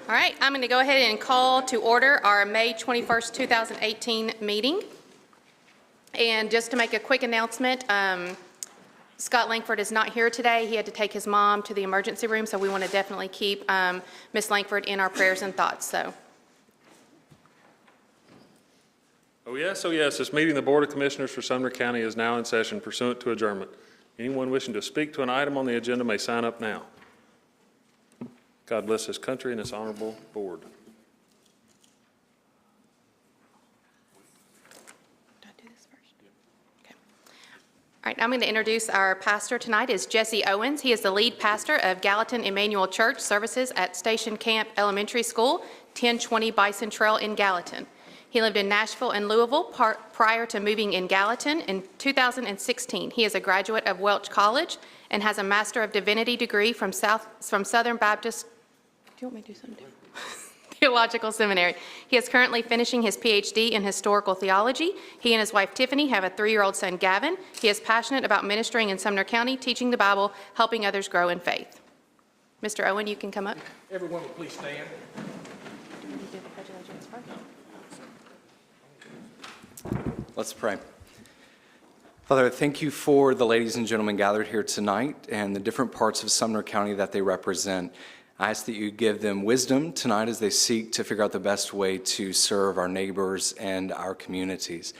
All right, I'm going to go ahead and call to order our May 21st, 2018 meeting. And just to make a quick announcement, Scott Langford is not here today. He had to take his mom to the emergency room, so we want to definitely keep Miss Langford in our prayers and thoughts. So. Oh yes, this meeting of the Board of Commissioners for Sumner County is now in session pursuant to adjournment. Anyone wishing to speak to an item on the agenda may sign up now. God bless this country and this honorable board. Do I do this first? Okay. All right, I'm going to introduce our pastor tonight is Jesse Owens. He is the lead pastor of Gallatin Emmanuel Church Services at Station Camp Elementary School, 1020 Bison Trail in Gallatin. He lived in Nashville and Louisville prior to moving in Gallatin in 2016. He is a graduate of Welch College and has a Master of Divinity degree from Southern Baptist Theological Seminary. He is currently finishing his PhD in historical theology. He and his wife Tiffany have a 3-year-old son, Gavin. He is passionate about ministering in Sumner County, teaching the Bible, helping others grow in faith. Mr. Owen, you can come up. Everyone will please stand. Let's pray. Father, thank you for the ladies and gentlemen gathered here tonight and the different parts of Sumner County that they represent. I ask that you give them wisdom tonight as they seek to figure out the best way to serve our neighbors and our communities.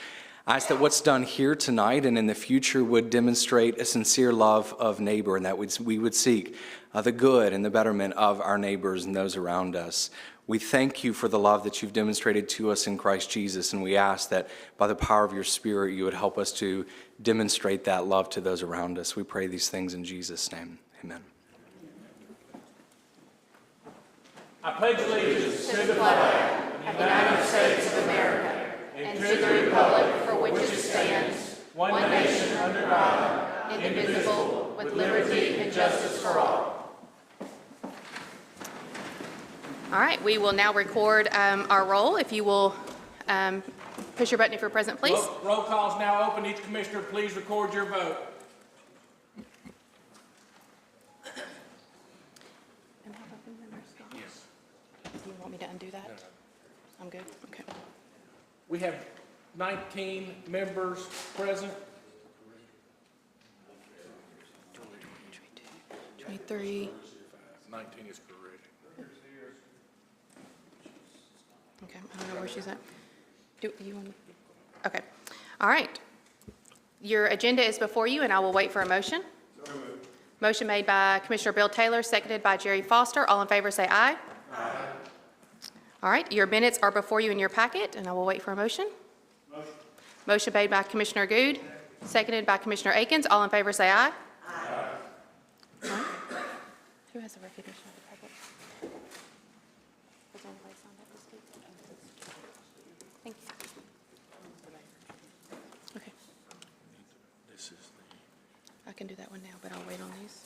I ask that what's done here tonight and in the future would demonstrate a sincere love of neighbor, and that we would seek the good and the betterment of our neighbors and those around us. We thank you for the love that you've demonstrated to us in Christ Jesus, and we ask that by the power of your Spirit, you would help us to demonstrate that love to those around us. We pray these things in Jesus' name. Amen. I pledge allegiance to the flag of the United States of America and to the republic for which it stands, one nation under God, indivisible, with liberty and justice for all. All right, we will now record our roll. If you will push your button if you're present, please. Roll call is now open. Each commissioner, please record your vote. Yes. Do you want me to undo that? No. I'm good. Okay. We have 19 members present. 23. 19 is correct. Okay, I don't know where she's at. Do you want? Okay. All right. Your agenda is before you, and I will wait for a motion. Motion made by Commissioner Bill Taylor, seconded by Jerry Foster. All in favor say aye. Aye. All right, your minutes are before you in your packet, and I will wait for a motion. Motion made by Commissioner Good, seconded by Commissioner Akins. All in favor say aye. Aye. All right. Who has the recognition of the public? Has anybody signed up to speak? Thank you. Okay. I can do that one now, but I'll wait on these.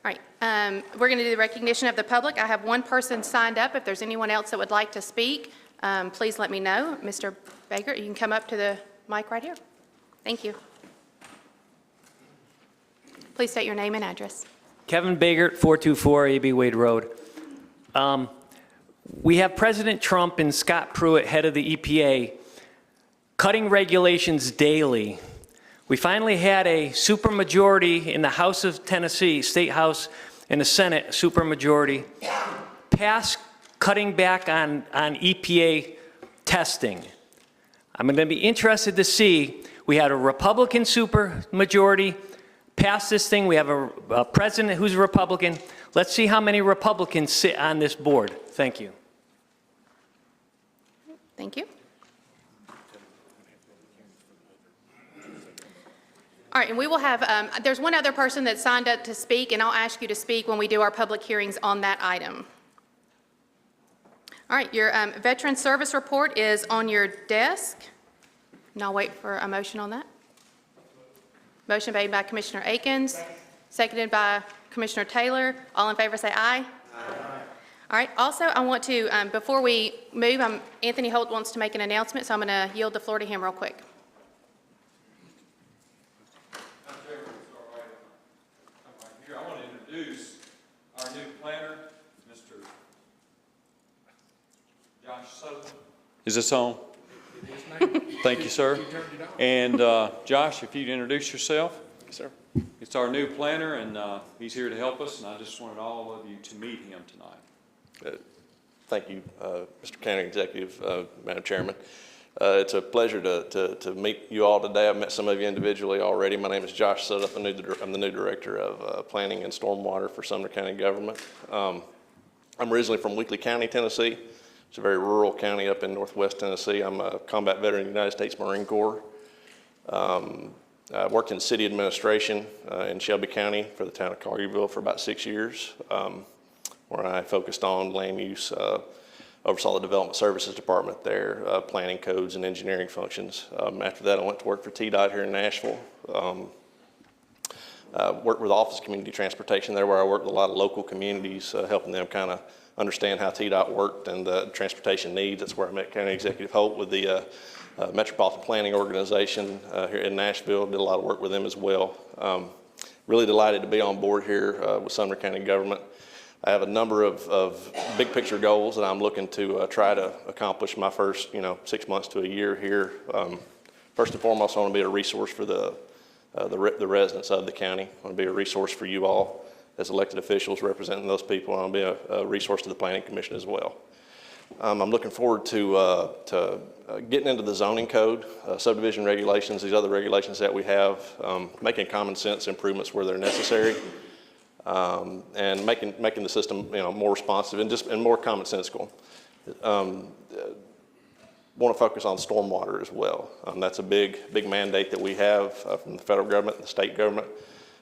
All right, we're going to do the recognition of the public. I have one person signed up. If there's anyone else that would like to speak, please let me know. Mr. Baker, you can come up to the mic right here. Thank you. Please state your name and address. Kevin Baker, 424 A.B. Wade Road. We have President Trump and Scott Pruitt, head of the EPA, cutting regulations daily. We finally had a supermajority in the House of Tennessee, State House, and the Senate, supermajority, pass cutting back on EPA testing. I'm going to be interested to see, we had a Republican supermajority pass this thing. We have a president who's a Republican. Let's see how many Republicans sit on this board. Thank you. Thank you. All right, and we will have, there's one other person that signed up to speak, and I'll ask you to speak when we do our public hearings on that item. All right, your veteran service report is on your desk, and I'll wait for a motion on that. Motion made by Commissioner Akins, seconded by Commissioner Taylor. All in favor say aye. Aye. All right, also I want to, before we move, Anthony Holt wants to make an announcement, so I'm going to yield the floor to him real quick. introduce our new planner, Mr. Josh Sutherland. Is this on? Thank you, sir. And Josh, if you'd introduce yourself. Yes, sir. It's our new planner, and he's here to help us, and I just wanted all of you to meet him tonight. Thank you, Mr. County Executive, Madam Chairman. It's a pleasure to meet you all today. I've met some of you individually already. My name is Josh Sutup. I'm the new Director of Planning and Stormwater for Sumner County Government. I'm originally from Weakley County, Tennessee. It's a very rural county up in northwest Tennessee. I'm a combat veteran of the United States Marine Corps. I worked in city administration in Shelby County for the town of Collierville for about 6 years, where I focused on land use, oversaw the development services department there, planning codes and engineering functions. After that, I went to work for TDOT here in Nashville. Worked with Office of Community Transportation there, where I worked with a lot of local communities, helping them kind of understand how TDOT worked and the transportation needs. That's where I met County Executive Holt with the Metropolitan Planning Organization here in Nashville. Did a lot of work with them as well. Really delighted to be on board here with Sumner County government. I have a number of big picture goals that I'm looking to try to accomplish my first 6 months to a year here. First and foremost, I want to be a resource for the residents of the county. I want to be a resource for you all as elected officials representing those people. I want to be a resource to the Planning Commission as well. I'm looking forward to getting into the zoning code, subdivision regulations, these other regulations that we have, making common sense improvements where they're necessary, and making the system more responsive and more commonsensical. Want to focus on stormwater as well. That's a big mandate that we have from the federal government and the state government.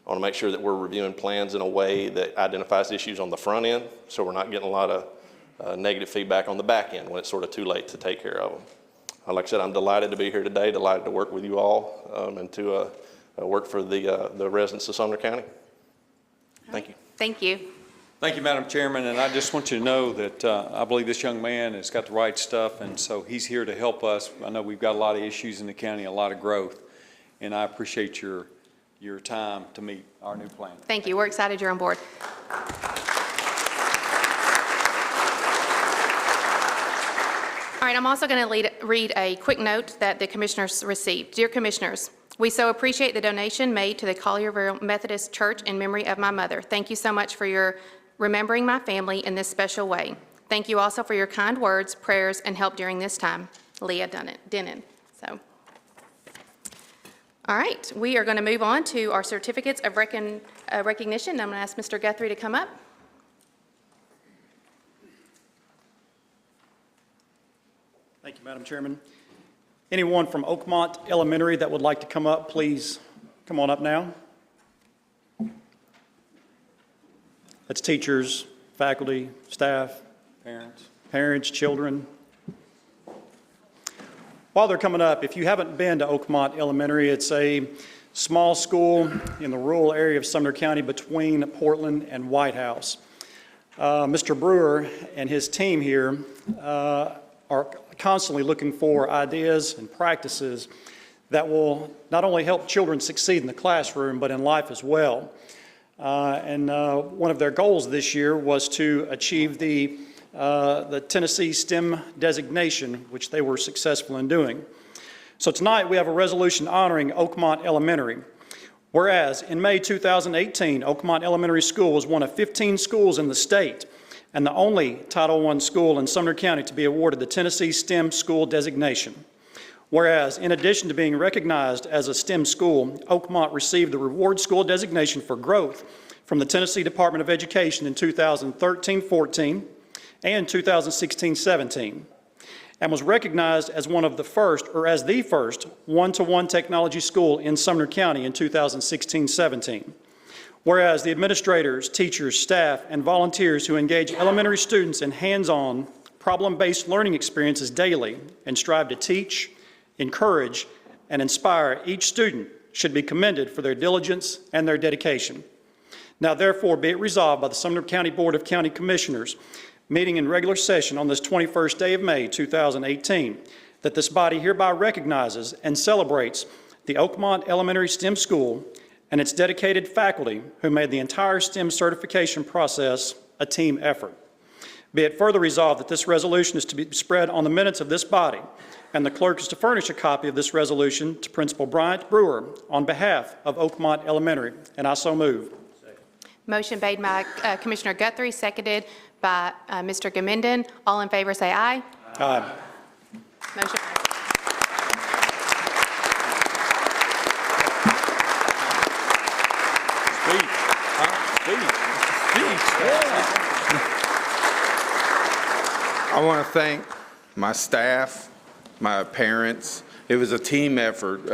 I want to make sure that we're reviewing plans in a way that identifies issues on the front end, so we're not getting a lot of negative feedback on the back end when it's sort of too late to take care of them. Like I said, I'm delighted to be here today, delighted to work with you all, and to work for the residents of Sumner County. Thank you. Thank you. Thank you, Madam Chairman, and I just want you to know that I believe this young man has got the right stuff, and so he's here to help us. I know we've got a lot of issues in the county, a lot of growth, and I appreciate your time to meet our new plan. Thank you. We're excited you're on board. All right, I'm also going to read a quick note that the commissioners received. Dear Commissioners, we so appreciate the donation made to the Collierville Methodist Church in memory of my mother. Thank you so much for your remembering my family in this special way. Thank you also for your kind words, prayers, and help during this time. Leah Denon. So, all right, we are going to move on to our certificates of recognition. I'm going to ask Mr. Guthrie to come up. Thank you, Madam Chairman. Anyone from Oakmont Elementary that would like to come up, please come on up now. That's teachers, faculty, staff, parents, children. While they're coming up, if you haven't been to Oakmont Elementary, it's a small school in the rural area of Sumner County between Portland and White House. Mr. Brewer and his team here are constantly looking for ideas and practices that will not only help children succeed in the classroom, but in life as well. One of their goals this year was to achieve the Tennessee STEM designation, which they were successful in doing. So tonight we have a resolution honoring Oakmont Elementary. Whereas in May 2018, Oakmont Elementary School was one of 15 schools in the state and the only Title I school in Sumner County to be awarded the Tennessee STEM School designation. Whereas, in addition to being recognized as a STEM school, Oakmont received the Reward School designation for growth from the Tennessee Department of Education in 2013-14 and 2016-17, and was recognized as one of the first, or as the first, one-to-one technology school in Sumner County in 2016-17. Whereas the administrators, teachers, staff, and volunteers who engage elementary students in hands-on, problem-based learning experiences daily and strive to teach, encourage, and inspire each student should be commended for their diligence and their dedication. Now therefore be it resolved by the Sumner County Board of County Commissioners, meeting in regular session on this 21st day of May 2018, that this body hereby recognizes and celebrates the Oakmont Elementary STEM School and its dedicated faculty who made the entire STEM certification process a team effort. Be it further resolved that this resolution is to be spread on the minutes of this body, and the clerk is to furnish a copy of this resolution to Principal Bryant Brewer on behalf of Oakmont Elementary, and I so move. Motion made by Commissioner Guthrie, seconded by Mr. Gaminden. All in favor say aye. Aye. Motion passes. I want to thank my staff, my parents. It was a team effort.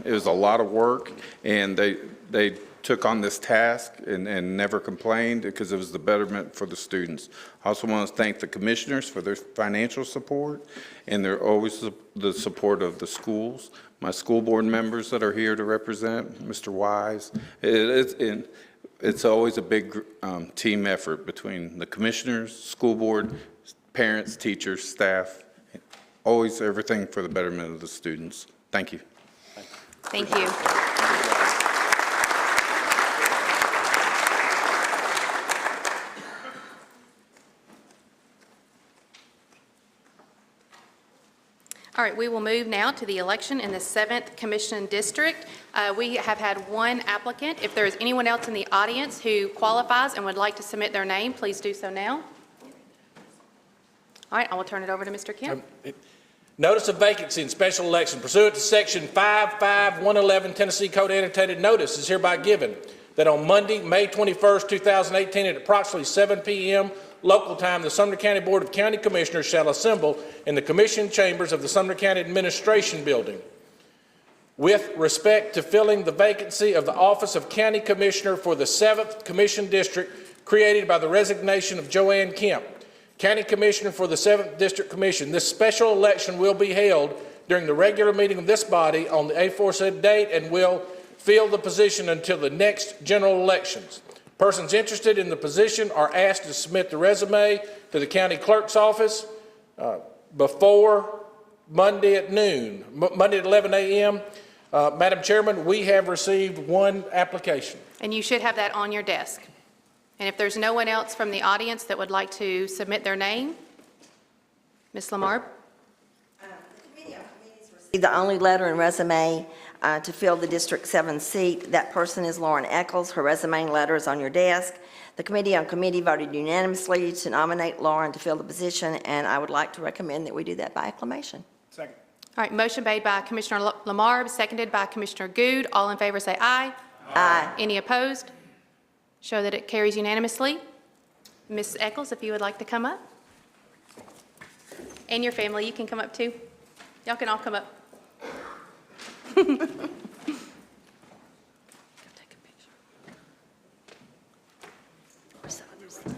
It was a lot of work, and they took on this task and never complained because it was the betterment for the students. I also want to thank the commissioners for their financial support, and they're always the support of the schools. My school board members that are here to represent, Mr. Wise. It's always a big team effort between the commissioners, school board, parents, teachers, staff, always everything for the betterment of the students. Thank you. Thank you. All right, we will move now to the election in the 7th Commission District. We have had one applicant. If there is anyone else in the audience who qualifies and would like to submit their name, please do so now. All right, I will turn it over to Mr. Kemp. Notice of vacancy in special election pursuant to Section 55111 Tennessee Code Annotated Notice is hereby given that on Monday, May 21st, 2018, at approximately 7 p.m. local time, the Sumner County Board of County Commissioners shall assemble in the Commission chambers of the Sumner County Administration Building with respect to filling the vacancy of the office of County Commissioner for the 7th Commission District created by the resignation of Joanne Kemp, County Commissioner for the 7th District Commission. This special election will be held during the regular meeting of this body on the aforesaid date and will fill the position until the next general elections. Persons interested in the position are asked to submit the resume to the county clerk's office before Monday at noon, Monday at 11 a.m. Madam Chairman, we have received one application. And you should have that on your desk. And if there's no one else from the audience that would like to submit their name, Ms. Lamar? The only letter and resume to fill the District 7 seat. That person is Lauren Eccles. Her resume and letter is on your desk. The Committee on Committee voted unanimously to nominate Lauren to fill the position, and I would like to recommend that we do that by acclamation. Second. All right, motion made by Commissioner Lamar, seconded by Commissioner Good. All in favor say aye. Aye. Any opposed? Show that it carries unanimously. Ms. Eccles, if you would like to come up. And your family, you can come up too. Y'all can all come up.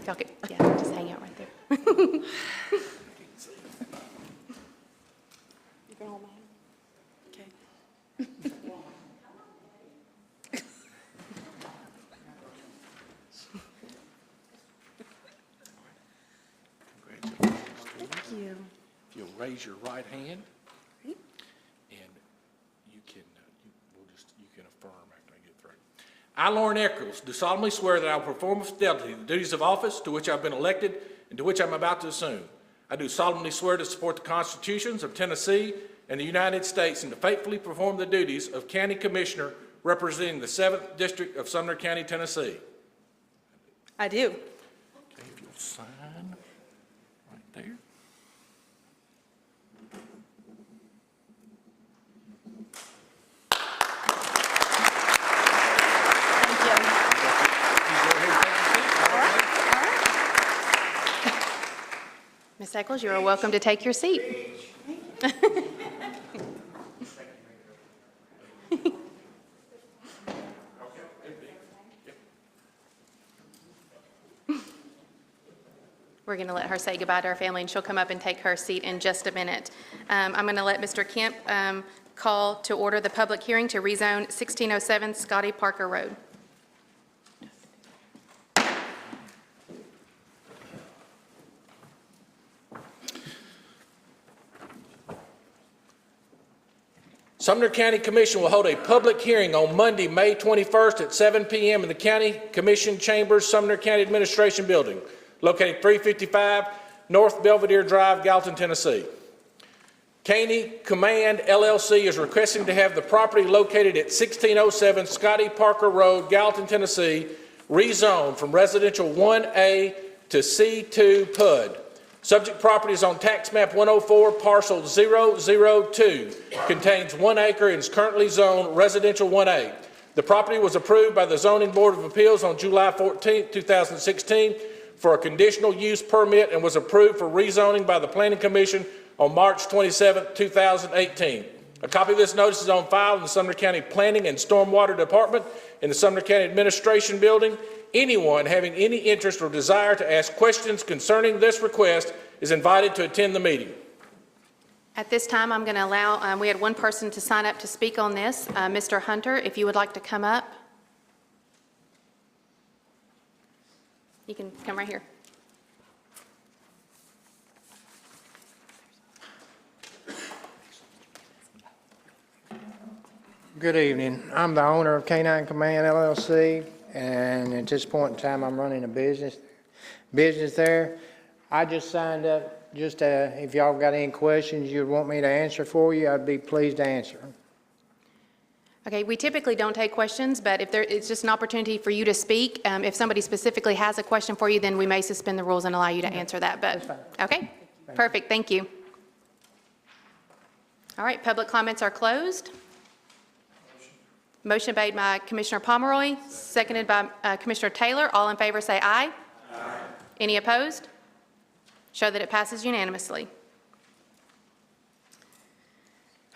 Y'all can, yeah, just hang out right there. You can hold my hand. Okay. Thank you. If you'll raise your right hand, and you can, you can affirm after I get through. I, Lauren Eccles, do solemnly swear that I will perform with fidelity the duties of office to which I've been elected and to which I'm about to assume. I do solemnly swear to support the constitutions of Tennessee and the United States and to faithfully perform the duties of County Commissioner representing the 7th District of Sumner County, Tennessee. I do. Okay, if you'll sign right there. Ms. Eccles, you are welcome to take your seat. We're going to let her say goodbye to her family, and she'll come up and take her seat in just a minute. I'm going to let Mr. Kemp call to order the public hearing to rezone 1607 Scotty Parker Road. Sumner County Commission will hold a public hearing on Monday, May 21st at 7 p.m. in the County Commission Chambers, Sumner County Administration Building, located 355 North Belvedere Drive, Gallatin, Tennessee. Caney Command LLC is requesting to have the property located at 1607 Scotty Parker Road, Gallatin, Tennessee, rezoned from residential 1A to C2 PUD. Subject property is on tax map 104, parcel 002, contains 1 acre and is currently zoned residential 1A. The property was approved by the Zoning Board of Appeals on July 14, 2016 for a conditional use permit and was approved for rezoning by the Planning Commission on March 27, 2018. A copy of this notice is on file in the Sumner County Planning and Stormwater Department in the Sumner County Administration Building. Anyone having any interest or desire to ask questions concerning this request is invited to attend the meeting. At this time, I'm going to allow, we had one person to sign up to speak on this. Mr. Hunter, if you would like to come up. You can come right here. Good evening. I'm the owner of Canine Command LLC, and at this point in time, I'm running a business there. I just signed up, if y'all got any questions you'd want me to answer for you, I'd be pleased to answer them. Okay, we typically don't take questions, but if it's just an opportunity for you to speak. If somebody specifically has a question for you, then we may suspend the rules and allow you to answer that. But okay, perfect. Thank you. All right, public comments are closed. Motion made by Commissioner Pomeroy, seconded by Commissioner Taylor. All in favor say aye. Aye. Any opposed? Show that it passes unanimously.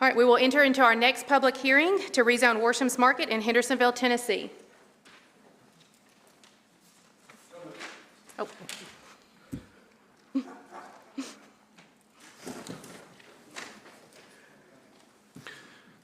All right, we will enter into our next public hearing to rezone Worsham's Market in Hendersonville, Tennessee. Oh.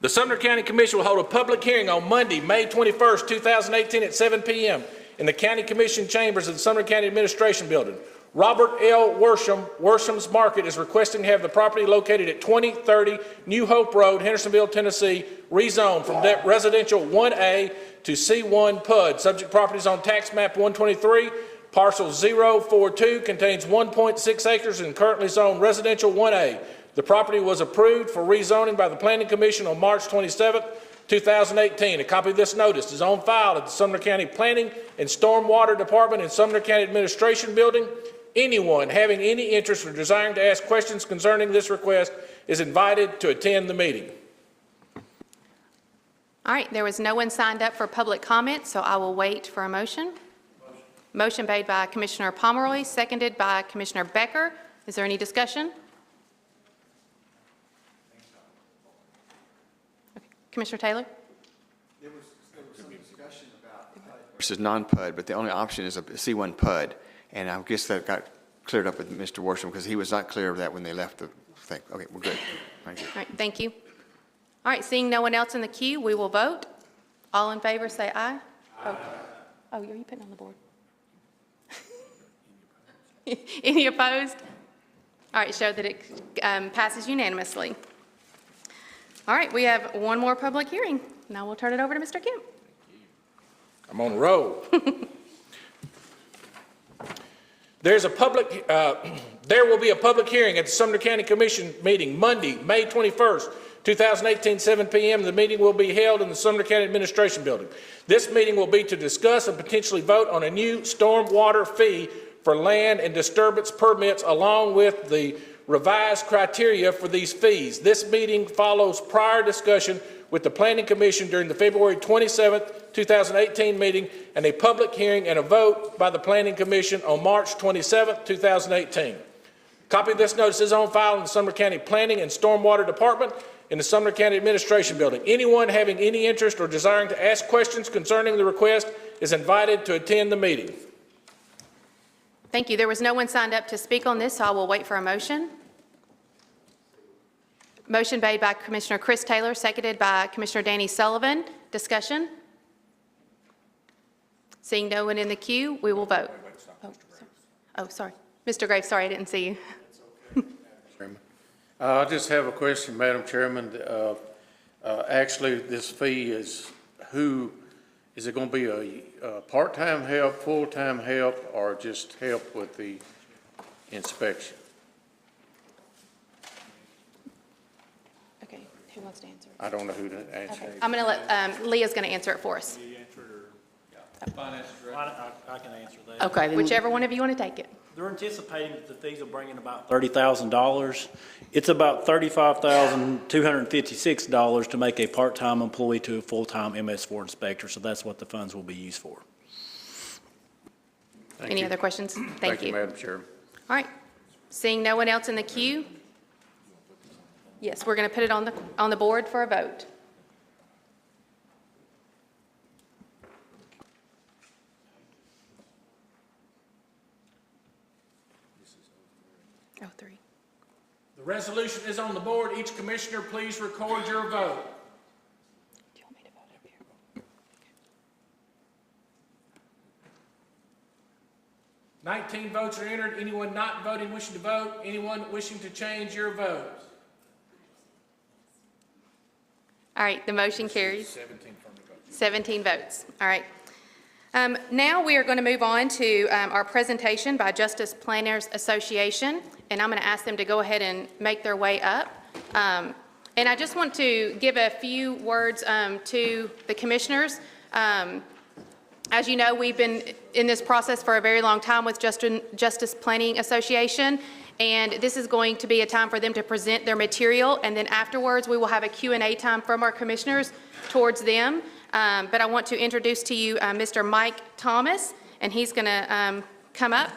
The Sumner County Commission will hold a public hearing on Monday, May 21st, 2018 at 7 p.m. in the County Commission Chambers of the Sumner County Administration Building. Robert L. Worsham's Market is requesting to have the property located at 2030 New Hope Road, Hendersonville, Tennessee, rezoned from residential 1A to C1 PUD. Subject property is on tax map 123, parcel 042, contains 1.6 acres and currently zoned residential 1A. The property was approved for rezoning by the Planning Commission on March 27, 2018. A copy of this notice is on file at the Sumner County Planning and Stormwater Department in Sumner County Administration Building. Anyone having any interest or desiring to ask questions concerning this request is invited to attend the meeting. All right, there was no one signed up for public comment, so I will wait for a motion. Motion made by Commissioner Pomeroy, seconded by Commissioner Becker. Is there any discussion? Commissioner Taylor? There was some discussion about versus non-PUD, but the only option is a C1 PUD, and I guess that got cleared up with Mr. Worsham because he was not clear of that when they left the thing. Okay, we're good. Thank you. All right, thank you. All right, seeing no one else in the queue, we will vote. All in favor say aye. Aye. Oh, are you putting on the board? Any opposed? All right, show that it passes unanimously. All right, we have one more public hearing. Now we'll turn it over to Mr. Kemp. I'm on the roll. There will be a public hearing at the Sumner County Commission meeting Monday, May 21st, 2018, 7 p.m. The meeting will be held in the Sumner County Administration Building. This meeting will be to discuss and potentially vote on a new stormwater fee for land and disturbance permits along with the revised criteria for these fees. This meeting follows prior discussion with the Planning Commission during the February 27, 2018 meeting and a public hearing and a vote by the Planning Commission on March 27, 2018. Copy of this notice is on file in the Sumner County Planning and Stormwater Department in the Sumner County Administration Building. Anyone having any interest or desiring to ask questions concerning the request is invited to attend the meeting. Thank you. There was no one signed up to speak on this, so I will wait for a motion. Motion made by Commissioner Chris Taylor, seconded by Commissioner Danny Sullivan. Discussion? Seeing no one in the queue, we will vote. Oh, sorry. Mr. Graves, sorry, I didn't see you. I just have a question, Madam Chairman. Actually, this fee is is it going to be a part-time help, full-time help, or just help with the inspection? Okay, who wants to answer? I don't know who to answer. Okay, I'm going to let, Leah's going to answer it for us. I can answer that. Okay, whichever one of you want to take it. They're anticipating that the fees will bring in about $30,000. It's about $35,256 to make a part-time employee to a full-time MS4 inspector, so that's what the funds will be used for. Any other questions? Thank you. Madam Chair. All right, seeing no one else in the queue, yes, we're going to put it on the board for a vote. Oh, 3. The resolution is on the board. Each commissioner, please record your vote. Do you want me to vote up here? 19 votes are entered. Anyone not voting wishing to vote? Anyone wishing to change your vote? All right, the motion carries. 17 votes. All right. Now we are going to move on to our presentation by Justice Planners Association, and I'm going to ask them to go ahead and make their way up. And I just want to give a few words to the commissioners. As you know, we've been in this process for a very long time with Justice Planning Association, and this is going to be a time for them to present their material, and then afterwards we will have a Q&A time from our commissioners towards them. But I want to introduce to you Mr. Mike Thomas, and he's going to come up.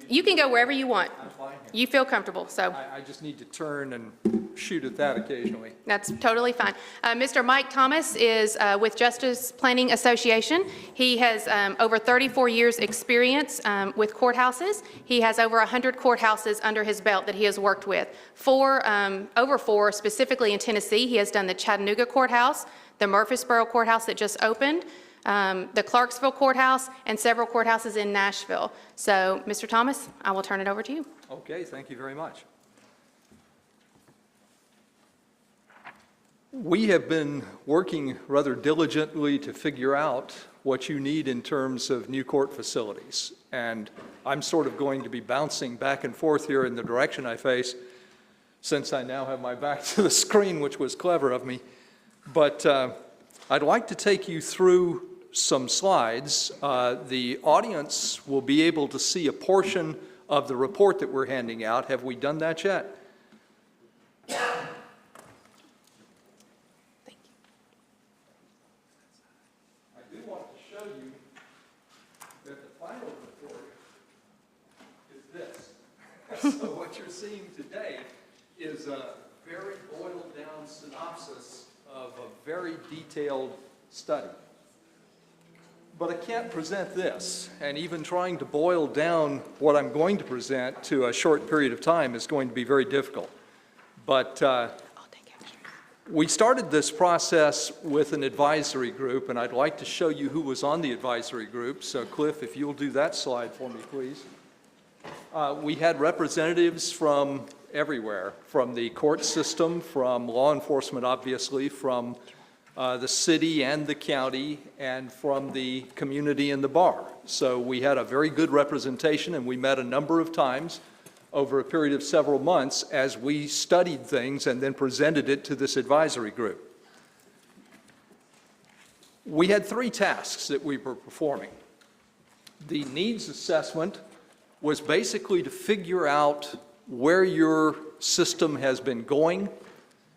You can go wherever you want. I'm fine here. You feel comfortable, so. I just need to turn and shoot at that occasionally. That's totally fine. Mr. Mike Thomas is with Justice Planning Association. He has over 34 years' experience with courthouses. He has over 100 courthouses under his belt that he has worked with. Over four specifically in Tennessee. He has done the Chattanooga Courthouse, the Murfreesboro Courthouse that just opened, the Clarksville Courthouse, and several courthouses in Nashville. So, Mr. Thomas, I will turn it over to you. Okay, thank you very much. We have been working rather diligently to figure out what you need in terms of new court facilities. And I'm sort of going to be bouncing back and forth here in the direction I face, since I now have my back to the screen, which was clever of me. But I'd like to take you through some slides. The audience will be able to see a portion of the report that we're handing out. Have we done that yet? Thank you. I do want to show you that the final report is this. So what you're seeing today is a very boiled down synopsis of a very detailed study. But I can't present this, and even trying to boil down what I'm going to present to a short period of time is going to be very difficult. But we started this process with an advisory group, and I'd like to show you who was on the advisory group. So Cliff, if you'll do that slide for me, please. We had representatives from everywhere, from the court system, from law enforcement, obviously, from the city and the county, and from the community and the bar. So we had a very good representation, and we met a number of times over a period of several months as we studied things and then presented it to this advisory group. We had 3 tasks that we were performing. The needs assessment was basically to figure out where your system has been going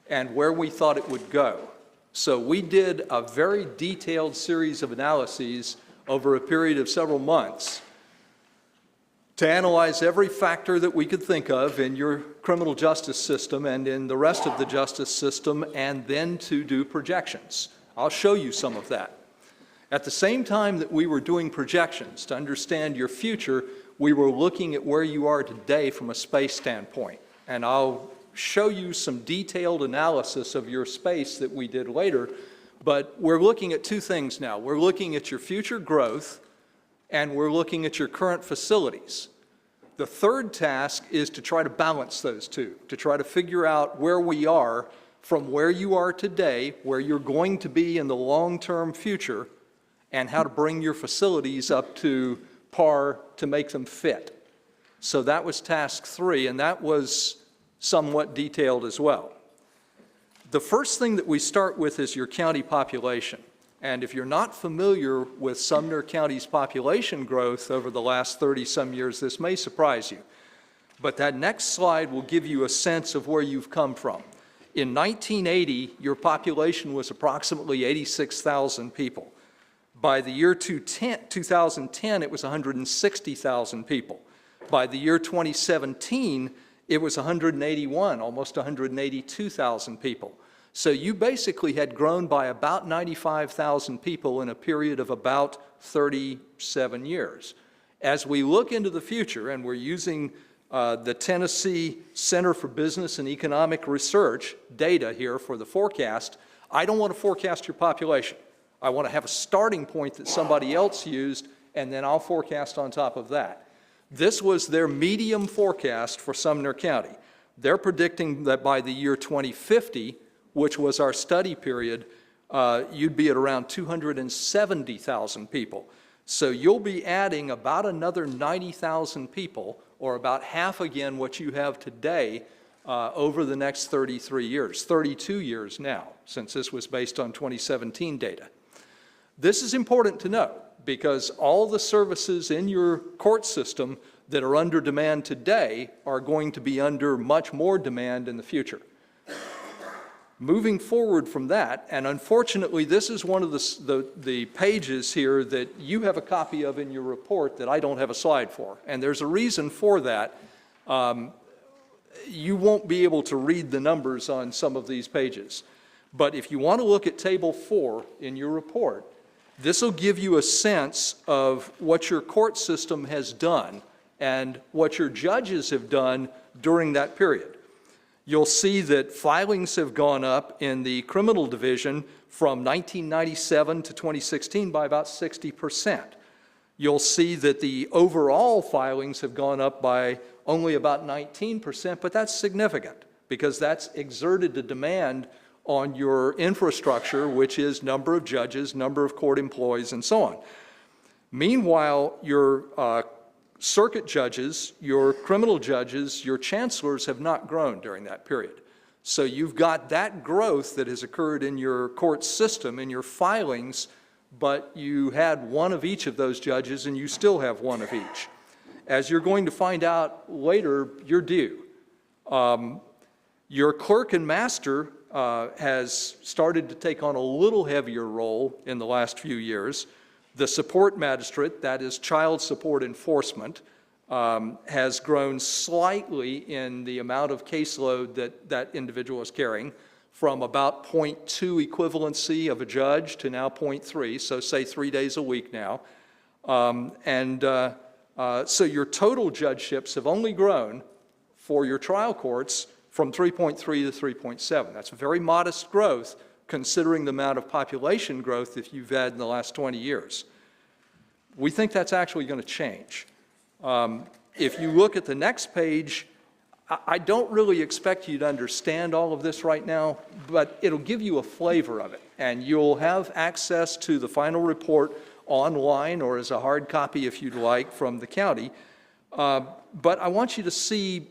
and where we thought it would go. So we did a very detailed series of analyses over a period of several months to analyze every factor that we could think of in your criminal justice system and in the rest of the justice system, and then to do projections. I'll show you some of that. At the same time that we were doing projections to understand your future, we were looking at where you are today from a space standpoint. And I'll show you some detailed analysis of your space that we did later, but we're looking at 2 things now. We're looking at your future growth, and we're looking at your current facilities. The third task is to try to balance those 2, to try to figure out where we are from where you are today, where you're going to be in the long-term future, and how to bring your facilities up to par to make them fit. So that was task 3, and that was somewhat detailed as well. The first thing that we start with is your county population. And if you're not familiar with Sumner County's population growth over the last 30-some years, this may surprise you. But that next slide will give you a sense of where you've come from. In 1980, your population was approximately 86,000 people. By the year 2010, it was 160,000 people. By the year 2017, it was 181, almost 182,000 people. So you basically had grown by about 95,000 people in a period of about 37 years. As we look into the future, and we're using the Tennessee Center for Business and Economic Research data here for the forecast, I don't want to forecast your population. I want to have a starting point that somebody else used, and then I'll forecast on top of that. This was their medium forecast for Sumner County. They're predicting that by the year 2050, which was our study period, you'd be at around 270,000 people. So you'll be adding about another 90,000 people, or about half again what you have today, over the next 32 years now, since this was based on 2017 data. This is important to know because all the services in your court system that are under demand today are going to be under much more demand in the future. Moving forward from that, and unfortunately this is one of the pages here that you have a copy of in your report that I don't have a slide for, and there's a reason for that. You won't be able to read the numbers on some of these pages, but if you want to look at Table 4 in your report, this will give you a sense of what your court system has done and what your judges have done during that period. You'll see that filings have gone up in the criminal division from 1997 to 2016 by about 60%. You'll see that the overall filings have gone up by only about 19%, but that's significant because that's exerted the demand on your infrastructure, which is number of judges, number of court employees, and so on. Meanwhile, your circuit judges, your criminal judges, your chancellors have not grown during that period. So you've got that growth that has occurred in your court system, in your filings, but you had one of each of those judges and you still have one of each. As you're going to find out later, you're due. Your clerk and master has started to take on a little heavier role in the last few years. The support magistrate, that is child support enforcement, has grown slightly in the amount of caseload that that individual is carrying, from about 0.2 equivalency of a judge to now 0.3, so say 3 days a week now. So your total judgeships have only grown for your trial courts from 3.3 to 3.7. That's a very modest growth considering the amount of population growth that you've had in the last 20 years. We think that's actually going to change. If you look at the next page, I don't really expect you to understand all of this right now, but it'll give you a flavor of it, and you'll have access to the final report online or as a hard copy if you'd like from the county. But I want you to see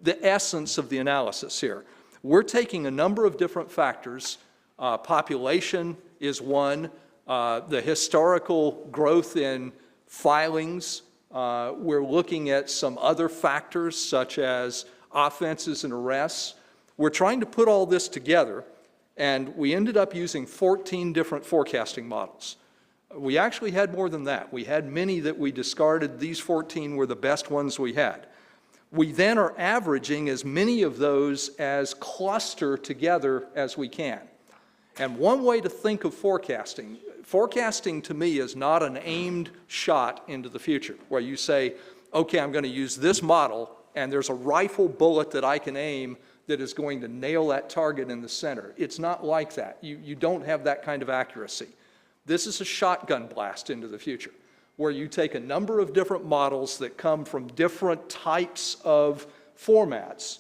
the essence of the analysis here. We're taking a number of different factors. Population is one, the historical growth in filings. We're looking at some other factors such as offenses and arrests. We're trying to put all this together, and we ended up using 14 different forecasting models. We actually had more than that. We had many that we discarded. These 14 were the best ones we had. We then are averaging as many of those as cluster together as we can. And one way to think of forecasting to me is not an aimed shot into the future where you say, okay, I'm going to use this model and there's a rifle bullet that I can aim that is going to nail that target in the center. It's not like that. You don't have that kind of accuracy. This is a shotgun blast into the future where you take a number of different models that come from different types of formats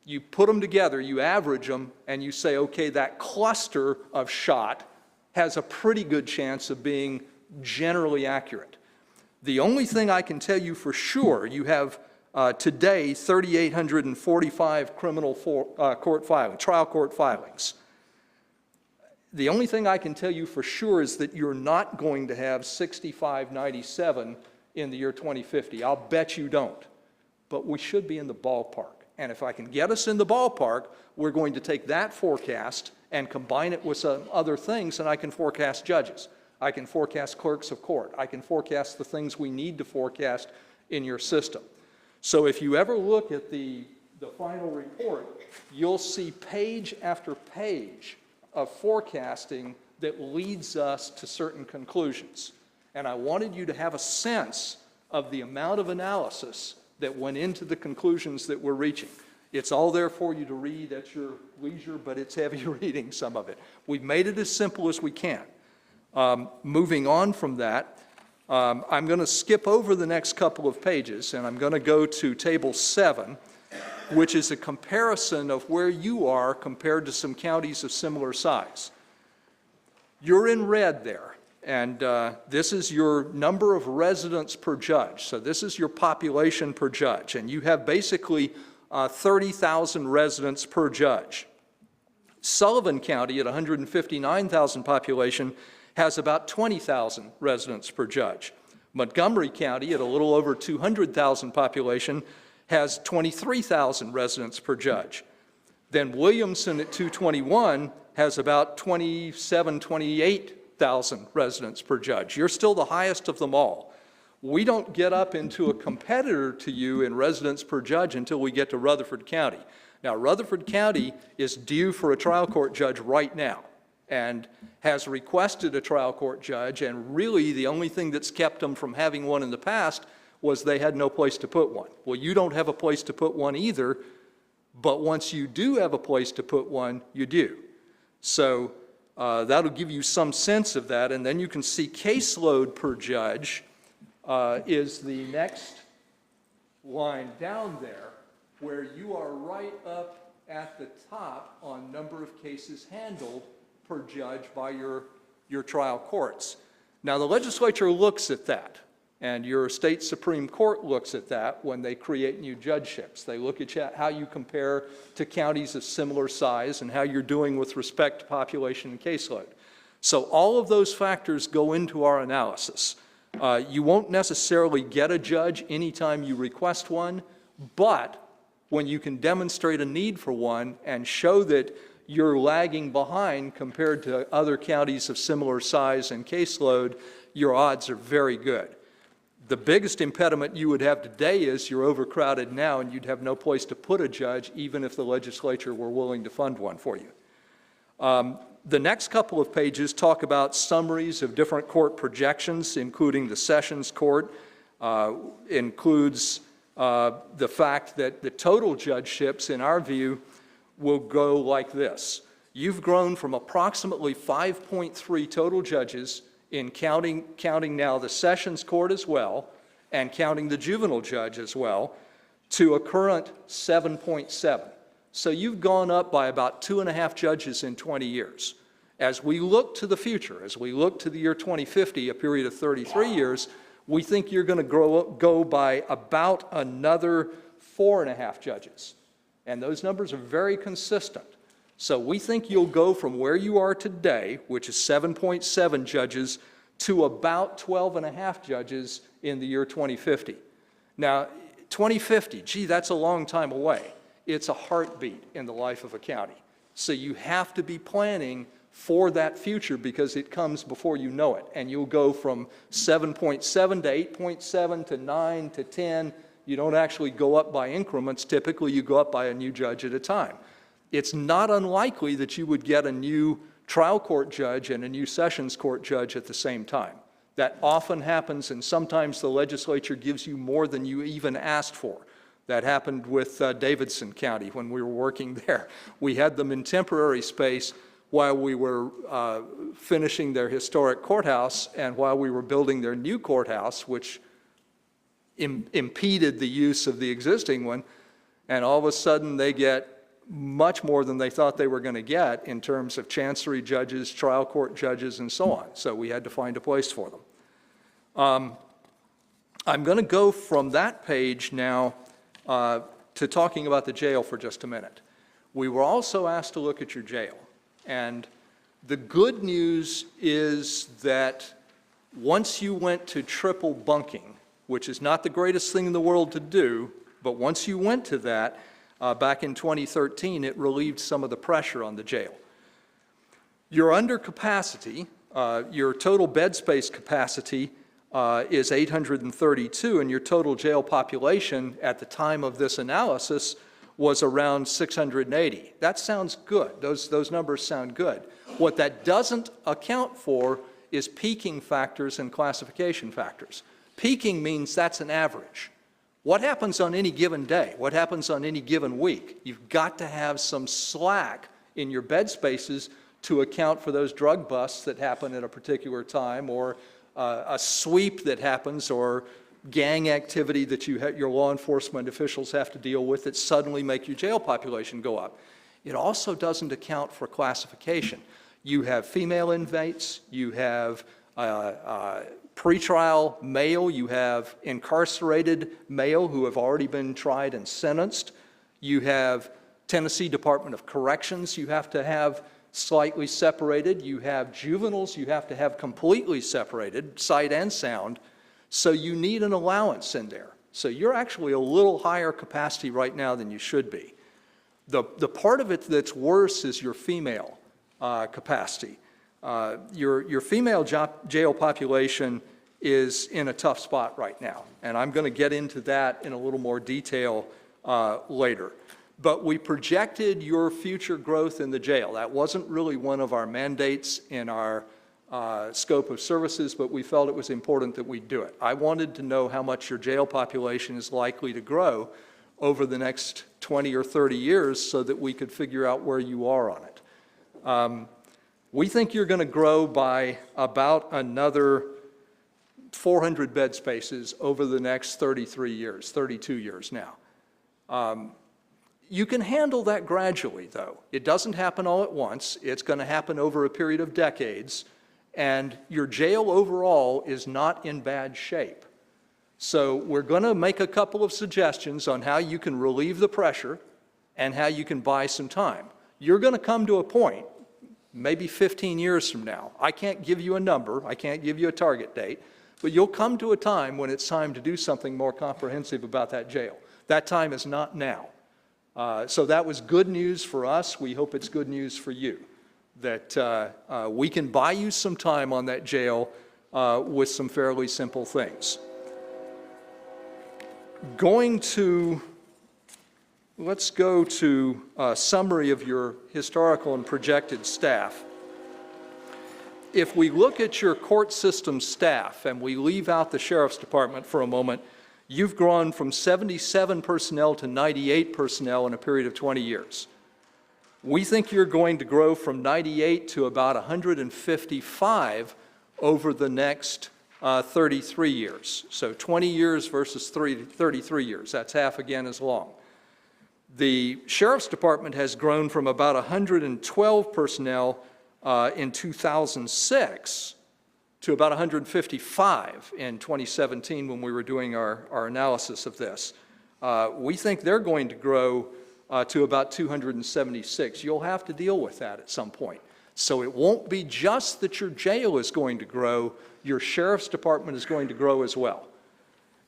You put them together, you average them, and you say, okay, that cluster of shot has a pretty good chance of being generally accurate. The only thing I can tell you for sure, you have today 3,845 criminal trial court filings. The only thing I can tell you for sure is that you're not going to have 6597 in the year 2050. I'll bet you don't. But we should be in the ballpark. And if I can get us in the ballpark, we're going to take that forecast and combine it with some other things, and I can forecast judges. I can forecast clerks of court. I can forecast the things we need to forecast in your system. So if you ever look at the final report, you'll see page after page of forecasting that leads us to certain conclusions. And I wanted you to have a sense of the amount of analysis that went into the conclusions that we're reaching. It's all there for you to read at your leisure, but it's heavy reading, some of it. We've made it as simple as we can. Moving on from that, I'm going to skip over the next couple of pages, and I'm going to go to Table 7, which is a comparison of where you are compared to some counties of similar size. You're in red there, and this is your number of residents per judge. So this is your population per judge, and you have basically 30,000 residents per judge. Sullivan County, at 159,000 population, has about 20,000 residents per judge. Montgomery County, at a little over 200,000 population, has 23,000 residents per judge. Then Williamson at 221 has about 28,000 residents per judge. You're still the highest of them all. We don't get up into a competitor to you in residents per judge until we get to Rutherford County. Now, Rutherford County is due for a trial court judge right now and has requested a trial court judge, and really the only thing that's kept them from having one in the past was they had no place to put one. Well, you don't have a place to put one either, but once you do have a place to put one, you do. So that'll give you some sense of that, and then you can see caseload per judge is the next line down there, where you are right up at the top on number of cases handled per judge by your trial courts. Now, the legislature looks at that, and your state Supreme Court looks at that when they create new judgeships. They look at how you compare to counties of similar size and how you're doing with respect to population and caseload. So all of those factors go into our analysis. You won't necessarily get a judge anytime you request one, but when you can demonstrate a need for one and show that you're lagging behind compared to other counties of similar size and caseload, your odds are very good. The biggest impediment you would have today is you're overcrowded now, and you'd have no place to put a judge even if the legislature were willing to fund one for you. The next couple of pages talk about summaries of different court projections, including the Sessions Court, includes the fact that the total judgeships, in our view, will go like this. You've grown from approximately 5.3 total judges in counting now the Sessions Court as well, and counting the juvenile judge as well, to a current 7.7. So you've gone up by about 2.5 judges in 20 years. As we look to the future, as we look to the year 2050, a period of 33 years, we think you're going to go by about another 4.5 judges. And those numbers are very consistent. So we think you'll go from where you are today, which is 7.7 judges, to about 12.5 judges in the year 2050. Now, 2050, gee, that's a long time away. It's a heartbeat in the life of a county. So you have to be planning for that future because it comes before you know it. And you'll go from 7.7 to 8.7 to 9 to 10. You don't actually go up by increments. Typically, you go up by a new judge at a time. It's not unlikely that you would get a new trial court judge and a new Sessions Court judge at the same time. That often happens, and sometimes the legislature gives you more than you even asked for. That happened with Davidson County when we were working there. We had them in temporary space while we were finishing their historic courthouse and while we were building their new courthouse, which impeded the use of the existing one. and all of a sudden they get much more than they thought they were going to get in terms of chancery judges, trial court judges, and so on. So we had to find a place for them. I'm going to go from that page now to talking about the jail for just a minute. We were also asked to look at your jail. And the good news is that once you went to triple bunking, which is not the greatest thing in the world to do, but once you went to that, back in 2013, it relieved some of the pressure on the jail. You're under capacity. Your total bed space capacity is 832, and your total jail population at the time of this analysis was around 680. That sounds good. Those numbers sound good. What that doesn't account for is peaking factors and classification factors. Peaking means that's an average. What happens on any given day? What happens on any given week? You've got to have some slack in your bed spaces to account for those drug busts that happen at a particular time, or a sweep that happens, or gang activity that your law enforcement officials have to deal with that suddenly make your jail population go up. It also doesn't account for classification. You have female inmates, you have pretrial male, you have incarcerated male who have already been tried and sentenced, you have Tennessee Department of Corrections you have to have slightly separated, you have juveniles you have to have completely separated, sight and sound, so you need an allowance in there. So you're actually a little higher capacity right now than you should be. The part of it that's worse is your female capacity. Your female jail population is in a tough spot right now, and I'm going to get into that in a little more detail later. But we projected your future growth in the jail. That wasn't really one of our mandates in our scope of services, but we felt it was important that we do it. I wanted to know how much your jail population is likely to grow over the next 20 or 30 years so that we could figure out where you are on it. We think you're going to grow by about another 400 bed spaces over the next 32 years now. You can handle that gradually, though. It doesn't happen all at once. It's going to happen over a period of decades, and your jail overall is not in bad shape. So we're going to make a couple of suggestions on how you can relieve the pressure and how you can buy some time. You're going to come to a point, maybe 15 years from now. I can't give you a number, I can't give you a target date, but you'll come to a time when it's time to do something more comprehensive about that jail. That time is not now. So that was good news for us. We hope it's good news for you, that we can buy you some time on that jail with some fairly simple things. Let's go to a summary of your historical and projected staff. If we look at your court system staff and we leave out the Sheriff's Department for a moment, you've grown from 77 personnel to 98 personnel in a period of 20 years. We think you're going to grow from 98 to about 155 over the next 33 years. So 20 years versus 33 years. That's half again as long. The Sheriff's Department has grown from about 112 personnel in 2006 to about 155 in 2017 when we were doing our analysis of this. We think they're going to grow to about 276. You'll have to deal with that at some point. So it won't be just that your jail is going to grow, your Sheriff's Department is going to grow as well.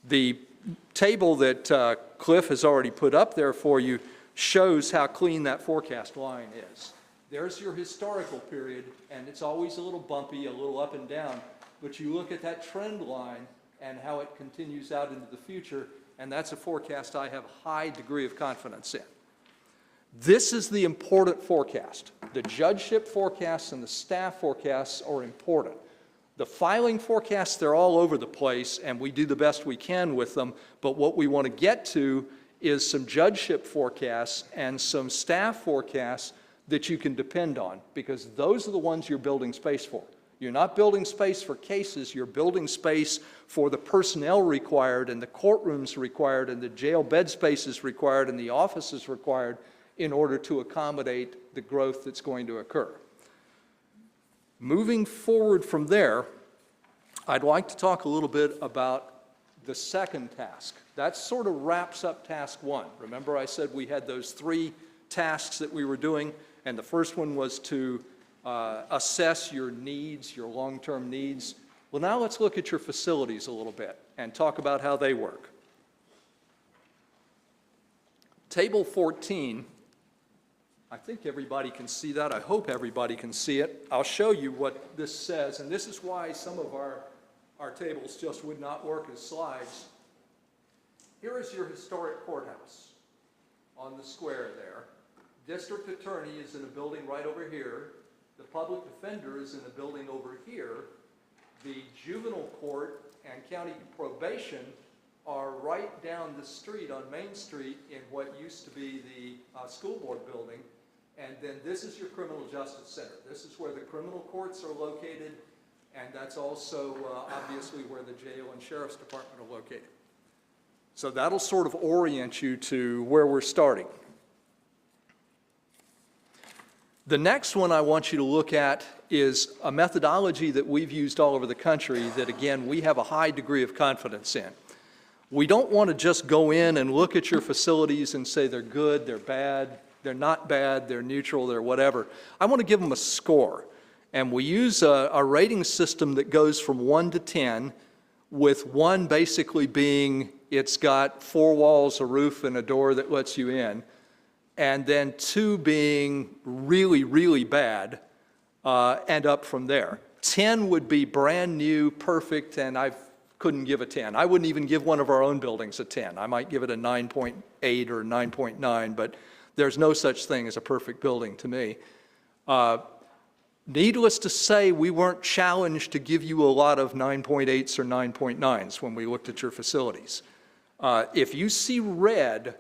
The table that Cliff has already put up there for you shows how clean that forecast line is. There's your historical period, and it's always a little bumpy, a little up and down, but you look at that trend line and how it continues out into the future, and that's a forecast I have a high degree of confidence in. This is the important forecast. The judgeship forecasts and the staff forecasts are important. The filing forecasts, they're all over the place, and we do the best we can with them, but what we want to get to is some judgeship forecasts and some staff forecasts that you can depend on, because those are the ones you're building space for. You're not building space for cases, you're building space for the personnel required and the courtrooms required and the jail bed spaces required and the offices required in order to accommodate the growth that's going to occur. Moving forward from there, I'd like to talk a little bit about the second task. That sort of wraps up task one. Remember I said we had those 3 tasks that we were doing, and the first one was to assess your needs, your long-term needs. Well, now let's look at your facilities a little bit and talk about how they work. Table 14, I think everybody can see that. I hope everybody can see it. I'll show you what this says, and this is why some of our tables just would not work as slides. Here is your historic courthouse on the square there. District attorney is in a building right over here. The public defender is in a building over here. The juvenile court and county probation are right down the street on Main Street in what used to be the school board building. And then this is your criminal justice center. This is where the criminal courts are located, and that's also obviously where the jail and sheriff's department are located. So that'll sort of orient you to where we're starting. The next one I want you to look at is a methodology that we've used all over the country that, again, we have a high degree of confidence in. We don't want to just go in and look at your facilities and say they're good, they're bad, they're not bad, they're neutral, they're whatever. I want to give them a score. And we use a rating system that goes from 1 to 10, with 1 basically being it's got 4 walls, a roof, and a door that lets you in, and then 2 being really, really bad, and up from there. 10 would be brand new, perfect, and I couldn't give a 10. I wouldn't even give one of our own buildings a 10. I might give it a 9.8 or 9.9, but there's no such thing as a perfect building to me. Needless to say, we weren't challenged to give you a lot of 9.8s or 9.9s when we looked at your facilities. If you see red,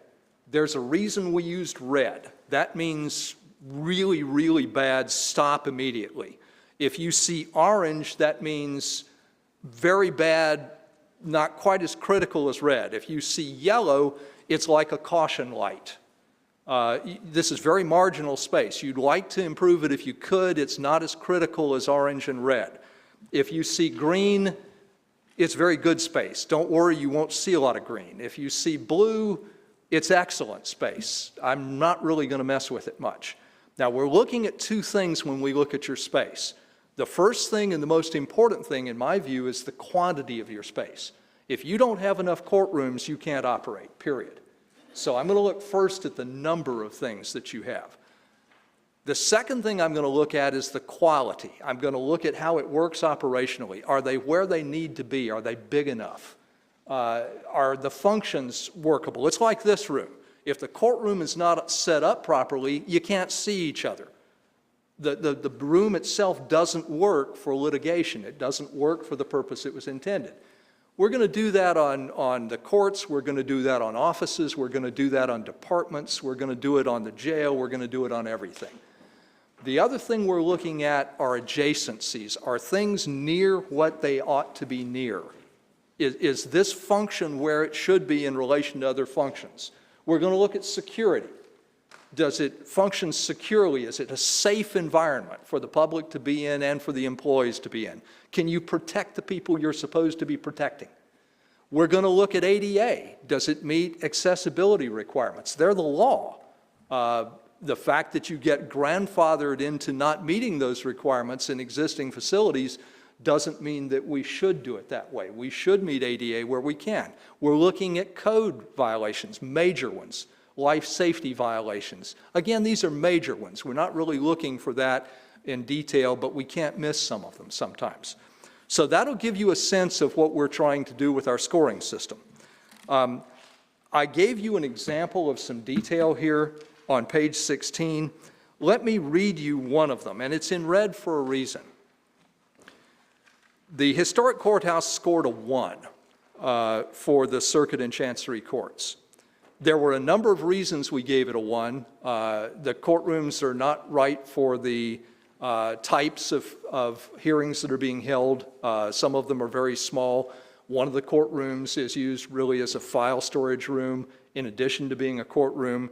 there's a reason we used red. That means really, really bad, stop immediately. If you see orange, that means very bad, not quite as critical as red. If you see yellow, it's like a caution light. This is very marginal space. You'd like to improve it if you could. It's not as critical as orange and red. If you see green, it's very good space. Don't worry, you won't see a lot of green. If you see blue, it's excellent space. I'm not really going to mess with it much. Now, we're looking at 2 things when we look at your space. The first thing and the most important thing, in my view, is the quantity of your space. If you don't have enough courtrooms, you can't operate, period. So I'm going to look first at the number of things that you have. The second thing I'm going to look at is the quality. I'm going to look at how it works operationally. Are they where they need to be? Are they big enough? Are the functions workable? It's like this room. If the courtroom is not set up properly, you can't see each other. The room itself doesn't work for litigation. It doesn't work for the purpose it was intended. We're going to do that on the courts. We're going to do that on offices. We're going to do that on departments. We're going to do it on the jail. We're going to do it on everything. The other thing we're looking at are adjacencies. Are things near what they ought to be near? Is this function where it should be in relation to other functions? We're going to look at security. Does it function securely? Is it a safe environment for the public to be in and for the employees to be in? Can you protect the people you're supposed to be protecting? We're going to look at ADA. Does it meet accessibility requirements? They're the law. The fact that you get grandfathered into not meeting those requirements in existing facilities doesn't mean that we should do it that way. We should meet ADA where we can. We're looking at code violations, major ones. Life safety violations. Again, these are major ones. We're not really looking for that in detail, but we can't miss some of them sometimes. So that'll give you a sense of what we're trying to do with our scoring system. I gave you an example of some detail here on page 16. Let me read you one of them, and it's in red for a reason. The historic courthouse scored a 1 for the circuit and chancery courts. There were a number of reasons we gave it a 1. The courtrooms are not right for the types of hearings that are being held. Some of them are very small. One of the courtrooms is used really as a file storage room in addition to being a courtroom.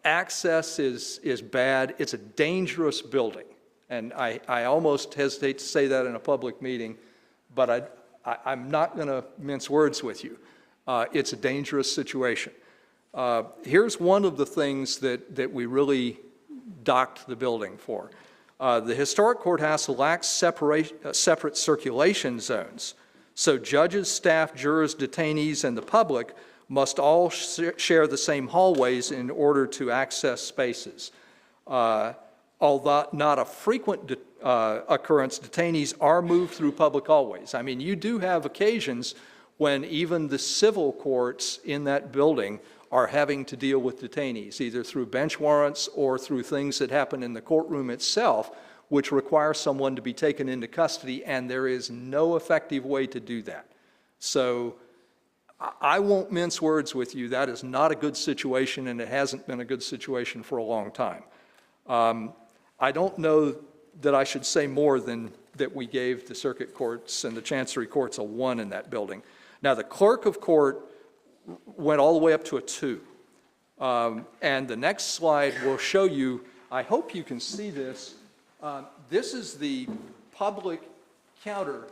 Access is bad. It's a dangerous building. And I almost hesitate to say that in a public meeting, but I'm not going to mince words with you. It's a dangerous situation. Here's one of the things that we really docked the building for. The historic courthouse lacks separate circulation zones, so judges, staff, jurors, detainees, and the public must all share the same hallways in order to access spaces. Although not a frequent occurrence, detainees are moved through public hallways. I mean, you do have occasions when even the civil courts in that building are having to deal with detainees, either through bench warrants or through things that happen in the courtroom itself, which require someone to be taken into custody, and there is no effective way to do that. So I won't mince words with you. That is not a good situation, and it hasn't been a good situation for a long time. I don't know that I should say more than that we gave the circuit courts and the chancery courts a 1 in that building. Now, the clerk of court went all the way up to a 2. And the next slide will show you, I hope you can see this. This is the public counter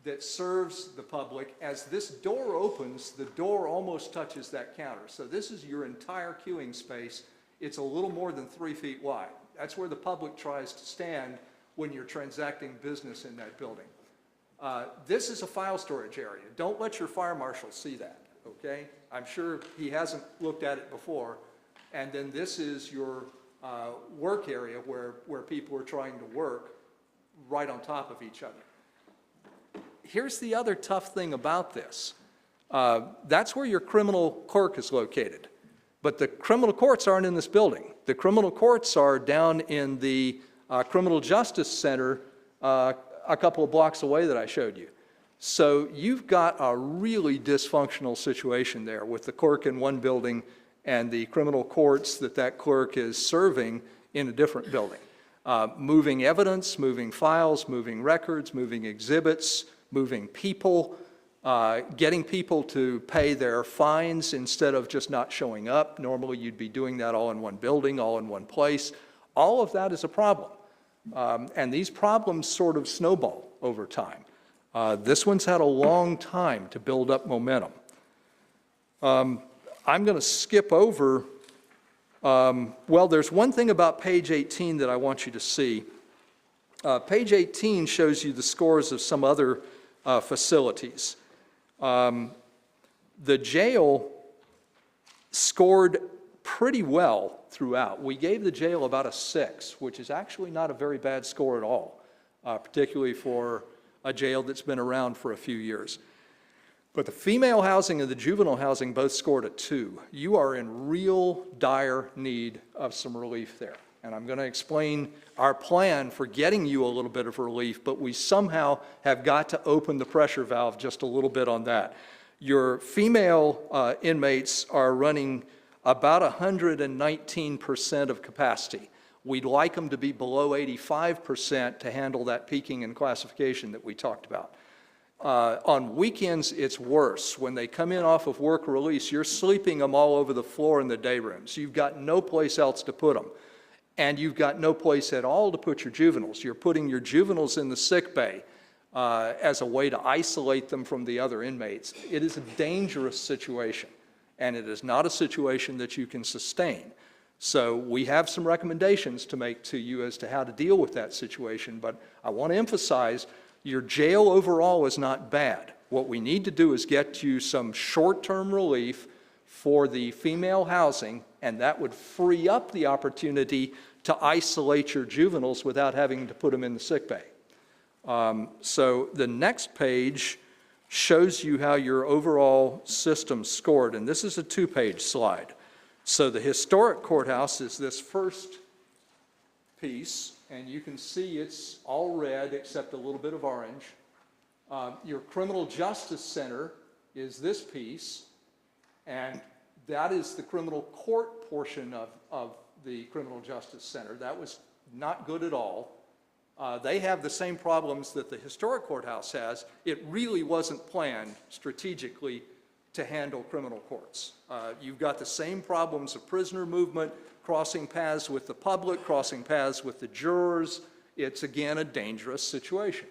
that serves the public. As this door opens, the door almost touches that counter. So this is your entire queuing space. It's a little more than 3 feet wide. That's where the public tries to stand when you're transacting business in that building. This is a file storage area. Don't let your fire marshal see that, okay? I'm sure he hasn't looked at it before. And then this is your work area where people are trying to work right on top of each other. Here's the other tough thing about this. That's where your criminal clerk is located. But the criminal courts aren't in this building. The criminal courts are down in the Criminal Justice Center a couple of blocks away that I showed you. So you've got a really dysfunctional situation there with the clerk in one building and the criminal courts that clerk is serving in a different building. Moving evidence, moving files, moving records, moving exhibits, moving people, getting people to pay their fines instead of just not showing up. Normally you'd be doing that all in one building, all in one place. All of that is a problem. And these problems sort of snowball over time. This one's had a long time to build up momentum. I'm going to skip over, well, there's one thing about page 18 that I want you to see. Page 18 shows you the scores of some other facilities. The jail scored pretty well throughout. We gave the jail about a 6, which is actually not a very bad score at all, particularly for a jail that's been around for a few years. But the female housing and the juvenile housing both scored a 2. You are in real dire need of some relief there. And I'm going to explain our plan for getting you a little bit of relief, but we somehow have got to open the pressure valve just a little bit on that. Your female inmates are running about 119% of capacity. We'd like them to be below 85% to handle that peaking and classification that we talked about. On weekends, it's worse. When they come in off of work release, you're sleeping them all over the floor in the day rooms. You've got no place else to put them. And you've got no place at all to put your juveniles. You're putting your juveniles in the sick bay as a way to isolate them from the other inmates. It is a dangerous situation, and it is not a situation that you can sustain. So we have some recommendations to make to you as to how to deal with that situation, but I want to emphasize your jail overall is not bad. What we need to do is get you some short-term relief for the female housing, and that would free up the opportunity to isolate your juveniles without having to put them in the sick bay. So the next page shows you how your overall system scored, and this is a 2-page slide. So the historic courthouse is this first piece, and you can see it's all red except a little bit of orange. Your criminal justice center is this piece, and that is the criminal court portion of the criminal justice center. That was not good at all. They have the same problems that the historic courthouse has. It really wasn't planned strategically to handle criminal courts. You've got the same problems of prisoner movement, crossing paths with the public, crossing paths with the jurors. It's, again, a dangerous situation.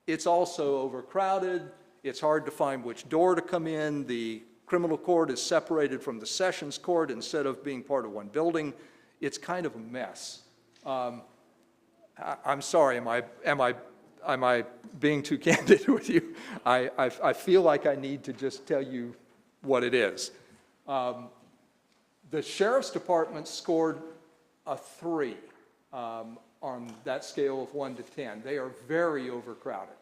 It's also overcrowded. It's hard to find which door to come in. The criminal court is separated from the sessions court instead of being part of one building. It's kind of a mess. I'm sorry, am I being too candid with you? I feel like I need to just tell you what it is. The sheriff's department scored a 3 on that scale of 1 to 10. They are very overcrowded.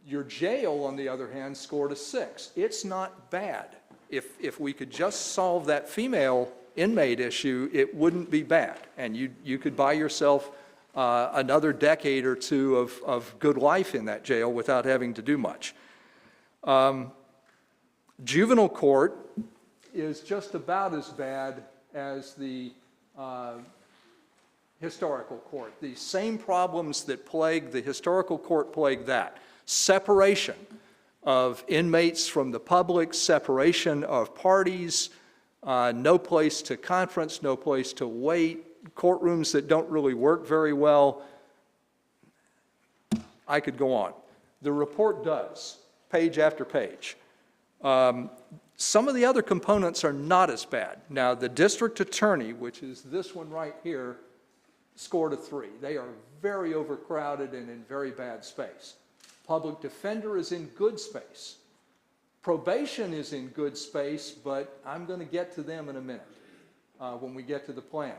Your jail, on the other hand, scored a 6. It's not bad. If we could just solve that female inmate issue, it wouldn't be bad. And you could buy yourself another decade or two of good life in that jail without having to do much. Juvenile court is just about as bad as the historical court. The same problems that plague the historical court plague that. Separation of inmates from the public, separation of parties, no place to conference, no place to wait, courtrooms that don't really work very well. I could go on. The report does, page after page. Some of the other components are not as bad. Now, the district attorney, which is this one right here, scored a 3. They are very overcrowded and in very bad space. Public defender is in good space. Probation is in good space, but I'm going to get to them in a minute when we get to the plan.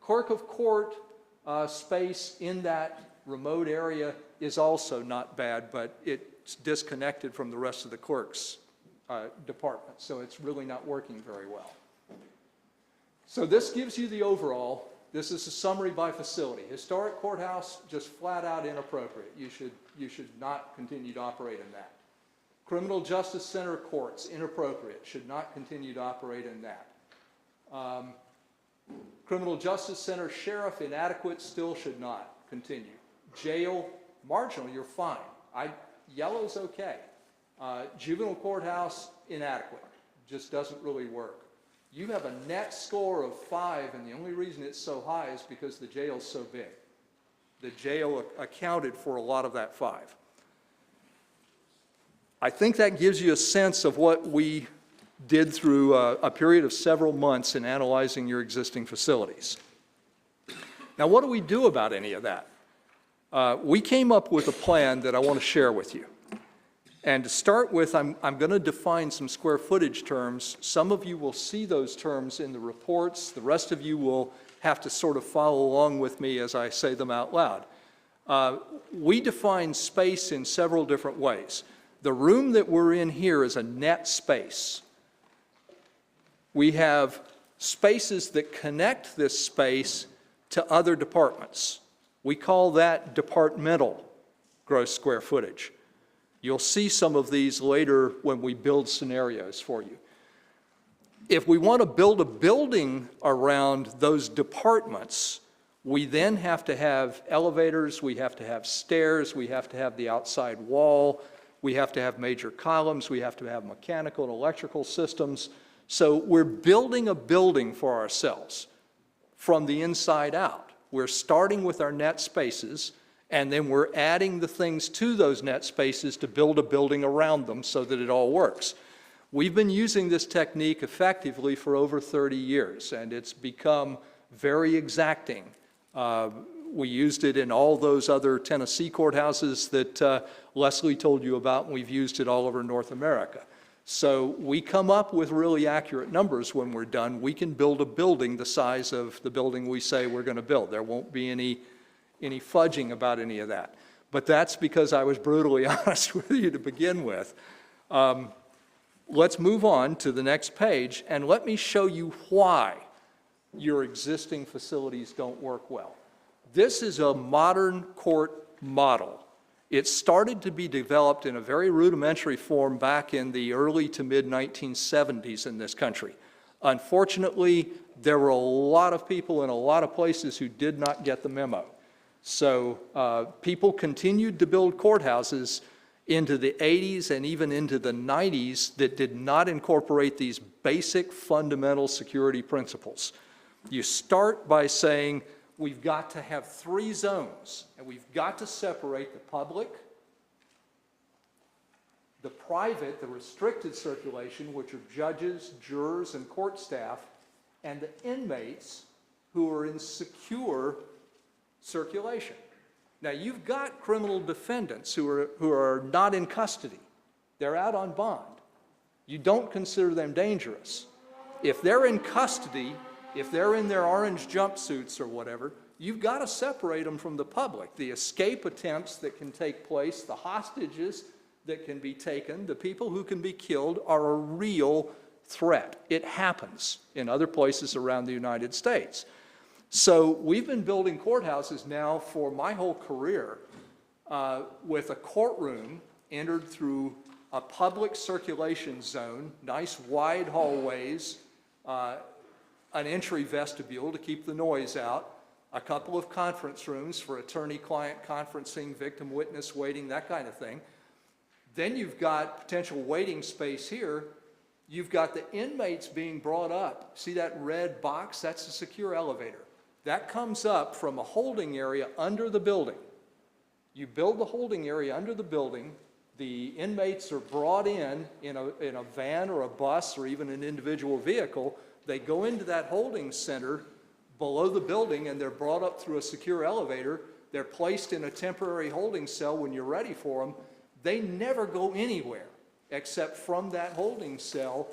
Clerk of court space in that remote area is also not bad, but it's disconnected from the rest of the clerk's department, so it's really not working very well. So this gives you the overall. This is a summary by facility. Historic courthouse, just flat out inappropriate. You should not continue to operate in that. Criminal Justice Center courts, inappropriate. Should not continue to operate in that. Criminal Justice Center sheriff, inadequate, still should not continue. Jail, marginal, you're fine. Yellow's okay. Juvenile courthouse, inadequate. Just doesn't really work. You have a net score of 5, and the only reason it's so high is because the jail's so big. The jail accounted for a lot of that 5. I think that gives you a sense of what we did through a period of several months in analyzing your existing facilities. Now, what do we do about any of that? We came up with a plan that I want to share with you. And to start with, I'm going to define some square footage terms. Some of you will see those terms in the reports. The rest of you will have to sort of follow along with me as I say them out loud. We define space in several different ways. The room that we're in here is a net space. We have spaces that connect this space to other departments. We call that departmental gross square footage. You'll see some of these later when we build scenarios for you. If we want to build a building around those departments, we then have to have elevators, we have to have stairs, we have to have the outside wall, we have to have major columns, we have to have mechanical and electrical systems. So we're building a building for ourselves from the inside out. We're starting with our net spaces, and then we're adding the things to those net spaces to build a building around them so that it all works. We've been using this technique effectively for over 30 years, and it's become very exacting. We used it in all those other Tennessee courthouses that Leslie told you about, and we've used it all over North America. So we come up with really accurate numbers when we're done. We can build a building the size of the building we say we're going to build. There won't be any fudging about any of that. But that's because I was brutally honest with you to begin with. Let's move on to the next page, and let me show you why your existing facilities don't work well. This is a modern court model. It started to be developed in a very rudimentary form back in the early to mid-1970s in this country. Unfortunately, there were a lot of people in a lot of places who did not get the memo. So people continued to build courthouses into the 80s and even into the 90s that did not incorporate these basic fundamental security principles. You start by saying, we've got to have 3 zones, and we've got to separate the public, the private, the restricted circulation, which are judges, jurors, and court staff, and the inmates who are in secure circulation. Now, you've got criminal defendants who are not in custody. They're out on bond. You don't consider them dangerous. If they're in custody, if they're in their orange jumpsuits or whatever, you've got to separate them from the public. The escape attempts that can take place, the hostages that can be taken, the people who can be killed are a real threat. It happens in other places around the United States. So we've been building courthouses now for my whole career with a courtroom entered through a public circulation zone, nice wide hallways, an entry vestibule to keep the noise out, a couple of conference rooms for attorney-client conferencing, victim-witness waiting, that kind of thing. Then you've got potential waiting space here. You've got the inmates being brought up. See that red box? That's a secure elevator. That comes up from a holding area under the building. You build the holding area under the building. The inmates are brought in a van or a bus or even an individual vehicle. They go into that holding center below the building and they're brought up through a secure elevator. They're placed in a temporary holding cell when you're ready for them. They never go anywhere except from that holding cell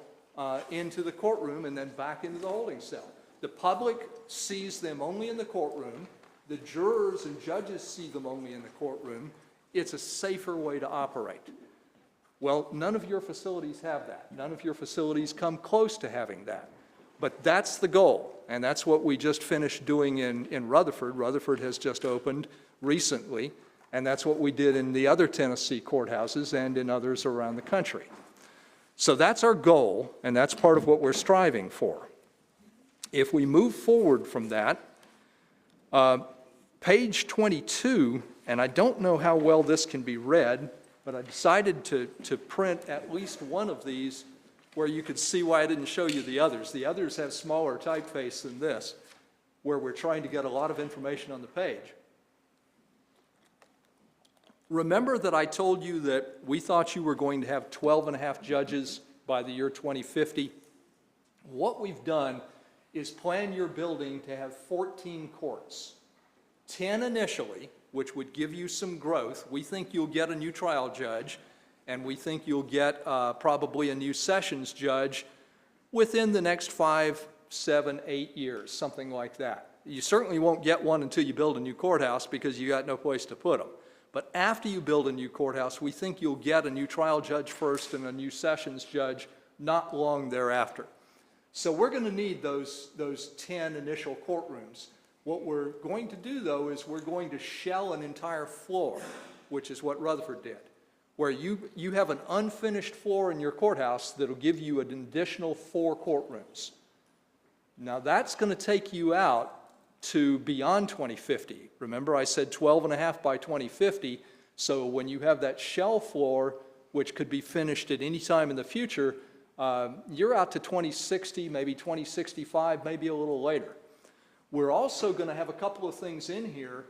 into the courtroom and then back into the holding cell. The public sees them only in the courtroom. The jurors and judges see them only in the courtroom. It's a safer way to operate. Well, none of your facilities have that. None of your facilities come close to having that. But that's the goal, and that's what we just finished doing in Rutherford. Rutherford has just opened recently, and that's what we did in the other Tennessee courthouses and in others around the country. So that's our goal, and that's part of what we're striving for. If we move forward from that, page 22, and I don't know how well this can be read, but I decided to print at least one of these where you could see why I didn't show you the others. The others have smaller typeface than this, where we're trying to get a lot of information on the page. Remember that I told you that we thought you were going to have 12.5 judges by the year 2050? What we've done is plan your building to have 14 courts. 10 initially, which would give you some growth. We think you'll get a new trial judge, and we think you'll get probably a new sessions judge within the next 5, 7, 8 years, something like that. You certainly won't get one until you build a new courthouse because you got no place to put them. But after you build a new courthouse, we think you'll get a new trial judge first and a new sessions judge not long thereafter. So we're going to need those 10 initial courtrooms. What we're going to do, though, is we're going to shell an entire floor, which is what Rutherford did, where you have an unfinished floor in your courthouse that'll give you an additional 4 courtrooms. Now, that's going to take you out to beyond 2050. Remember, I said 12.5 by 2050, so when you have that shell floor, which could be finished at any time in the future, you're out to 2060, maybe 2065, maybe a little later. We're also going to have a couple of things in here,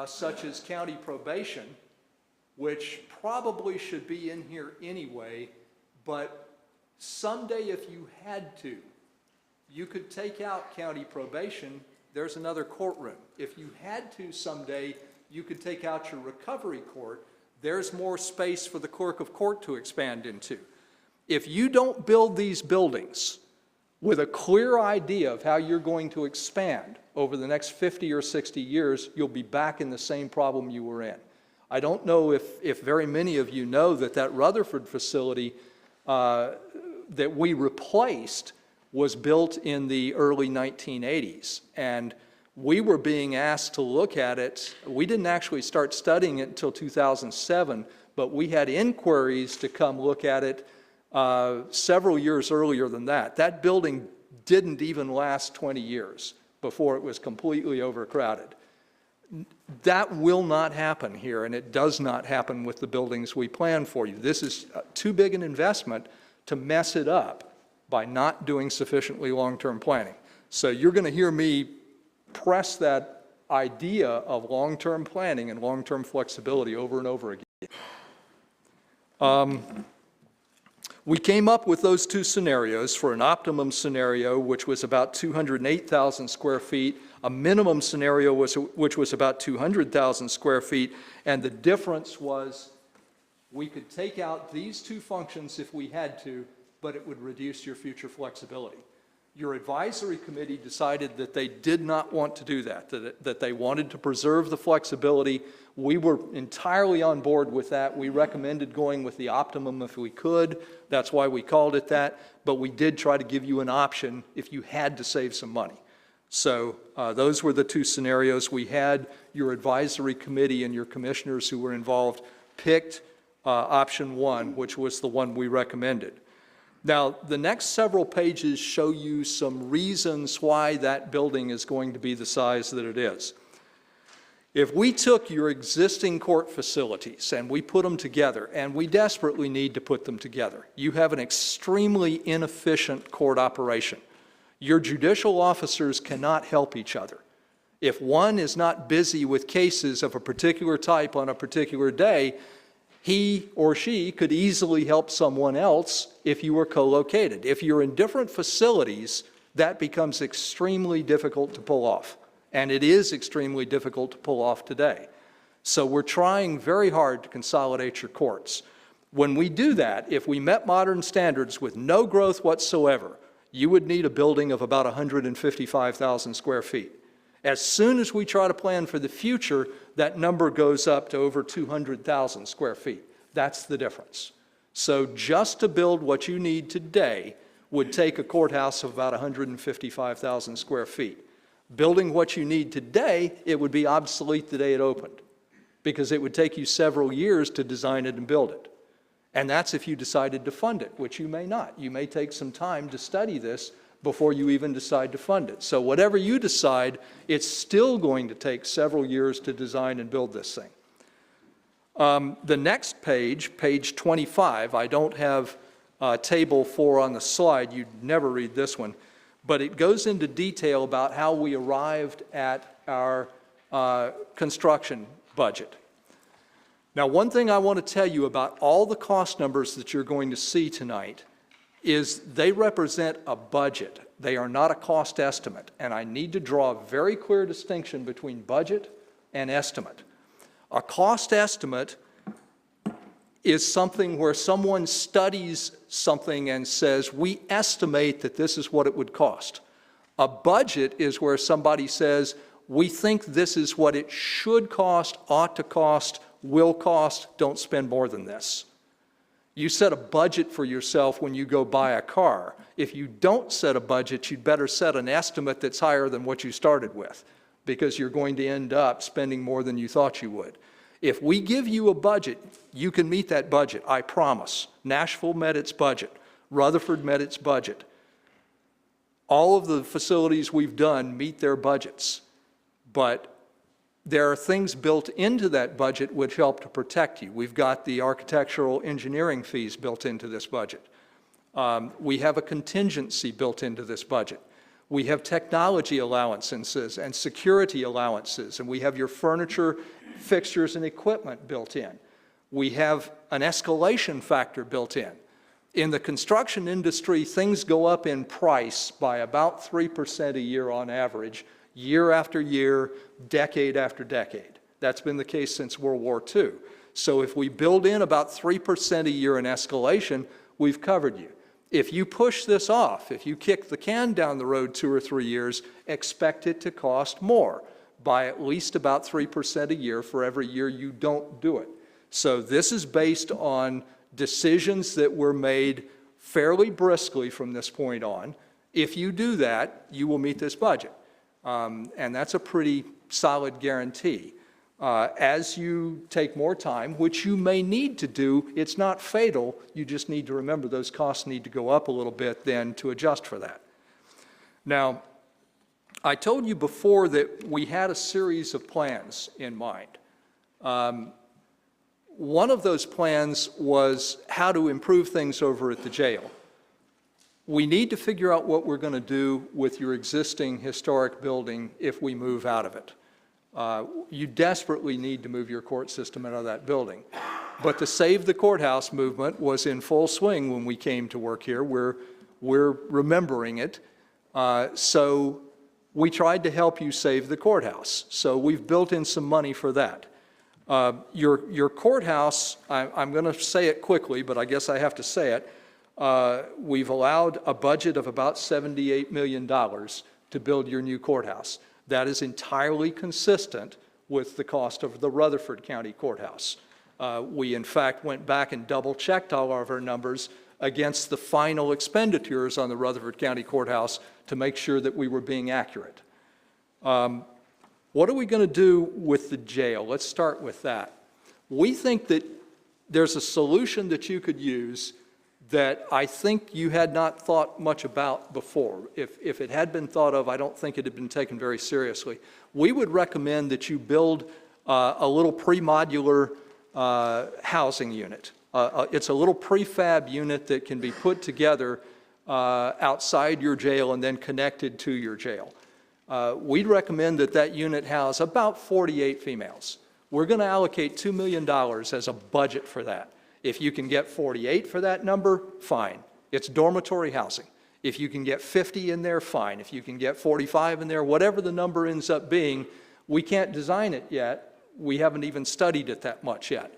such as county probation, which probably should be in here anyway, but someday if you had to, you could take out county probation. There's another courtroom. If you had to someday, you could take out your recovery court. There's more space for the clerk of court to expand into. If you don't build these buildings with a clear idea of how you're going to expand over the next 50 or 60 years, you'll be back in the same problem you were in. I don't know if very many of you know that Rutherford facility that we replaced was built in the early 1980s. And we were being asked to look at it. We didn't actually start studying it until 2007, but we had inquiries to come look at it several years earlier than that. That building didn't even last 20 years before it was completely overcrowded. That will not happen here, and it does not happen with the buildings we plan for you. This is too big an investment to mess it up by not doing sufficiently long-term planning. So you're going to hear me press that idea of long-term planning and long-term flexibility over and over again. We came up with those two scenarios for an optimum scenario, which was about 208,000 square feet, a minimum scenario which was about 200,000 square feet, and the difference was we could take out these two functions if we had to, but it would reduce your future flexibility. Your advisory committee decided that they did not want to do that, that they wanted to preserve the flexibility. We were entirely on board with that. We recommended going with the optimum if we could. That's why we called it that. But we did try to give you an option if you had to save some money. So those were the two scenarios we had. Your advisory committee and your commissioners who were involved picked option one, which was the one we recommended. Now, the next several pages show you some reasons why that building is going to be the size that it is. If we took your existing court facilities and we put them together, and we desperately need to put them together, you have an extremely inefficient court operation. Your judicial officers cannot help each other. If one is not busy with cases of a particular type on a particular day, he or she could easily help someone else if you were co-located. If you're in different facilities, that becomes extremely difficult to pull off. And it is extremely difficult to pull off today. So we're trying very hard to consolidate your courts. When we do that, if we met modern standards with no growth whatsoever, you would need a building of about 155,000 square feet. As soon as we try to plan for the future, that number goes up to over 200,000 square feet. That's the difference. So just to build what you need today would take a courthouse of about 155,000 square feet. Building what you need today, it would be obsolete the day it opened, because it would take you several years to design it and build it. And that's if you decided to fund it, which you may not. You may take some time to study this before you even decide to fund it. So whatever you decide, it's still going to take several years to design and build this thing. The next page, page 25, I don't have table 4 on the slide. You'd never read this one. But it goes into detail about how we arrived at our construction budget. Now, one thing I want to tell you about all the cost numbers that you're going to see tonight is they represent a budget. They are not a cost estimate. And I need to draw a very clear distinction between budget and estimate. A cost estimate is something where someone studies something and says, we estimate that this is what it would cost. A budget is where somebody says, we think this is what it should cost, ought to cost, will cost, don't spend more than this. You set a budget for yourself when you go buy a car. If you don't set a budget, you'd better set an estimate that's higher than what you started with, because you're going to end up spending more than you thought you would. If we give you a budget, you can meet that budget, I promise. Nashville met its budget. Rutherford met its budget. All of the facilities we've done meet their budgets, but there are things built into that budget which help to protect you. We've got the architectural engineering fees built into this budget. We have a contingency built into this budget. We have technology allowances and security allowances, and we have your furniture, fixtures, and equipment built in. We have an escalation factor built in. In the construction industry, things go up in price by about 3% a year on average, year after year, decade after decade. That's been the case since World War II. So if we build in about 3% a year in escalation, we've covered you. If you push this off, if you kick the can down the road 2 or 3 years, expect it to cost more by at least about 3% a year for every year you don't do it. So this is based on decisions that were made fairly briskly from this point on. If you do that, you will meet this budget. And that's a pretty solid guarantee. As you take more time, which you may need to do, it's not fatal. You just need to remember those costs need to go up a little bit then to adjust for that. Now, I told you before that we had a series of plans in mind. One of those plans was how to improve things over at the jail. We need to figure out what we're going to do with your existing historic building if we move out of it. You desperately need to move your court system out of that building. But the Save the Courthouse movement was in full swing when we came to work here. We're remembering it. So we tried to help you save the courthouse. So we've built in some money for that. Your courthouse, I'm going to say it quickly, but I guess I have to say it. We've allowed a budget of about $78 million to build your new courthouse. That is entirely consistent with the cost of the Rutherford County Courthouse. We, in fact, went back and double-checked all of our numbers against the final expenditures on the Rutherford County Courthouse to make sure that we were being accurate. What are we going to do with the jail? Let's start with that. We think that there's a solution that you could use that I think you had not thought much about before. If it had been thought of, I don't think it had been taken very seriously. We would recommend that you build a little pre-modular housing unit. It's a little prefab unit that can be put together outside your jail and then connected to your jail. We'd recommend that that unit house about 48 females. We're going to allocate $2 million as a budget for that. If you can get 48 for that number, fine. It's dormitory housing. If you can get 50 in there, fine. If you can get 45 in there, whatever the number ends up being, we can't design it yet. We haven't even studied it that much yet.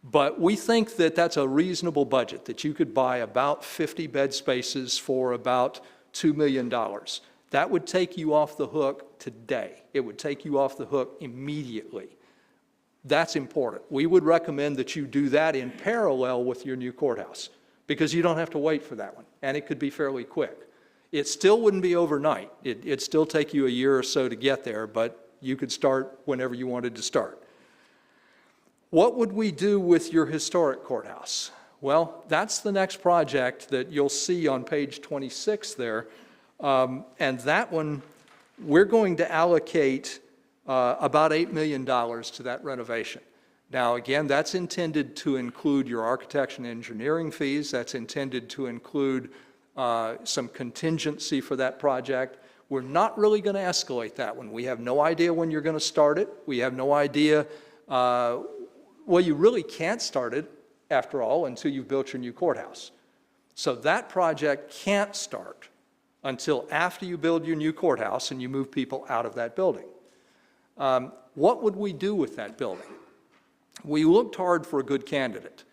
But we think that that's a reasonable budget, that you could buy about 50 bed spaces for about $2 million. That would take you off the hook today. It would take you off the hook immediately. That's important. We would recommend that you do that in parallel with your new courthouse because you don't have to wait for that one, and it could be fairly quick. It still wouldn't be overnight. It'd still take you a year or so to get there, but you could start whenever you wanted to start. What would we do with your historic courthouse? Well, that's the next project that you'll see on page 26 there. And that one, we're going to allocate about $8 million to that renovation. Now, again, that's intended to include your architecture and engineering fees. That's intended to include some contingency for that project. We're not really going to escalate that one. We have no idea when you're going to start it. We have no idea, well, you really can't start it, after all, until you've built your new courthouse. So that project can't start until after you build your new courthouse and you move people out of that building. What would we do with that building? We looked hard for a good candidate.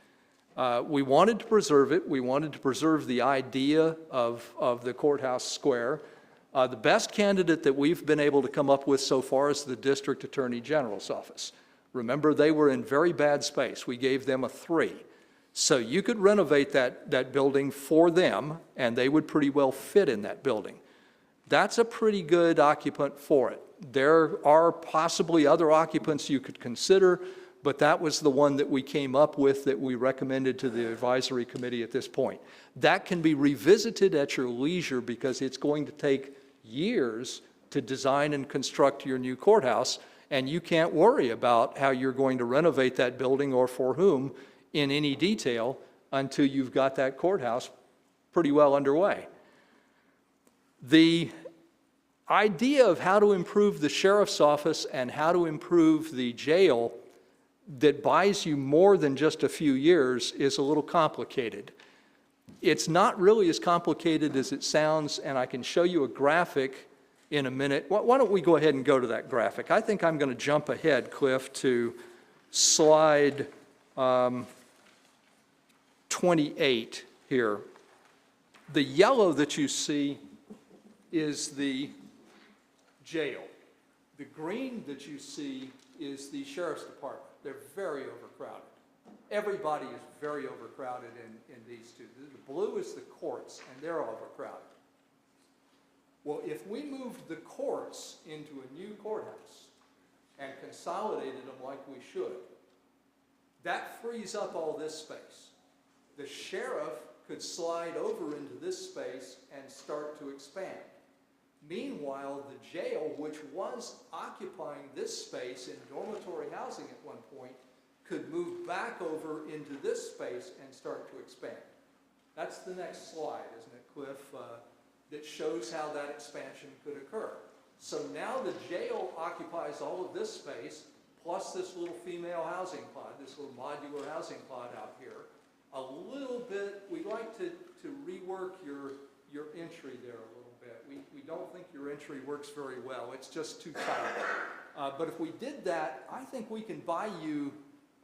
We wanted to preserve it. We wanted to preserve the idea of the courthouse square. The best candidate that we've been able to come up with so far is the District Attorney General's office. Remember, they were in very bad space. We gave them a 3. So you could renovate that building for them, and they would pretty well fit in that building. That's a pretty good occupant for it. There are possibly other occupants you could consider, but that was the one that we came up with that we recommended to the advisory committee at this point. That can be revisited at your leisure because it's going to take years to design and construct your new courthouse, and you can't worry about how you're going to renovate that building or for whom in any detail until you've got that courthouse pretty well underway. The idea of how to improve the sheriff's office and how to improve the jail that buys you more than just a few years is a little complicated. It's not really as complicated as it sounds, and I can show you a graphic in a minute. Why don't we go ahead and go to that graphic? I think I'm going to jump ahead, Cliff, to slide 28 here. The yellow that you see is the jail. The green that you see is the sheriff's department. They're very overcrowded. Everybody is very overcrowded in these two. The blue is the courts, and they're overcrowded. Well, if we moved the courts into a new courthouse and consolidated them like we should, that frees up all this space. The sheriff could slide over into this space and start to expand. Meanwhile, the jail, which was occupying this space in dormitory housing at one point, could move back over into this space and start to expand. That's the next slide, isn't it, Cliff? That shows how that expansion could occur. So now the jail occupies all of this space, plus this little female housing pod, this little modular housing pod out here. A little bit, we'd like to rework your entry there a little bit. We don't think your entry works very well. It's just too tight. But if we did that, I think we can buy you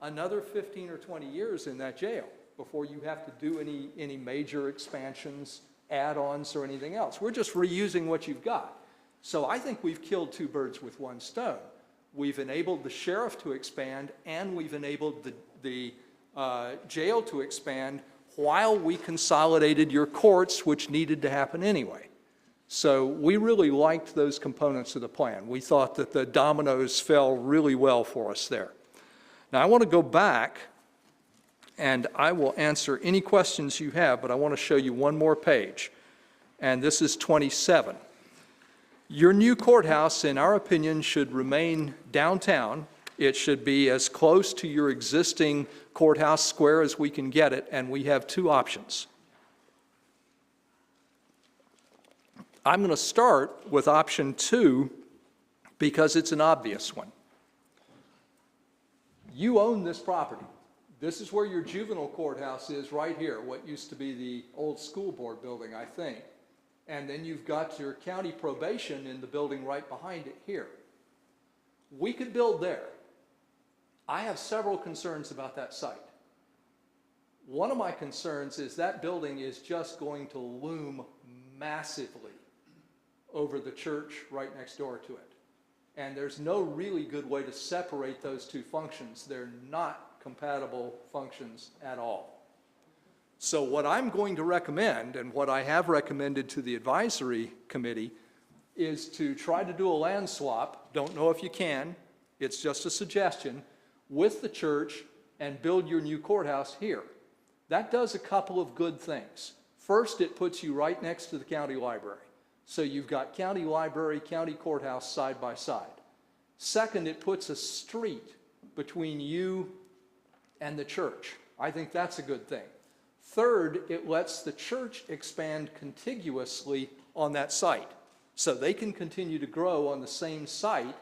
another 15 or 20 years in that jail before you have to do any major expansions, add-ons, or anything else. We're just reusing what you've got. So I think we've killed two birds with one stone. We've enabled the sheriff to expand, and we've enabled the jail to expand while we consolidated your courts, which needed to happen anyway. So we really liked those components of the plan. We thought that the dominoes fell really well for us there. Now I want to go back, and I will answer any questions you have, but I want to show you one more page, and this is 27. Your new courthouse, in our opinion, should remain downtown. It should be as close to your existing courthouse square as we can get it, and we have two options. I'm going to start with option 2 because it's an obvious one. You own this property. This is where your juvenile courthouse is right here, what used to be the old school board building, I think. And then you've got your county probation in the building right behind it here. We could build there. I have several concerns about that site. One of my concerns is that building is just going to loom massively over the church right next door to it. And there's no really good way to separate those two functions. They're not compatible functions at all. So what I'm going to recommend, and what I have recommended to the advisory committee, is to try to do a land swap. Don't know if you can. It's just a suggestion, with the church, and build your new courthouse here. That does a couple of good things. First, it puts you right next to the county library. So you've got county library, county courthouse side by side. Second, it puts a street between you and the church. I think that's a good thing. Third, it lets the church expand contiguously on that site. So they can continue to grow on the same site,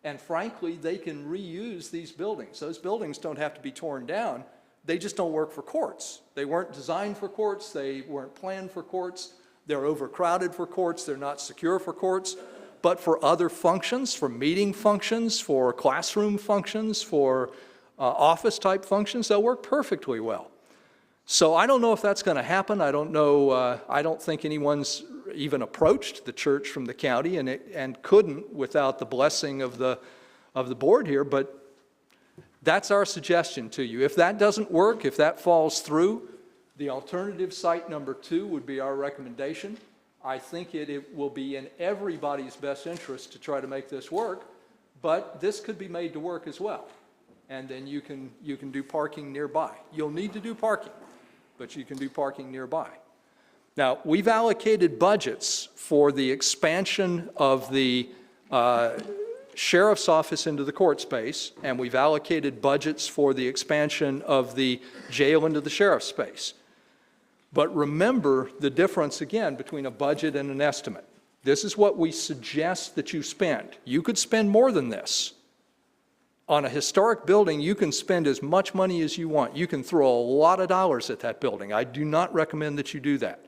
and frankly, they can reuse these buildings. Those buildings don't have to be torn down. They just don't work for courts. They weren't designed for courts. They weren't planned for courts. They're overcrowded for courts. They're not secure for courts. But for other functions, for meeting functions, for classroom functions, for office-type functions, they'll work perfectly well. So I don't know if that's going to happen. I don't know. I don't think anyone's even approached the church from the county, and couldn't without the blessing of the board here. But that's our suggestion to you. If that doesn't work, if that falls through, the alternative site number 2 would be our recommendation. I think it will be in everybody's best interest to try to make this work, but this could be made to work as well. And then you can do parking nearby. You'll need to do parking, but you can do parking nearby. Now, we've allocated budgets for the expansion of the sheriff's office into the court space, and we've allocated budgets for the expansion of the jail into the sheriff's space. But remember the difference, again, between a budget and an estimate. This is what we suggest that you spend. You could spend more than this. On a historic building, you can spend as much money as you want. You can throw a lot of dollars at that building. I do not recommend that you do that.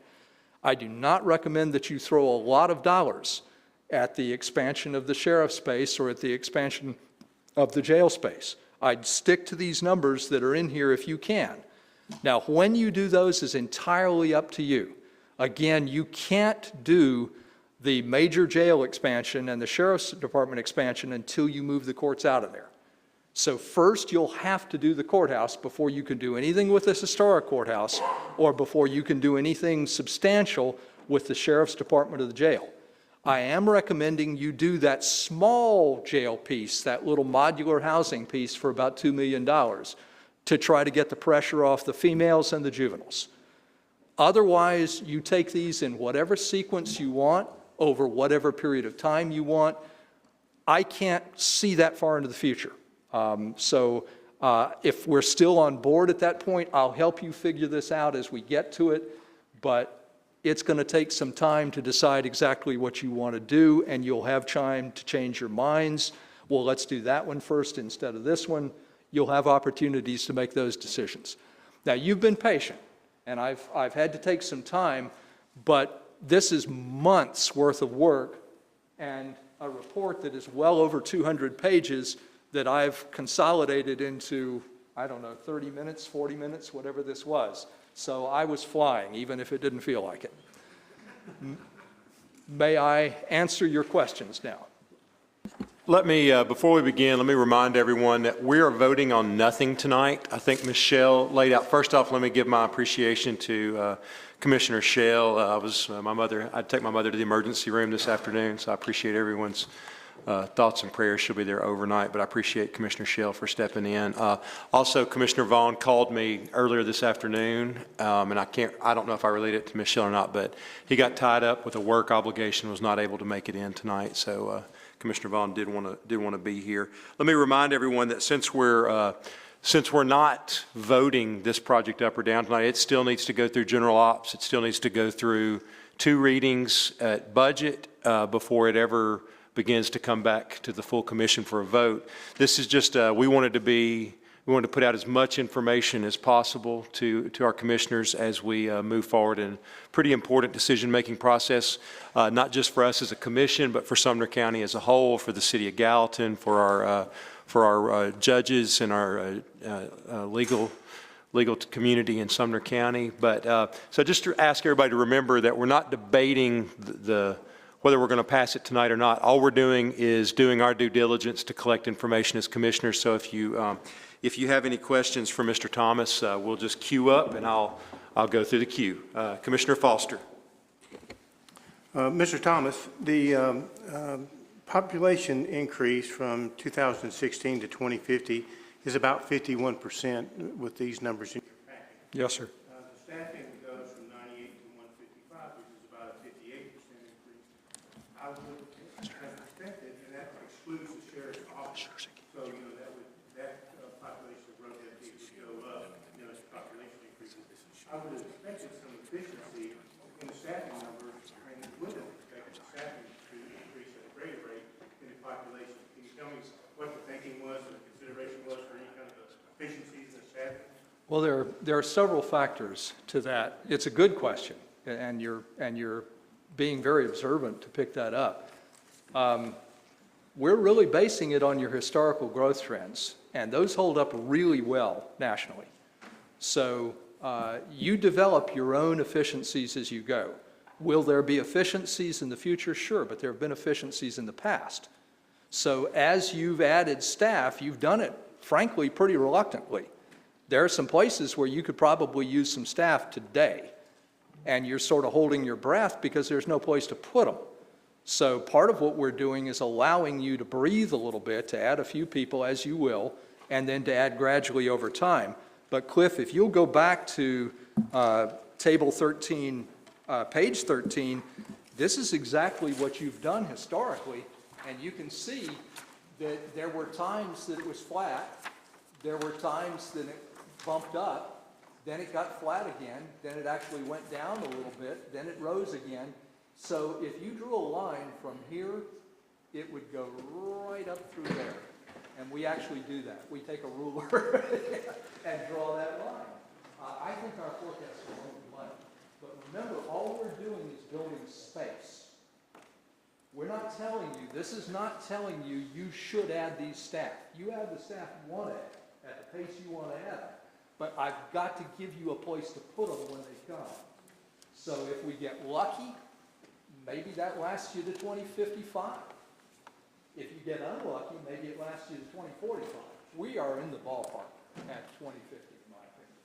I do not recommend that you throw a lot of dollars at the expansion of the sheriff's space or at the expansion of the jail space. I'd stick to these numbers that are in here if you can. Now, when you do those is entirely up to you. Again, you can't do the major jail expansion and the sheriff's department expansion until you move the courts out of there. So first, you'll have to do the courthouse before you can do anything with this historic courthouse, or before you can do anything substantial with the sheriff's department of the jail. I am recommending you do that small jail piece, that little modular housing piece, for about $2 million to try to get the pressure off the females and the juveniles. Otherwise, you take these in whatever sequence you want, over whatever period of time you want. I can't see that far into the future. If we're still on board at that point, I'll help you figure this out as we get to it, but it's going to take some time to decide exactly what you want to do, and you'll have time to change your minds. Well, let's do that one first instead of this one. You'll have opportunities to make those decisions. Now, you've been patient, and I've had to take some time, but this is months' worth of work and a report that is well over 200 pages that I've consolidated into, I don't know, 30 minutes, 40 minutes, whatever this was. So I was flying, even if it didn't feel like it. May I answer your questions now? Let me, before we begin, let me remind everyone that we are voting on nothing tonight. I think Michelle laid out, first off, let me give my appreciation to Commissioner Shell. I'd take my mother to the emergency room this afternoon, so I appreciate everyone's thoughts and prayers. She'll be there overnight, but I appreciate Commissioner Shell for stepping in. Also, Commissioner Vaughn called me earlier this afternoon, and I don't know if I related it to Michelle or not, but he got tied up with a work obligation, was not able to make it in tonight, so Commissioner Vaughn did want to be here. Let me remind everyone that since we're not voting this project up or down tonight, it still needs to go through general ops. It still needs to go through 2 readings at budget before it ever begins to come back to the full commission for a vote. This is just, we wanted to put out as much information as possible to our commissioners as we move forward in a pretty important decision-making process, not just for us as a commission, but for Sumner County as a whole, for the city of Gallatin, for our judges and our legal community in Sumner County. But so just to ask everybody to remember that we're not debating whether we're going to pass it tonight or not. All we're doing is doing our due diligence to collect information as commissioners. So if you have any questions for Mr. Thomas, we'll just queue up and I'll go through the queue. Commissioner Foster. Mr. Thomas, the population increase from 2016 to 2050 is about 51% with these numbers in your package. Yes, sir. The staffing goes from 98 to 155, which is about a 58% increase. I would, as expected, and that excludes the sheriff's office. So, that population growth would go up, as population increases. I would have expected some efficiency in the staffing numbers, and would have expected the staffing to increase at a greater rate than the population. Can you tell me what the thinking was or the consideration was for any kind of efficiencies in staffing? Well, there are several factors to that. It's a good question, and you're being very observant to pick that up. We're really basing it on your historical growth trends, and those hold up really well nationally. So you develop your own efficiencies as you go. Will there be efficiencies in the future? Sure, but there have been efficiencies in the past. So as you've added staff, you've done it, frankly, pretty reluctantly. There are some places where you could probably use some staff today, and you're sort of holding your breath because there's no place to put them. So part of what we're doing is allowing you to breathe a little bit, to add a few people as you will, and then to add gradually over time. But Cliff, if you'll go back to table 13, page 13, this is exactly what you've done historically, and you can see that there were times that it was flat, there were times that it bumped up, then it got flat again, then it actually went down a little bit, then it rose again. So if you drew a line from here, it would go right up through there. And we actually do that. We take a ruler and draw that line. I think our forecast is going to be light. But remember, all we're doing is building space. We're not telling you, this is not telling you you should add these staff. You add the staff you want to add, at the pace you want to add them. But I've got to give you a place to put them when they come. So if we get lucky, maybe that lasts you to 2055. If you get unlucky, maybe it lasts you to 2045. We are in the ballpark at 2050, in my opinion.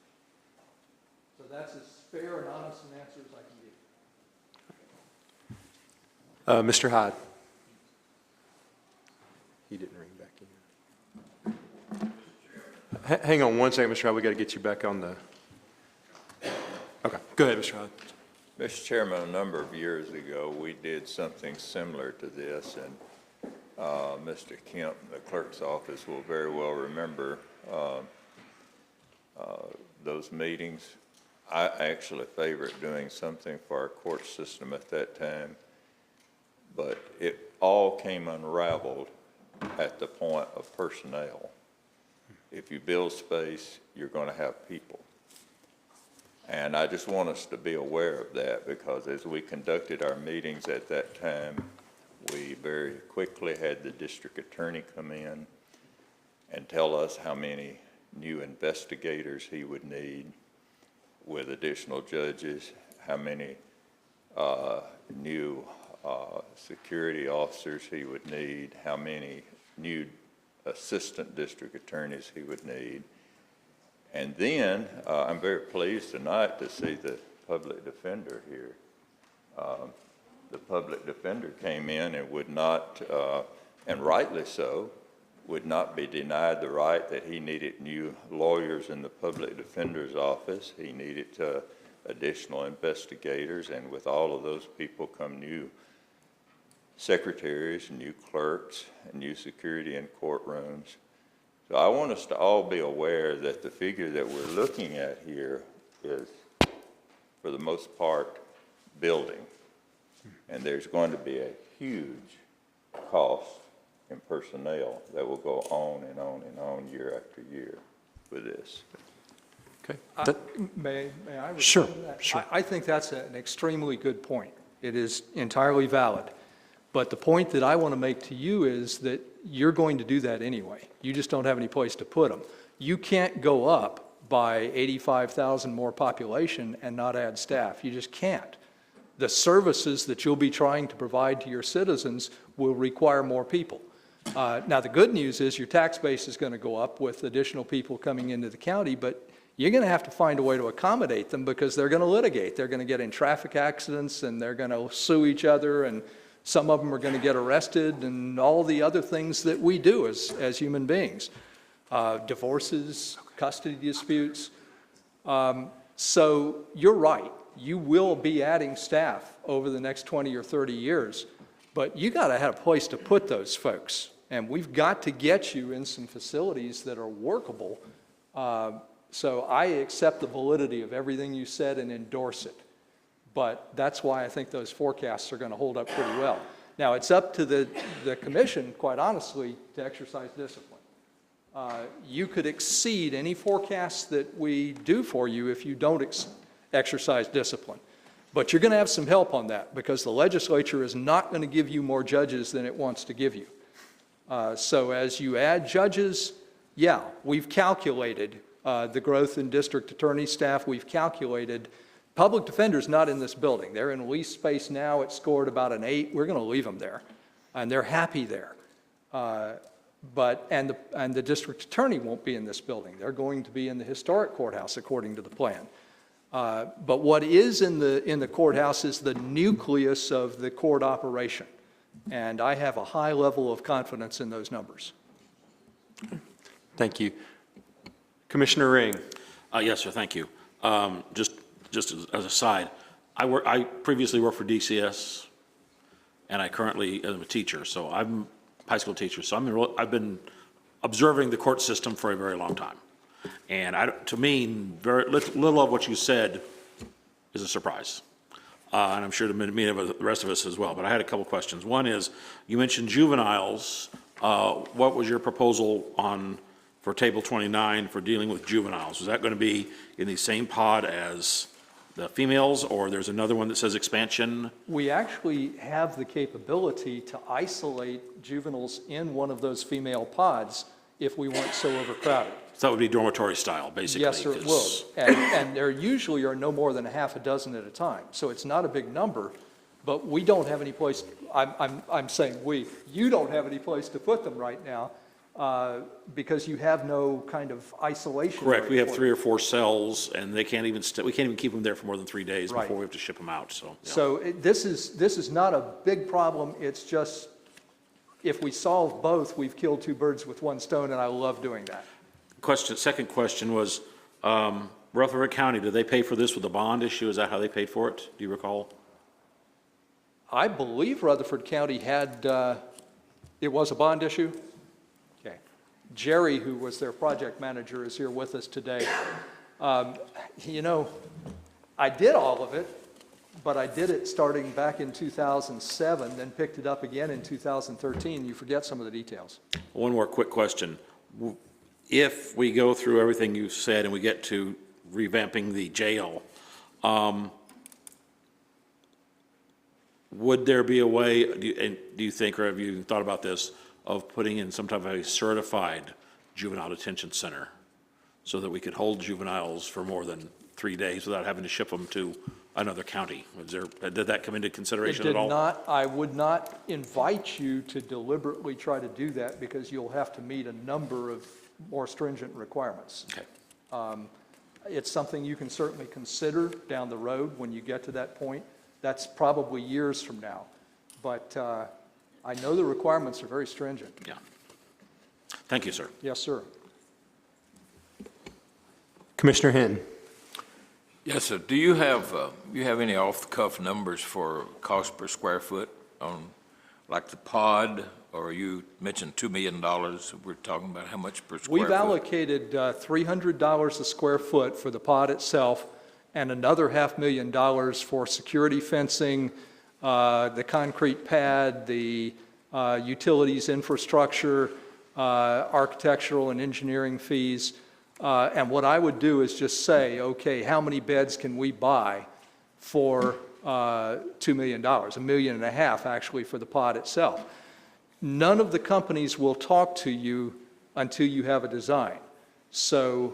So that's as fair and honest an answer as I can give. Mr. Hyde. He didn't ring back in. Hang on one second, Mr. Hyde. We got to get you back on the. Okay, go ahead, Mr. Hyde. Mr. Chairman, a number of years ago, we did something similar to this, and Mr. Kemp, the clerk's office, will very well remember those meetings. I actually favored doing something for our court system at that time, but it all came unraveled at the point of personnel. If you build space, you're going to have people. And I just want us to be aware of that, because as we conducted our meetings at that time, we very quickly had the district attorney come in and tell us how many new investigators he would need with additional judges, how many new security officers he would need, how many new assistant district attorneys he would need. And then I'm very pleased tonight to see the public defender here. The public defender came in and would not, and rightly so, would not be denied the right that he needed new lawyers in the public defender's office. He needed additional investigators, and with all of those people come new secretaries, new clerks, and new security in courtrooms. So I want us to all be aware that the figure that we're looking at here is, for the most part, building. And there's going to be a huge cost in personnel that will go on and on and on year after year with this. Okay. May I respond Sure, to that? sure. I think that's an extremely good point. It is entirely valid. But the point that I want to make to you is that you're going to do that anyway. You just don't have any place to put them. You can't go up by 85,000 more population and not add staff. You just can't. The services that you'll be trying to provide to your citizens will require more people. Now, the good news is your tax base is going to go up with additional people coming into the county, but you're going to have to find a way to accommodate them, because they're going to litigate. They're going to get in traffic accidents, and they're going to sue each other, and some of them are going to get arrested, and all the other things that we do as human beings. Divorces, custody disputes. So you're right. You will be adding staff over the next 20 or 30 years, but you got to have a place to put those folks. And we've got to get you in some facilities that are workable. So I accept the validity of everything you said and endorse it. But that's why I think those forecasts are going to hold up pretty well. Now, it's up to the commission, quite honestly, to exercise discipline. You could exceed any forecasts that we do for you if you don't exercise discipline. But you're going to have some help on that, because the legislature is not going to give you more judges than it wants to give you. So as you add judges, yeah, we've calculated the growth in district attorney staff. We've calculated. Public defender's not in this building. They're in lease space now. It scored about an 8. We're going to leave them there, and they're happy there. But the district attorney won't be in this building. They're going to be in the historic courthouse, according to the plan. But what is in the courthouse is the nucleus of the court operation, and I have a high level of confidence in those numbers. Thank you. Commissioner Ring. Yes, sir, thank you. Just as a side, I previously worked for DCS, and I currently am a teacher, so I'm a high school teacher, so I've been observing the court system for a very long time. And to me, very little of what you said is a surprise. And I'm sure to many of the rest of us as well. But I had a couple questions. One is, you mentioned juveniles. What was your proposal for Table 29 for dealing with juveniles? Was that going to be in the same pod as the females, or there's another one that says expansion? We actually have the capability to isolate juveniles in one of those female pods if we weren't so overcrowded. So that would be dormitory style, basically? Yes, sir, it will. And there usually are no more than a half a dozen at a time. So it's not a big number, but we don't have any place, I'm saying you don't have any place to put them right now because you have no kind of isolation. Correct. We have 3 or 4 cells, and they can't even we can't even keep them there for more than 3 days before we have to ship them out. So, yeah. So this is not a big problem. It's just, if we solve both, we've killed 2 birds with 1 stone, and I love doing that. Second question was, Rutherford County, did they pay for this with a bond issue? Is that how they paid for it? Do you recall? I believe Rutherford County had, it was a bond issue? Okay. Jerry, who was their project manager, is here with us today. You know, I did all of it, but I did it starting back in 2007, then picked it up again in 2013. You forget some of the details. One more quick question. If we go through everything you've said and we get to revamping the jail, would there be a way, do you think, or have you thought about this, of putting in some type of a certified juvenile detention center so that we could hold juveniles for more than 3 days without having to ship them to another county? Did that come into consideration at all? It did not. I would not invite you to deliberately try to do that because you'll have to meet a number of more stringent requirements. Okay. It's something you can certainly consider down the road when you get to that point. That's probably years from now. But I know the requirements are very stringent. Yeah. Thank you, sir. Yes, sir. Commissioner Hinton. Yes, sir. Do you have any off-the-cuff numbers for cost per square foot on, like the pod, or you mentioned $2 million? We're talking about how much per square foot? We've allocated $300 a square foot for the pod itself and another $500,000 for security fencing, the concrete pad, the utilities infrastructure, architectural and engineering fees. And what I would do is just say, okay, how many beds can we buy for $2 million, $1.5 million actually for the pod itself. None of the companies will talk to you until you have a design. So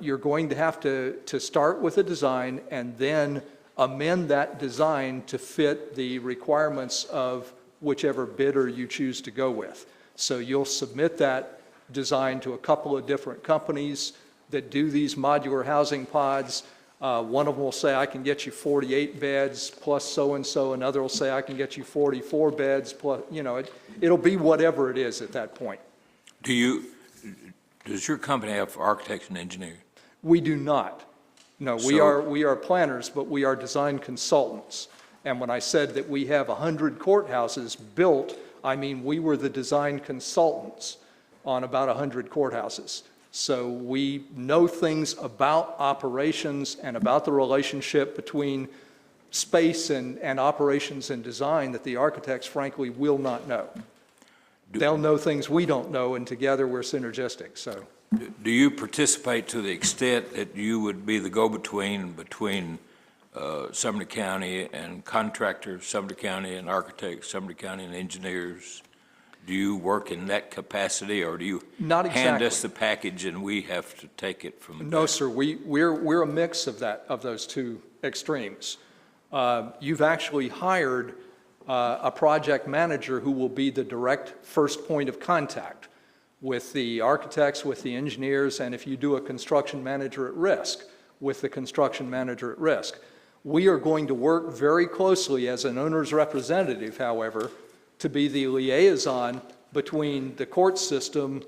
you're going to have to start with a design and then amend that design to fit the requirements of whichever bidder you choose to go with. So you'll submit that design to a couple of different companies that do these modular housing pods. One of them will say, I can get you 48 beds plus so-and-so. Another will say, I can get you 44 beds plus, you know, it'll be whatever it is at that point. Does your company have architects and engineers? We do not. No, we are planners, but we are design consultants. And when I said that we have 100 courthouses built, I mean we were the design consultants on about 100 courthouses. So we know things about operations and about the relationship between space and operations and design that the architects, frankly, will not know. They'll know things we don't know, and together we're synergistic. So, do you participate to the extent that you would be the go-between between Sumner County and contractors, Sumner County and architects, Sumner County and engineers? Do you work in that capacity, or do you hand us the package and we have to take it from there? No, sir. We're a mix of those two extremes. You've actually hired a project manager who will be the direct first point of contact with the architects, with the engineers, and if you do a construction manager at risk, with the construction manager at risk. We are going to work very closely as an owner's representative, however, to be the liaison between the court system,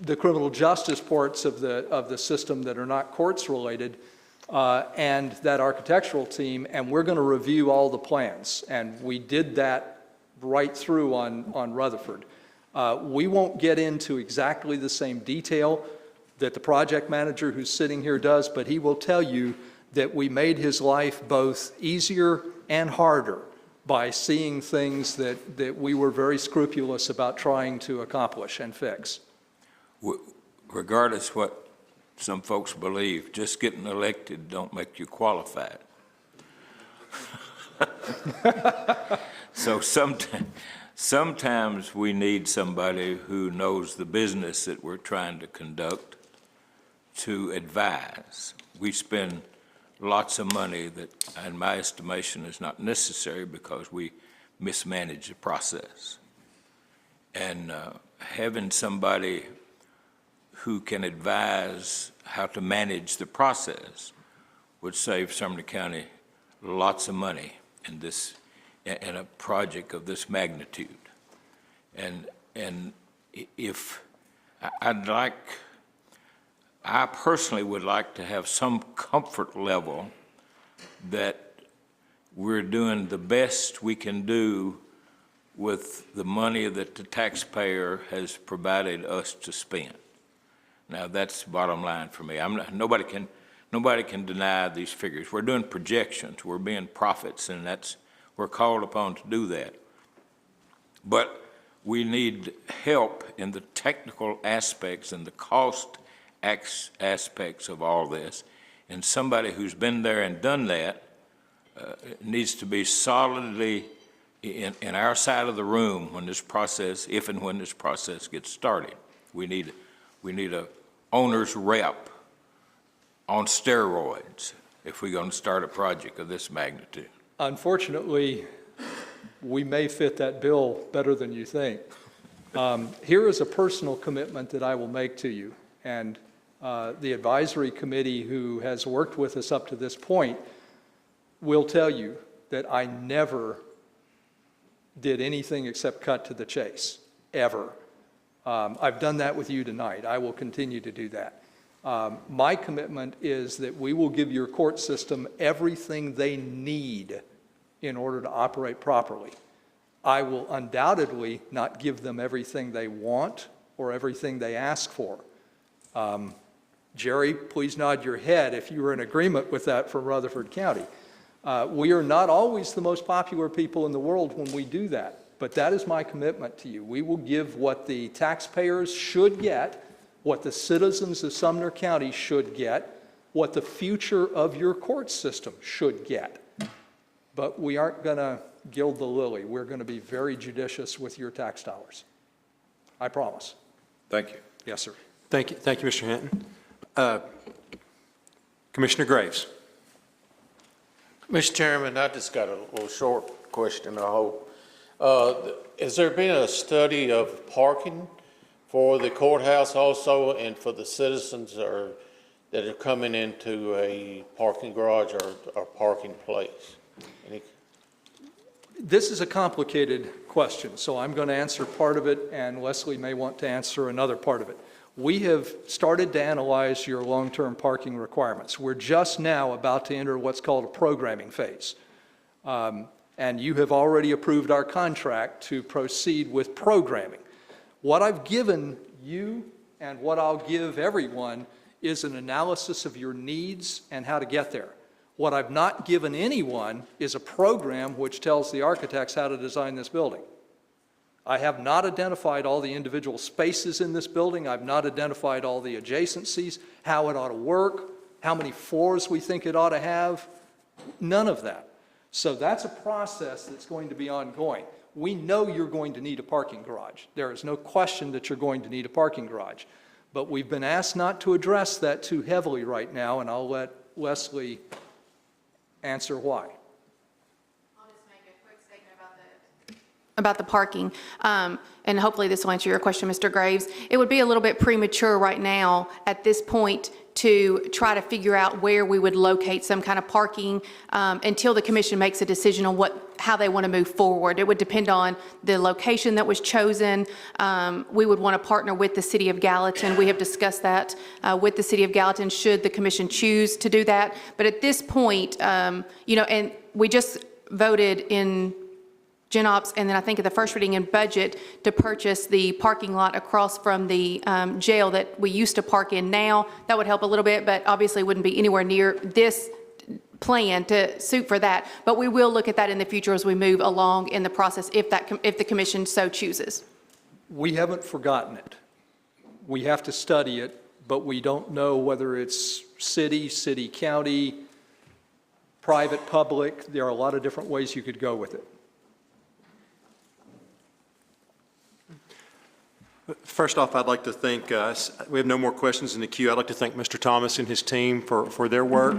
the criminal justice parts of the system that are not courts related, and that architectural team, and we're going to review all the plans. And we did that right through on Rutherford. We won't get into exactly the same detail that the project manager who's sitting here does, but he will tell you that we made his life both easier and harder by seeing things that we were very scrupulous about trying to accomplish and fix. Regardless what some folks believe, just getting elected don't make you qualified. So sometimes we need somebody who knows the business that we're trying to conduct to advise. We spend lots of money that, in my estimation, is not necessary because we mismanage the process. And having somebody who can advise how to manage the process would save Sumner County lots of money in a project of this magnitude. And if I'd like I personally would like to have some comfort level that we're doing the best we can do with the money that the taxpayer has provided us to spend. Now, that's the bottom line for me. Nobody can deny these figures. We're doing projections. We're being prophets, and we're called upon to do that. But we need help in the technical aspects and the cost aspects of all this. And somebody who's been there and done that needs to be solidly in our side of the room when this process, if and when this process gets started. We need a owner's rep on steroids if we're going to start a project of this magnitude. Unfortunately, we may fit that bill better than you think. Here is a personal commitment that I will make to you, and the advisory committee who has worked with us up to this point will tell you that I never did anything except cut to the chase, ever. I've done that with you tonight. I will continue to do that. My commitment is that we will give your court system everything they need in order to operate properly. I will undoubtedly not give them everything they want or everything they ask for. Jerry, please nod your head if you are in agreement with that from Rutherford County. We are not always the most popular people in the world when we do that, but that is my commitment to you. We will give what the taxpayers should get, what the citizens of Sumner County should get, what the future of your court system should get. But we aren't going to gild the lily. We're going to be very judicious with your tax dollars. I promise. Thank you. Yes, sir. Thank you, Mr. Hinton. Commissioner Graves. Mr. Chairman, I just got a little short question, I hope. Has there been a study of parking for the courthouse also and for the citizens that are coming into a parking garage or parking place? This is a complicated question, so I'm going to answer part of it, and Leslie may want to answer another part of it. We have started to analyze your long-term parking requirements. We're just now about to enter what's called a programming phase. And you have already approved our contract to proceed with programming. What I've given you and what I'll give everyone is an analysis of your needs and how to get there. What I've not given anyone is a program which tells the architects how to design this building. I have not identified all the individual spaces in this building. I've not identified all the adjacencies, how it ought to work, how many floors we think it ought to have, none of that. So that's a process that's going to be ongoing. We know you're going to need a parking garage. There is no question that you're going to need a parking garage. But we've been asked not to address that too heavily right now, and I'll let Leslie answer why. I'll just make a quick statement about the parking, and hopefully this will answer your question, Mr. Graves. It would be a little bit premature right now at this point to try to figure out where we would locate some kind of parking until the commission makes a decision on how they want to move forward. It would depend on the location that was chosen. We would want to partner with the City of Gallatin. We have discussed that with the City of Gallatin should the commission choose to do that. But at this point, and we just voted in Gen Ops, and then I think at the first reading in budget to purchase the parking lot across from the jail that we used to park in now. That would help a little bit, but obviously wouldn't be anywhere near this plan to suit for that. But we will look at that in the future as we move along in the process if the commission so chooses. We haven't forgotten it. We have to study it, but we don't know whether it's city, county, private, public. There are a lot of different ways you could go with it. First off, I'd like to thank, we have no more questions in the queue. I'd like to thank Mr. Thomas and his team for their work.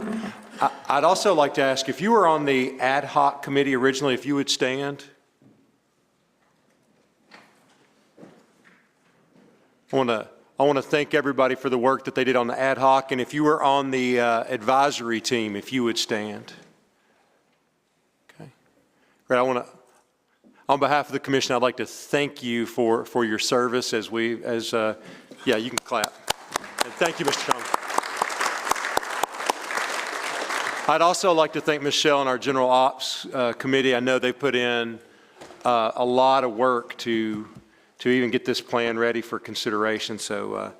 I'd also like to ask, if you were on the ad hoc committee originally, if you would stand. I want to thank everybody for the work that they did on the ad hoc, and if you were on the advisory team, if you would stand. Okay. Great. On behalf of the commission, I'd like to thank you for your service yeah, you can clap. And thank you, Mr. Thomas. I'd also like to thank Michelle and our General Ops Committee. I know they put in a lot of work to even get this plan ready for consideration. So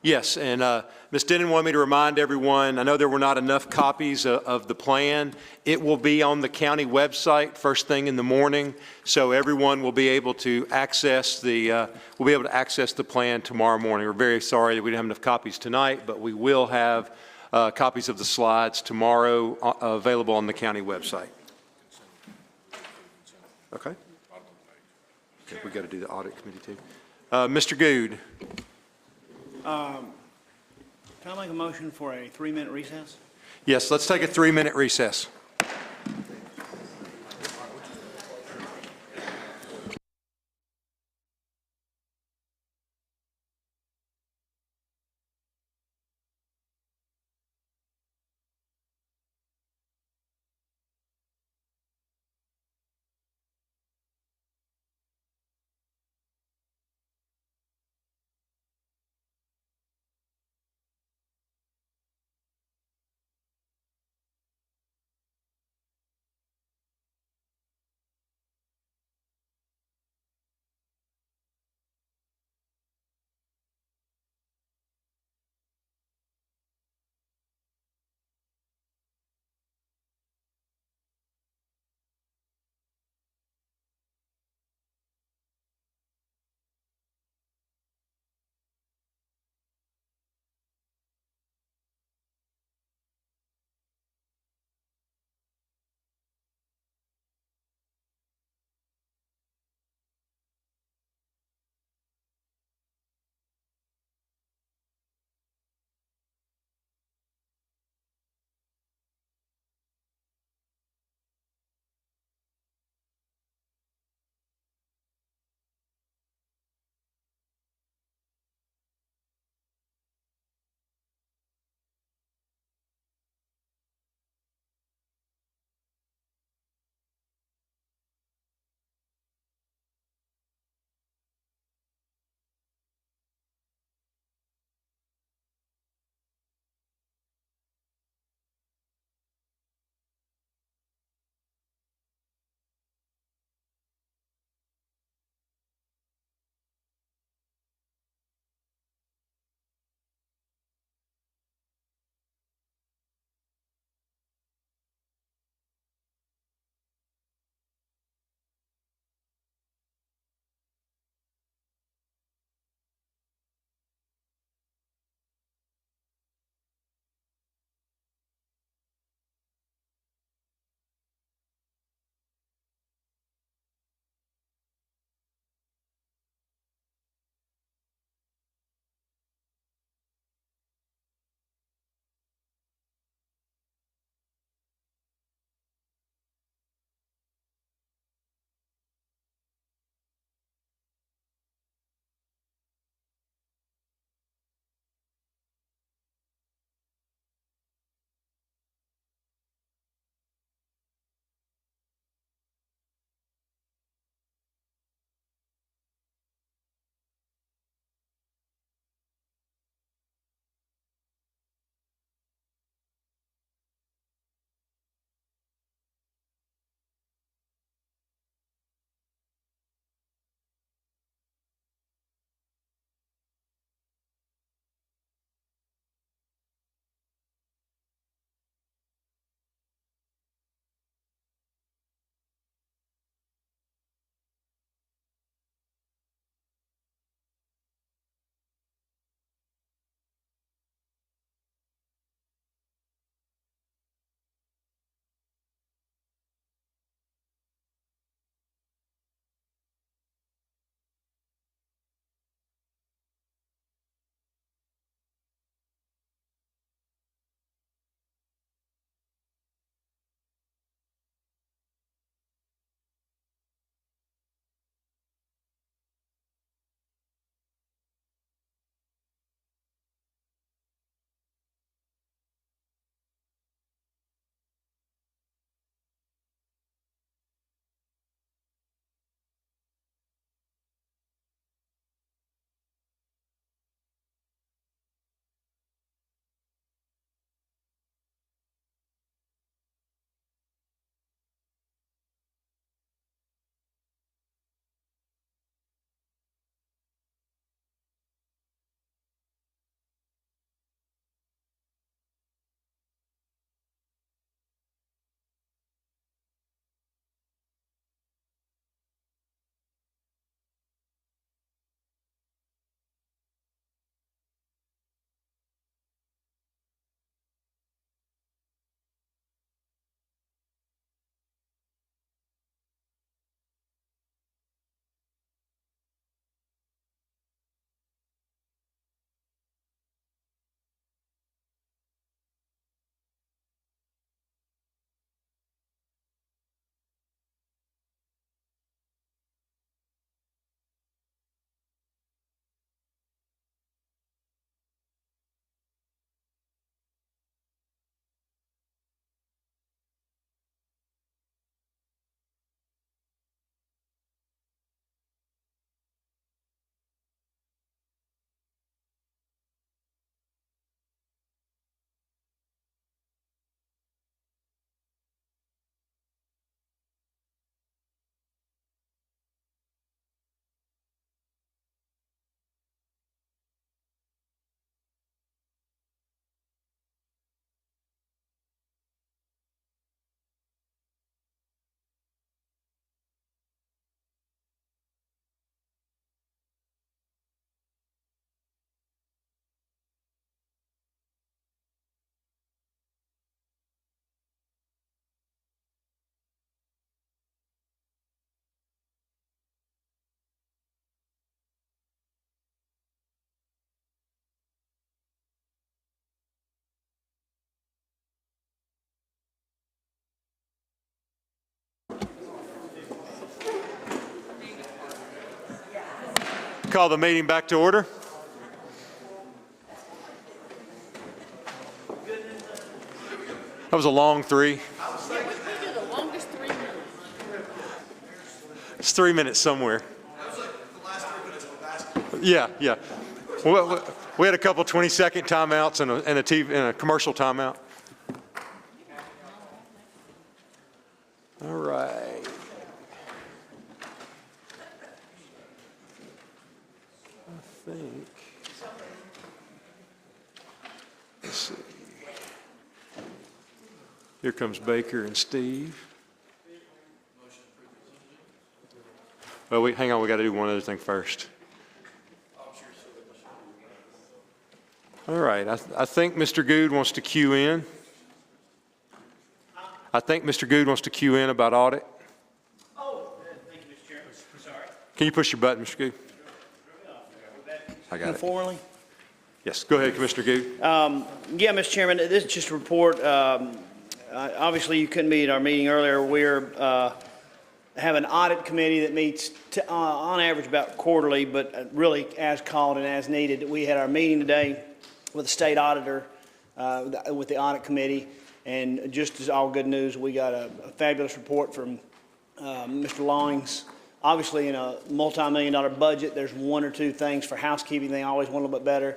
yes, and Ms. Denon wanted me to remind everyone, I know there were not enough copies of the plan. It will be on the county website first thing in the morning, so everyone will be able to access the plan tomorrow morning. We're very sorry that we didn't have enough copies tonight, but we will have copies of the slides tomorrow available on the county website. Okay. Okay, we got to do the audit committee too. Mr. Good. Can I make a motion for a 3-minute recess? Yes, let's take a 3-minute recess. Call the meeting back to order. That was a long 3. We do the longest 3 minutes. It's 3 minutes somewhere. Yeah, yeah. We had a couple 20-second timeouts and a commercial timeout. All right. I think. Let's see. Here comes Baker and Steve. Well, hang on, we got to do one other thing first. All right, I think Mr. Good wants to cue in. I think Mr. Good wants to cue in about audit. Oh, thank you, Mr. Chairman. Sorry. Can you push your button, Mr. Good? I got it. Formally? Yes, go ahead, Commissioner Good. Yeah, Mr. Chairman, this is just a report. Obviously, you couldn't be at our meeting earlier. We're have an audit committee that meets on average about quarterly, but really as called and as needed. We had our meeting today with the state auditor, with the audit committee, and just as all good news, we got a fabulous report from Mr. Long's. Obviously, in a multi-million-dollar budget, there's 1 or 2 things for housekeeping they always want a little bit better.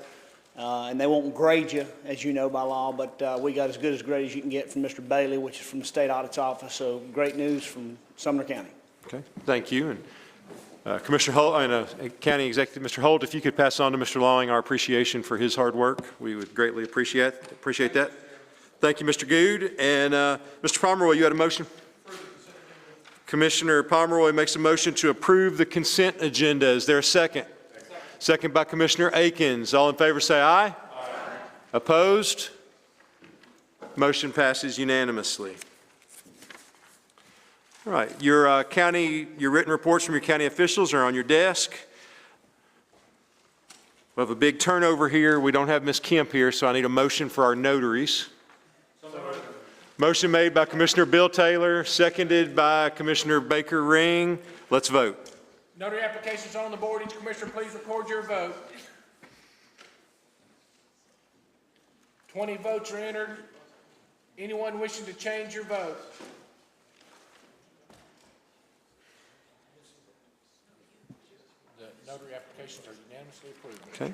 And they won't grade you, as you know by law, but we got as good as grade as you can get from Mr. Bailey, which is from the State Audit's Office. So great news from Sumner County. Okay, thank you. And Commissioner Holt, and County Executive Mr. Holt, if you could pass on to Mr. Long our appreciation for his hard work, we would greatly appreciate that. Thank you, Mr. Good. And Mr. Pomeroy, you had a motion? Commissioner Pomeroy makes a motion to approve the consent agenda. Is there a second? Second by Commissioner Akins. All in favor say aye. Aye. Opposed? Motion passes unanimously. All right, your written reports from your county officials are on your desk. We have a big turnover here. We don't have Ms. Kemp here, so I need a motion for our notaries. Motion made by Commissioner Bill Taylor, seconded by Commissioner Baker Ring. Let's vote. Notary applications on the board. Each commissioner, please record your vote. 20 votes are entered. Anyone wishing to change your vote? The notary applications are unanimously approved. Okay.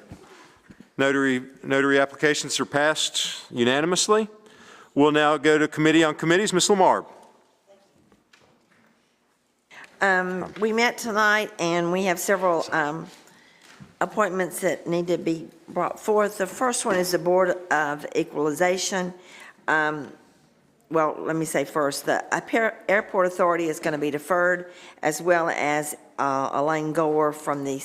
Notary applications are passed unanimously. We'll now go to Committee on Committees. Ms. Lamar. We met tonight, and we have several appointments that need to be brought forth. The first one is the Board of Equalization. Well, let me say first, the Airport Authority is going to be deferred, as well as Elaine Gore from the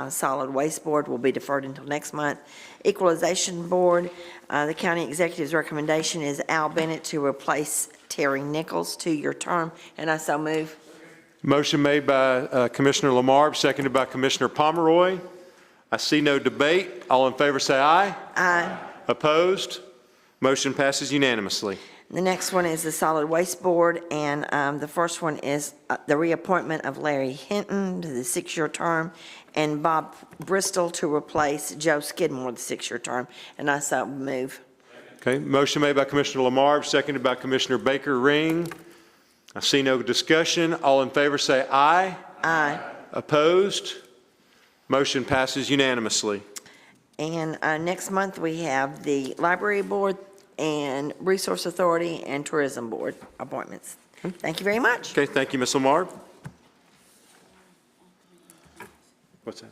Solid Waste Board will be deferred until next month. Equalization Board, the County Executive's recommendation is Al Bennett to replace Terry Nichols, 2-year term, and I so move. Motion made by Commissioner Lamar, seconded by Commissioner Pomeroy. I see no debate. All in favor say aye. Aye. Opposed? Motion passes unanimously. The next one is the Solid Waste Board, and the first one is the reappointment of Larry Hinton to the 6-year term, and Bob Bristol to replace Joe Skidmore, the 6-year term, and I so move. Okay, motion made by Commissioner Lamar, seconded by Commissioner Baker Ring. I see no discussion. All in favor say aye. Aye. Opposed? Motion passes unanimously. And next month, we have the Library Board and Resource Authority and Tourism Board appointments. Thank you very much. Okay, thank you, Ms. Lamar. What's that?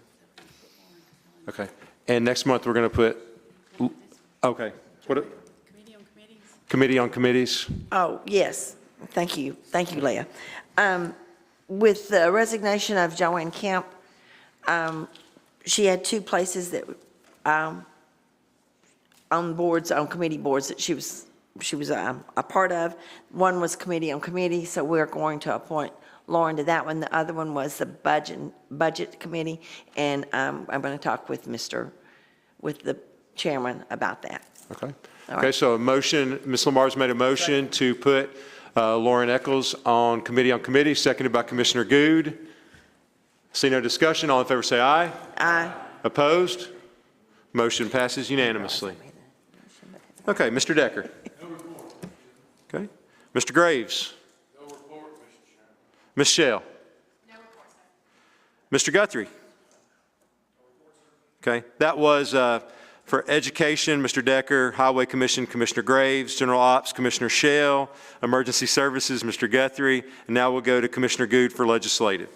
Okay, and next month, we're going to put, okay. What? Committee on Committees. Oh, yes. Thank you. Thank you, Leah. With the resignation of Joanne Kemp, she had 2 places that, on committee boards that she was a part of. One was Committee on Committee, so we're going to appoint Lauren to that one. The other one was the Budget Committee, and I'm going to talk with the chairman about that. Okay. All Okay, right. so a motion, Ms. Lamar's made a motion to put Lauren Eccles on Committee on Committee, seconded by Commissioner Good. See no discussion. All in favor say aye. Aye. Opposed? Motion passes unanimously. Okay, Mr. Decker. Okay. Mr. Graves. Ms. Shell. Mr. Guthrie. Okay, that was for Education, Mr. Decker, Highway Commission, Commissioner Graves, General Ops, Commissioner Shell, Emergency Services, Mr. Guthrie, and now we'll go to Commissioner Good for Legislative.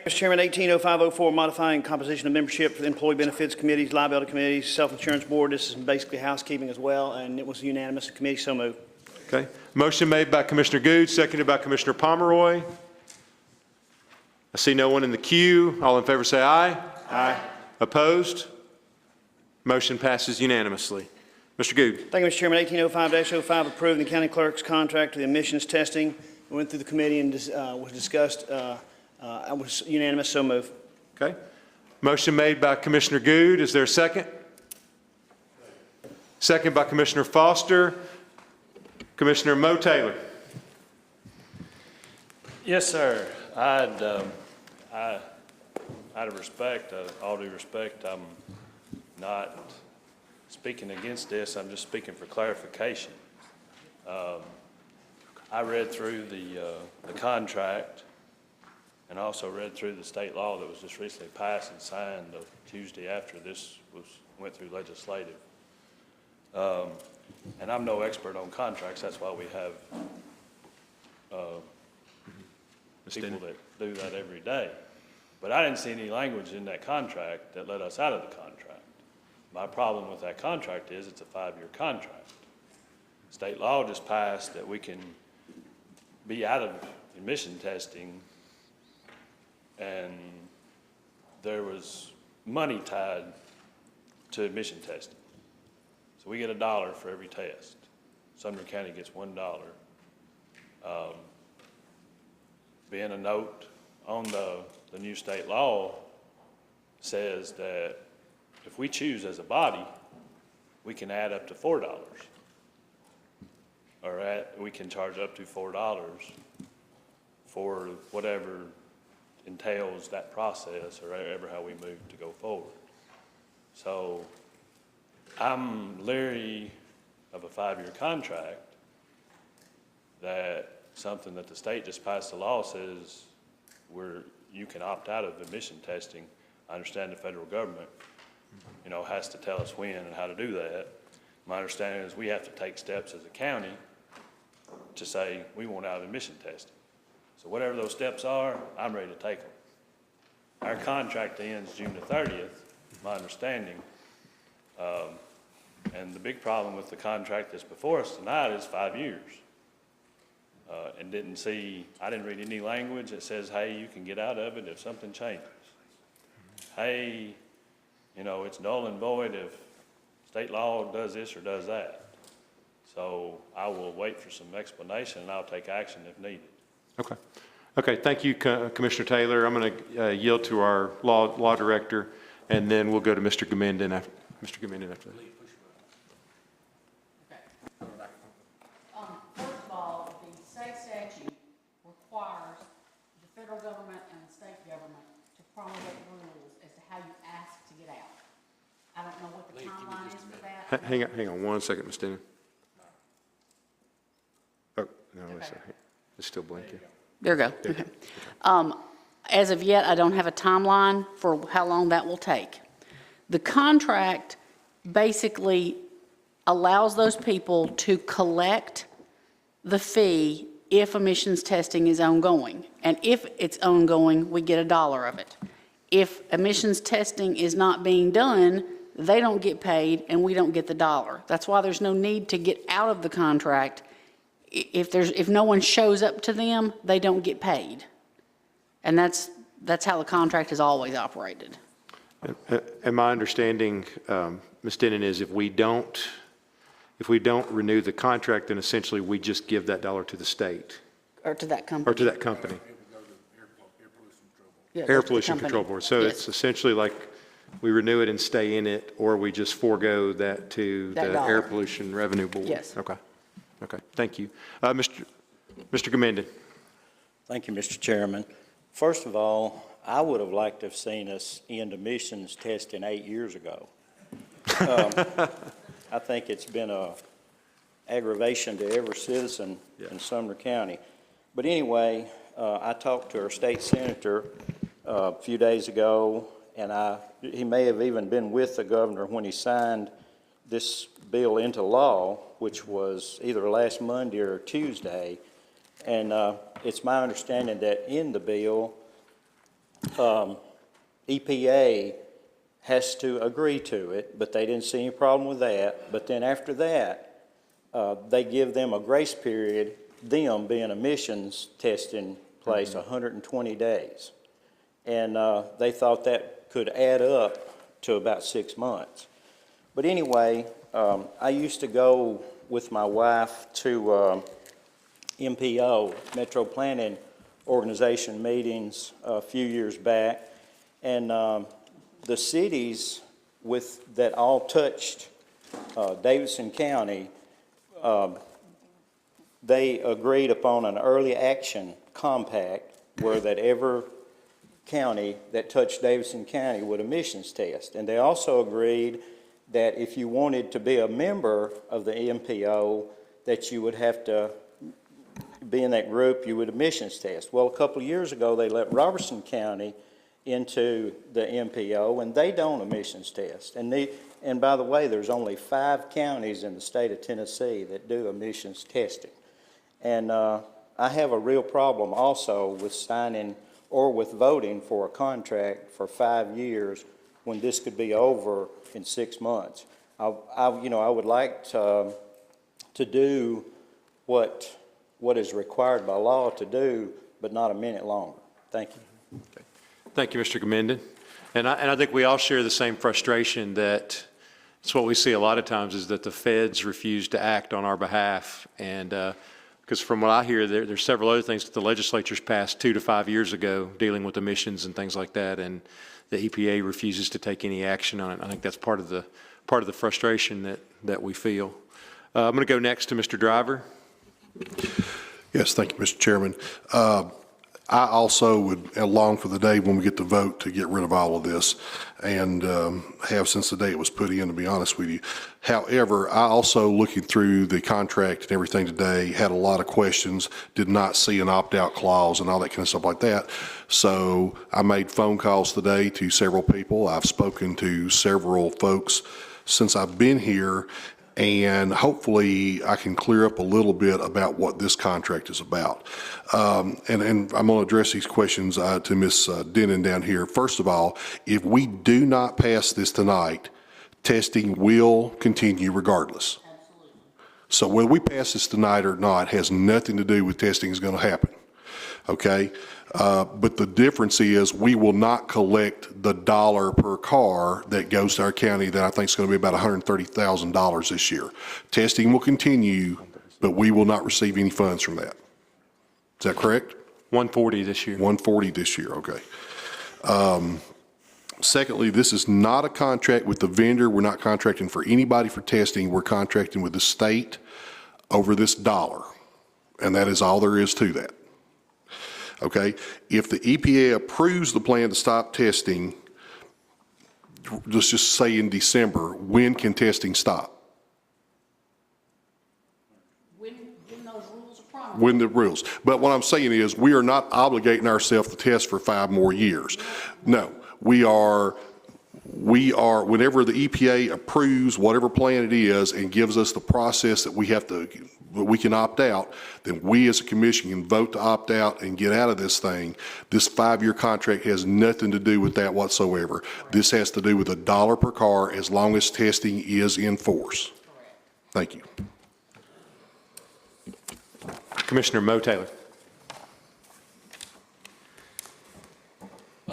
Mr. Chairman, 180504, modifying composition of membership for the Employee Benefits Committees, Liability Committees, Self-Insurance Board. This is basically housekeeping as well, and it was unanimous. The committee so moved. Okay, motion made by Commissioner Good, seconded by Commissioner Pomeroy. I see no one in the queue. All in favor say aye. Aye. Opposed? Motion passes unanimously. Mr. Good. Thank you, Mr. Chairman. 1805-05, approving the county clerk's contract for the emissions testing. We went through the committee and was discussed. I was unanimous, so moved. Okay. Motion made by Commissioner Good. Is there a second? Second by Commissioner Foster. Commissioner Mo Taylor. Yes, sir. Out of respect, all due respect, I'm not speaking against this. I'm just speaking for clarification. I read through the contract and also read through the state law that was just recently passed and signed the Tuesday after this went through legislative. And I'm no expert on contracts. That's why we have people that do that every day. But I didn't see any language in that contract that let us out of the contract. My problem with that contract is it's a 5-year contract. State law just passed that we can be out of emission testing, and there was money tied to emission testing. So we get $1 for every test. Sumner County gets $1. Being a note on the new state law says that if we choose as a body, we can add up to $4, or we can charge up to $4 for whatever entails that process, or ever how we move to go forward. So I'm leery of a 5-year contract that something that the state just passed a law says you can opt out of emission testing. I understand the federal government, has to tell us when and how to do that. My understanding is we have to take steps as a county to say we want out of emission testing. So whatever those steps are, I'm ready to take them. Our contract ends June the 30th, my understanding. And the big problem with the contract that's before us tonight is 5 years. And I didn't read any language that says, hey, you can get out of it if something changes. Hey, it's null and void if state law does this or does that. So I will wait for some explanation and I'll take action if needed. Okay. Okay, thank you, Commissioner Taylor. I'm going to yield to our law director, and then we'll go to Mr. Gamenden after that. First of all, the state statute requires the federal government and the state government to promulgate rules as to how you ask to get out. I don't know what the timeline is for that. Hang on 1 second, Ms. Dennon. Oh, no, it's still blinking. There we go. Okay. As of yet, I don't have a timeline for how long that will take. The contract basically allows those people to collect the fee if emissions testing is ongoing. And if it's ongoing, we get $1 of it. If emissions testing is not being done, they don't get paid and we don't get the $1. That's why there's no need to get out of the contract. If no one shows up to them, they don't get paid. And that's how the contract has always operated. And my understanding, Ms. Dennon, is if we don't renew the contract, then essentially we just give that $1 to the state. Or to that company. Or to that company. Yeah, Air Pollution Control Board. So Yes. it's essentially like we renew it and stay in it, or we just forego that to That the $1. Air Pollution Revenue Board. Yes. Okay. Okay, thank you. Mr. Gamenden. Thank you, Mr. Chairman. First of all, I would have liked to have seen us end emissions testing 8 years ago. I think it's been a aggravation to every citizen in Sumner County. But anyway, I talked to our state senator a few days ago, and he may have even been with the governor when he signed this bill into law, which was either last Monday or Tuesday. And it's my understanding that in the bill, EPA has to agree to it, but they didn't see any problem with that. But then after that, they give them a grace period, them being emissions testing place, 120 days. And they thought that could add up to about 6 months. But anyway, I used to go with my wife to MPO, Metro Planning Organization meetings a few years back, and the cities that all touched Davidson County, they agreed upon an early action compact where that every county that touched Davidson County would emissions test. And they also agreed that if you wanted to be a member of the MPO, that you would have to be in that group, you would emissions test. Well, a couple of years ago, they let Robertson County into the MPO, and they don't emissions test. And by the way, there's only 5 counties in the state of Tennessee that do emissions testing. And I have a real problem also with signing or with voting for a contract for 5 years when this could be over in 6 months. I would like to do what is required by law to do, but not a minute longer. Thank you. Okay. Thank you, Mr. Gamenden. And I think we all share the same frustration that it's what we see a lot of times is that the feds refuse to act on our behalf. And because from what I hear, there's several other things that the legislature's passed 2 to 5 years ago dealing with emissions and things like that, and the EPA refuses to take any action on it. I think that's part of the frustration that we feel. I'm going to go next to Mr. Driver. Yes, thank you, Mr. Chairman. I also would long for the day when we get to vote to get rid of all of this, and have since the day it was put in, to be honest with you. However, I also, looking through the contract and everything today, had a lot of questions, did not see an opt-out clause and all that kind of stuff like that. So I made phone calls today to several people. I've spoken to several folks since I've been here, and hopefully I can clear up a little bit about what this contract is about. And I'm going to address these questions to Ms. Denon down here. First of all, if we do not pass this tonight, testing will continue regardless. So whether we pass this tonight or not has nothing to do with testing is going to happen. Okay? But the difference is we will not collect the dollar per car that goes to our county that I think is going to be about $130,000 this year. Testing will continue, but we will not receive any funds from that. Is that correct? 140 this year. 140 this year, okay. Secondly, this is not a contract with the vendor. We're not contracting for anybody for testing. We're contracting with the state over this dollar, and that is all there is to that. Okay, if the EPA approves the plan to stop testing, let's just say in December, when can testing stop? When those rules are promulgated. When the rules. But what I'm saying is we are not obligating ourselves to test for 5 more years. No, we are, whenever the EPA approves whatever plan it is and gives us the process that we can opt out, then we as a commission can vote to opt out and get out of this thing. This 5-year contract has nothing to do with that whatsoever. This has to do with $1 per car as long as testing is in force. Thank you. Commissioner Mo Taylor.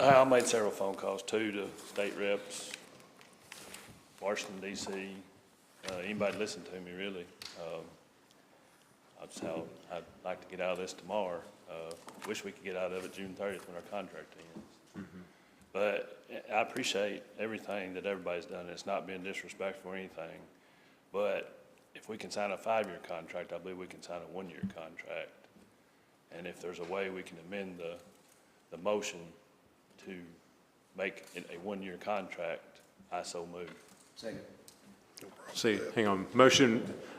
I made several phone calls too to state reps, Washington, D.C., anybody listen to me really. That's how I'd like to get out of this tomorrow. Wish we could get out of it June 30th when our contract ends. But I appreciate everything that everybody's done. It's not being disrespectful or anything. But if we can sign a 5-year contract, I believe we can sign a 1-year contract. And if there's a way we can amend the motion to make it a one-year contract, I so move. Second. See, hang on.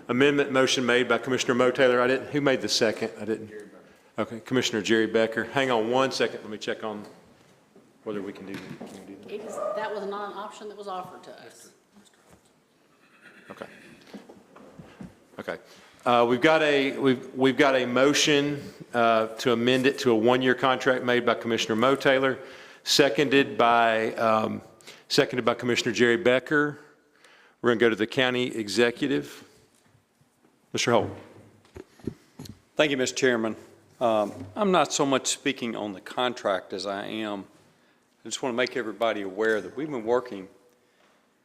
Amendment motion made by Commissioner Mo Taylor. Who made the second? I didn't. Okay, Commissioner Jerry Becker. Hang on one second. Let me check on whether we can do that. That was not an option that was offered to us. Okay. Okay. We've got a motion to amend it to a one-year contract made by Commissioner Mo Taylor, seconded by Commissioner Jerry Becker. We're going to go to the county executive. Mr. Holt. Thank you, Mr. Chairman. I'm not so much speaking on the contract as I am. I just want to make everybody aware that we've been working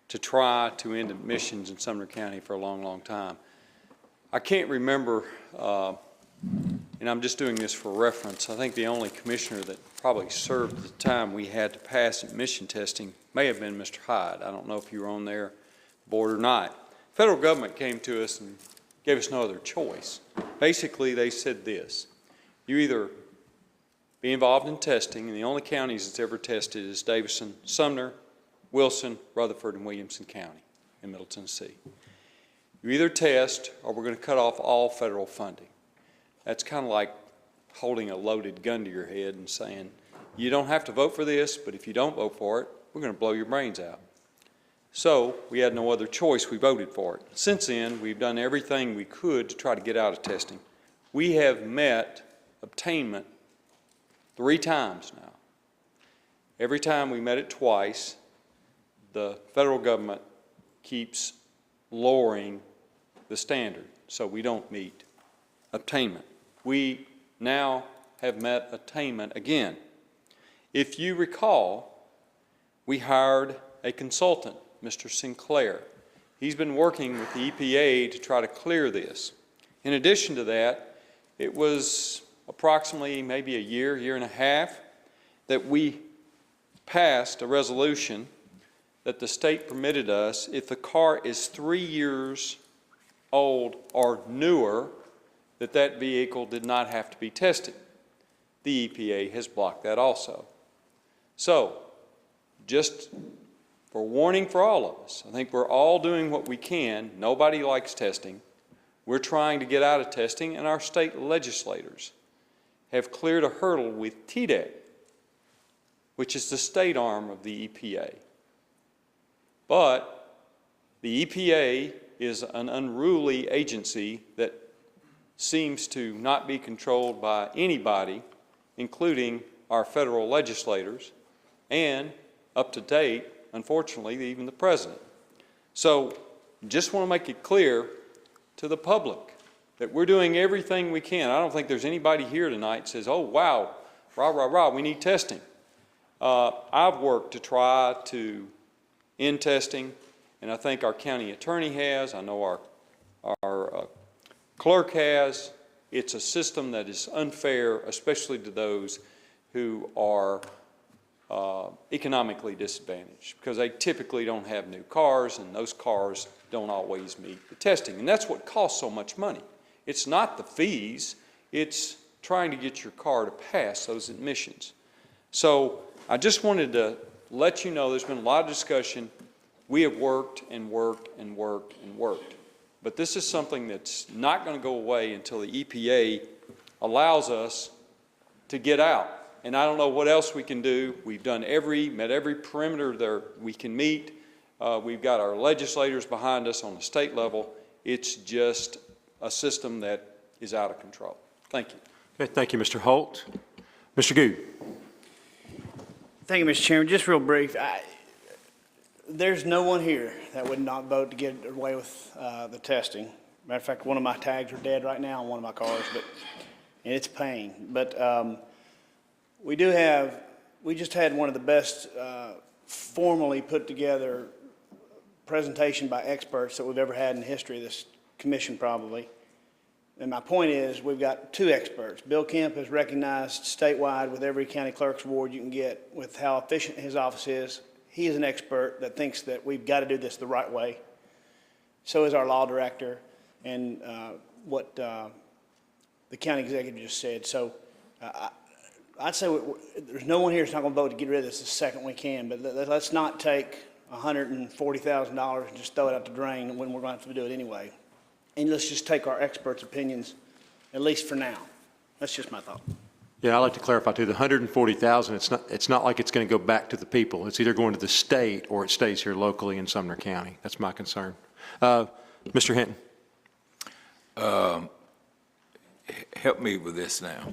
to try to end admissions in Sumner County for a long, long time. I can't remember, and I'm just doing this for reference, I think the only commissioner that probably served at the time we had to pass admission testing may have been Mr. Hyde. I don't know if you were on their board or not. Federal government came to us and gave us no other choice. Basically, they said this: you either be involved in testing, and the only counties that's ever tested is Davison, Sumner, Wilson, Rutherford, and Williamson County in Middle Tennessee. You either test, or we're going to cut off all federal funding. That's kind of like holding a loaded gun to your head and saying, you don't have to vote for this, but if you don't vote for it, we're going to blow your brains out. So we had no other choice. We voted for it. Since then, we've done everything we could to try to get out of testing. We have met obtainment 3 times now. Every time we met it twice, the federal government keeps lowering the standard, so we don't meet obtainment. We now have met attainment again. If you recall, we hired a consultant, Mr. Sinclair. He's been working with the EPA to try to clear this. In addition to that, it was approximately maybe a year and a half that we passed a resolution that the state permitted us, if the car is 3 years old or newer, that vehicle did not have to be tested. The EPA has blocked that also. So, just for warning for all of us, I think we're all doing what we can. Nobody likes testing. We're trying to get out of testing, and our state legislators have cleared a hurdle with TDEC, which is the state arm of the EPA. But the EPA is an unruly agency that seems to not be controlled by anybody, including our federal legislators, and up to date, unfortunately, even the president. So just want to make it clear to the public that we're doing everything we can. I don't think there's anybody here tonight that says, oh, wow, rah, rah, rah, we need testing. I've worked to try to end testing, and I think our county attorney has. I know our clerk has. It's a system that is unfair, especially to those who are economically disadvantaged, because they typically don't have new cars, and those cars don't always meet the testing. And that's what costs so much money. It's not the fees, it's trying to get your car to pass those admissions. So I just wanted to let you know there's been a lot of discussion. We have worked and worked and worked and worked. But this is something that's not going to go away until the EPA allows us to get out. And I don't know what else we can do. We've done met every perimeter there we can meet. We've got our legislators behind us on the state level. It's just a system that is out of control. Thank you. Okay, thank you, Mr. Holt. Mr. Good. Thank you, Mr. Chairman. Just real brief. There's no one here that would not vote to get away with the testing. Matter of fact, one of my tags are dead right now on one of my cars, and it's pain. But we just had one of the best formally put together presentation by experts that we've ever had in the history of this commission, probably. And my point is, we've got 2 experts. Bill Kemp is recognized statewide with every county clerk's award you can get with how efficient his office is. He is an expert that thinks that we've got to do this the right way. So is our law director, and what the county executive just said. So I'd say there's no one here that's not gonna vote to get rid of this the second we can, but let's not take $140,000 and just throw it out the drain when we're gonna have to do it anyway. And let's just take our experts' opinions, at least for now. That's just my thought. Yeah, I'd like to clarify too, the 140,000, it's not like it's going to go back to the people. It's either going to the state or it stays here locally in Sumner County. That's my concern. Mr. Hinton. Help me with this now.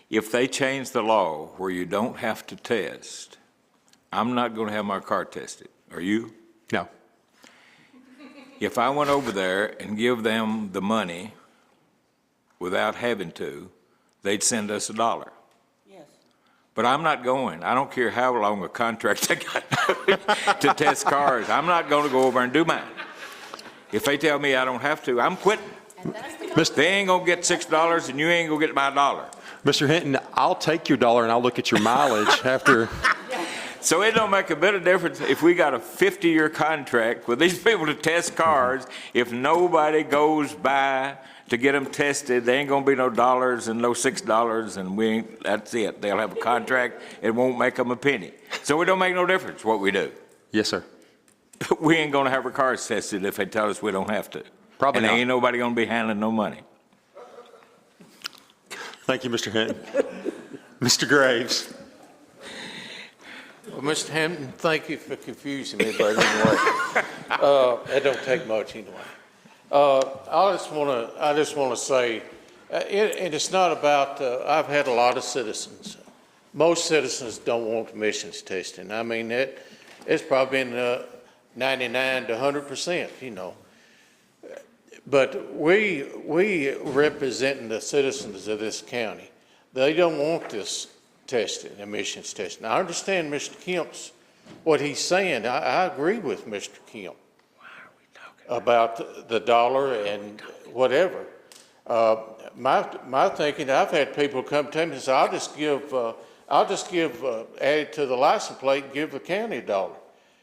If they change the law where you don't have to test, I'm not going to have my car tested. Are you? No. If I went over there and give them the money without having to, they'd send us $1. Yes. But I'm not going. I don't care how long a contract they got to test cars. I'm not going to go over and do mine. If they tell me I don't have to, I'm quitting. They ain't going to get $6 and you ain't going to get my $1. Mr. Hinton, I'll take your $1 and I'll look at your mileage after. So it don't make a bit of difference if we got a 50-year contract with these people to test cars. If nobody goes by to get them tested, there ain't gonna be no dollars and no $6, and we ain't, that's it. They'll have a contract, it won't make them a penny. So it don't make no difference what we do. Yes, sir. We ain't gonna have our cars tested if they tell us we don't have to. Probably and not. And ain't nobody gonna be handling no money. Thank you, Mr. Hinton. Mr. Graves. Well, Mr. Hampton, thank you for confusing me, but anyway, that don't take much anyway. I just want to say, and it's not about. I've had a lot of citizens. Most citizens don't want emissions testing. I mean, it's probably been 99 to 100%, you know. But we representing the citizens of this county, they don't want this testing, emissions testing. I understand Mr. Kemp's, what he's saying. I agree with Mr. Kemp about the $1 and whatever. My thinking, I've had people come to me and say, I'll just give add to the license plate and give the county $1.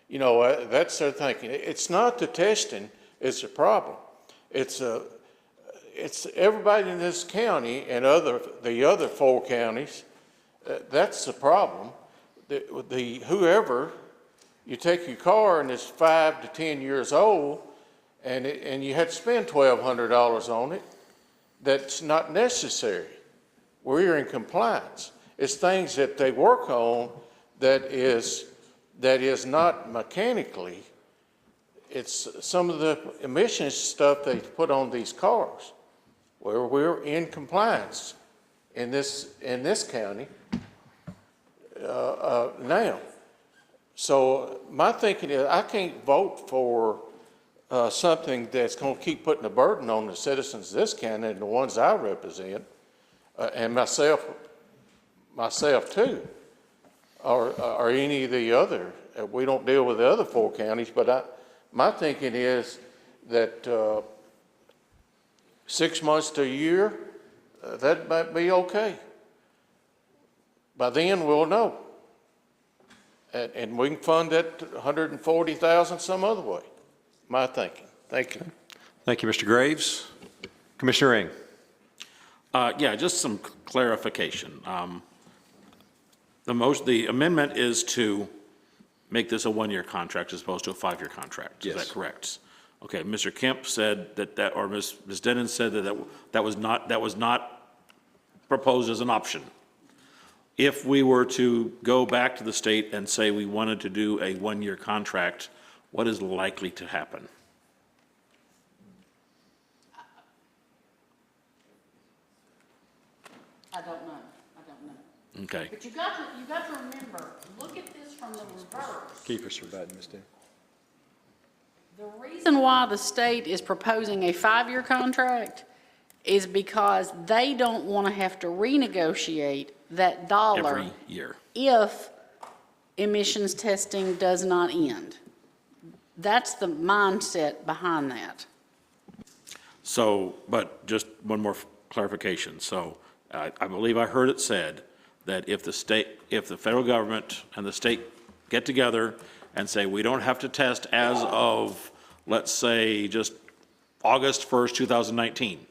You know, that's their thinking. It's not the testing, it's a problem. It's everybody in this county and the other 4 counties. That's the problem. Whoever, you take your car and it's 5 to 10 years old, and you had to spend $1,200 on it. That's not necessary. We're in compliance. It's things that they work on that is not mechanically. It's some of the emissions stuff they put on these cars, where we're in compliance in this county. Now. So my thinking is I can't vote for something that's going to keep putting a burden on the citizens of this county and the ones I represent, and myself too, or any of the other. We don't deal with the other 4 counties, but my thinking is that 6 months to a year, that might be okay. By then, we'll know. And we can fund that $140,000 some other way, my thinking. Thank you. Thank you, Mr. Graves. Commissioner Ing. Yeah, just some clarification. The amendment is to make this a 1-year contract as opposed to a 5-year contract. Yes. Is that correct? Okay, Mr. Kemp said or Ms. Denon said that was not proposed as an option. If we were to go back to the state and say we wanted to do a 1-year contract, what is likely to happen? I don't know. Okay. But you got to remember, look at this from the reverse. Keep us your button, Ms. Denon. The reason why the state is proposing a 5-year contract is because they don't want to have to renegotiate that $1 Every year. if emissions testing does not end. That's the mindset behind that. So, but just one more clarification. So I believe I heard it said that if the federal government and the state get together and say we don't have to test as of, let's say, just August 1st, 2019,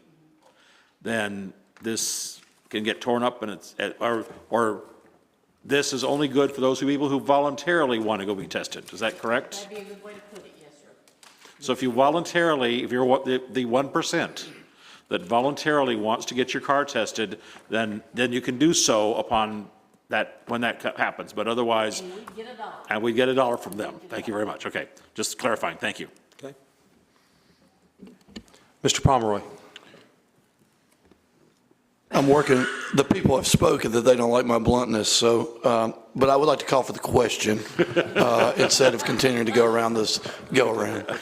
then this can get torn up and or this is only good for those people who voluntarily want to go be tested. Is that correct? That'd be a good way to put it, yes, sir. So if you voluntarily, if you're the 1% that voluntarily wants to get your car tested, then you can do so upon that, when that happens. But otherwise, And we get $1. and we get $1 from them. Thank you very much. Okay, just clarifying. Thank you. Okay. Mr. Pomeroy. I'm working, the people have spoken that they don't like my bluntness, so, but I would like to call for the question instead of continuing to go around this go-around. Okay,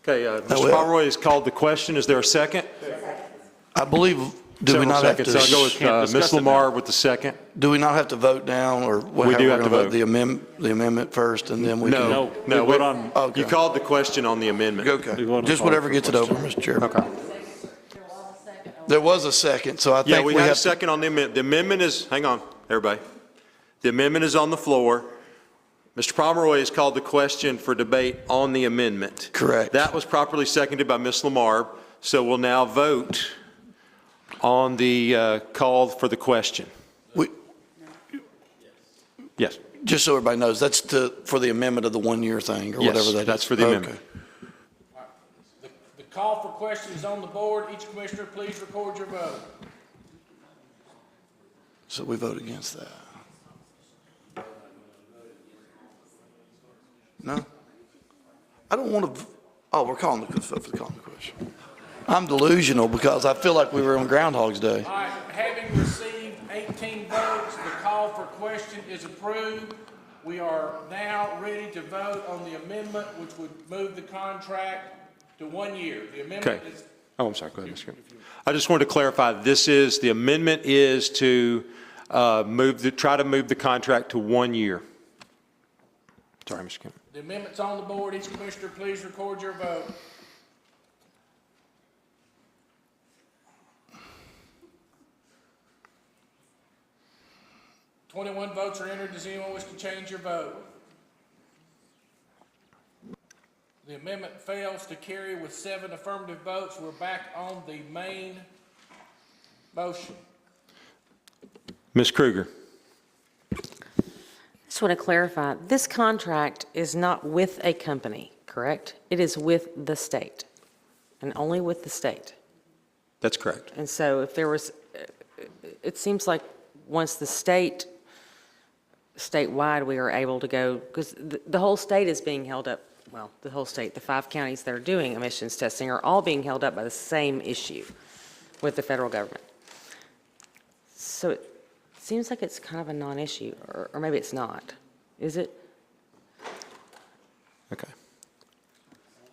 Mr. Pomeroy has called the question. Is there a second? I believe, do we Several not have seconds. to? So I'll go with Ms. Lamar with the second. Do we not have to vote down, or We do have to vote. the amendment first, and then we can? No, vote on. Okay. You called the question on the amendment. Okay, just whatever gets it over, Mr. Chairman. Okay. There was a second, so I think Yeah, we had a have to. second on the amendment. The amendment is, hang on, everybody. The amendment is on the floor. Mr. Pomeroy has called the question for debate on the amendment. Correct. That was properly seconded by Ms. Lamar, so we'll now vote on the call for the question. Yes. Just so everybody knows, that's for the amendment of the 1-year thing, or Yes, whatever that is. that's for the amendment. The call for question is on the board. Each commissioner, please record your vote. So we vote against that. No? I don't want to, we're calling the question. I'm delusional because I feel like we were on Groundhog's Day. All right, having received 18 votes, the call for question is approved. We are now ready to vote on the amendment, which would move the contract to 1 year. The amendment Okay. is... Oh, I'm sorry. Go ahead, Mr. Chairman. I just wanted to clarify, the amendment is to try to move the contract to 1 year. Sorry, Mr. Chairman. The amendment's on the board. Each commissioner, please record your vote. "21 votes are entered. Does anyone wish to change your vote?" The amendment fails to carry with 7 affirmative votes. We're back on the main motion. Ms. Kruger. Just want to clarify, this contract is not with a company, correct? It is with the state, and only with the state. That's correct. And so if there was, it seems like once the statewide, we are able to go, because the whole state is being held up, well, the whole state, the 5 counties that are doing emissions testing are all being held up by the same issue with the federal government. So it seems like it's kind of a non-issue, or maybe it's not. Is it? Okay.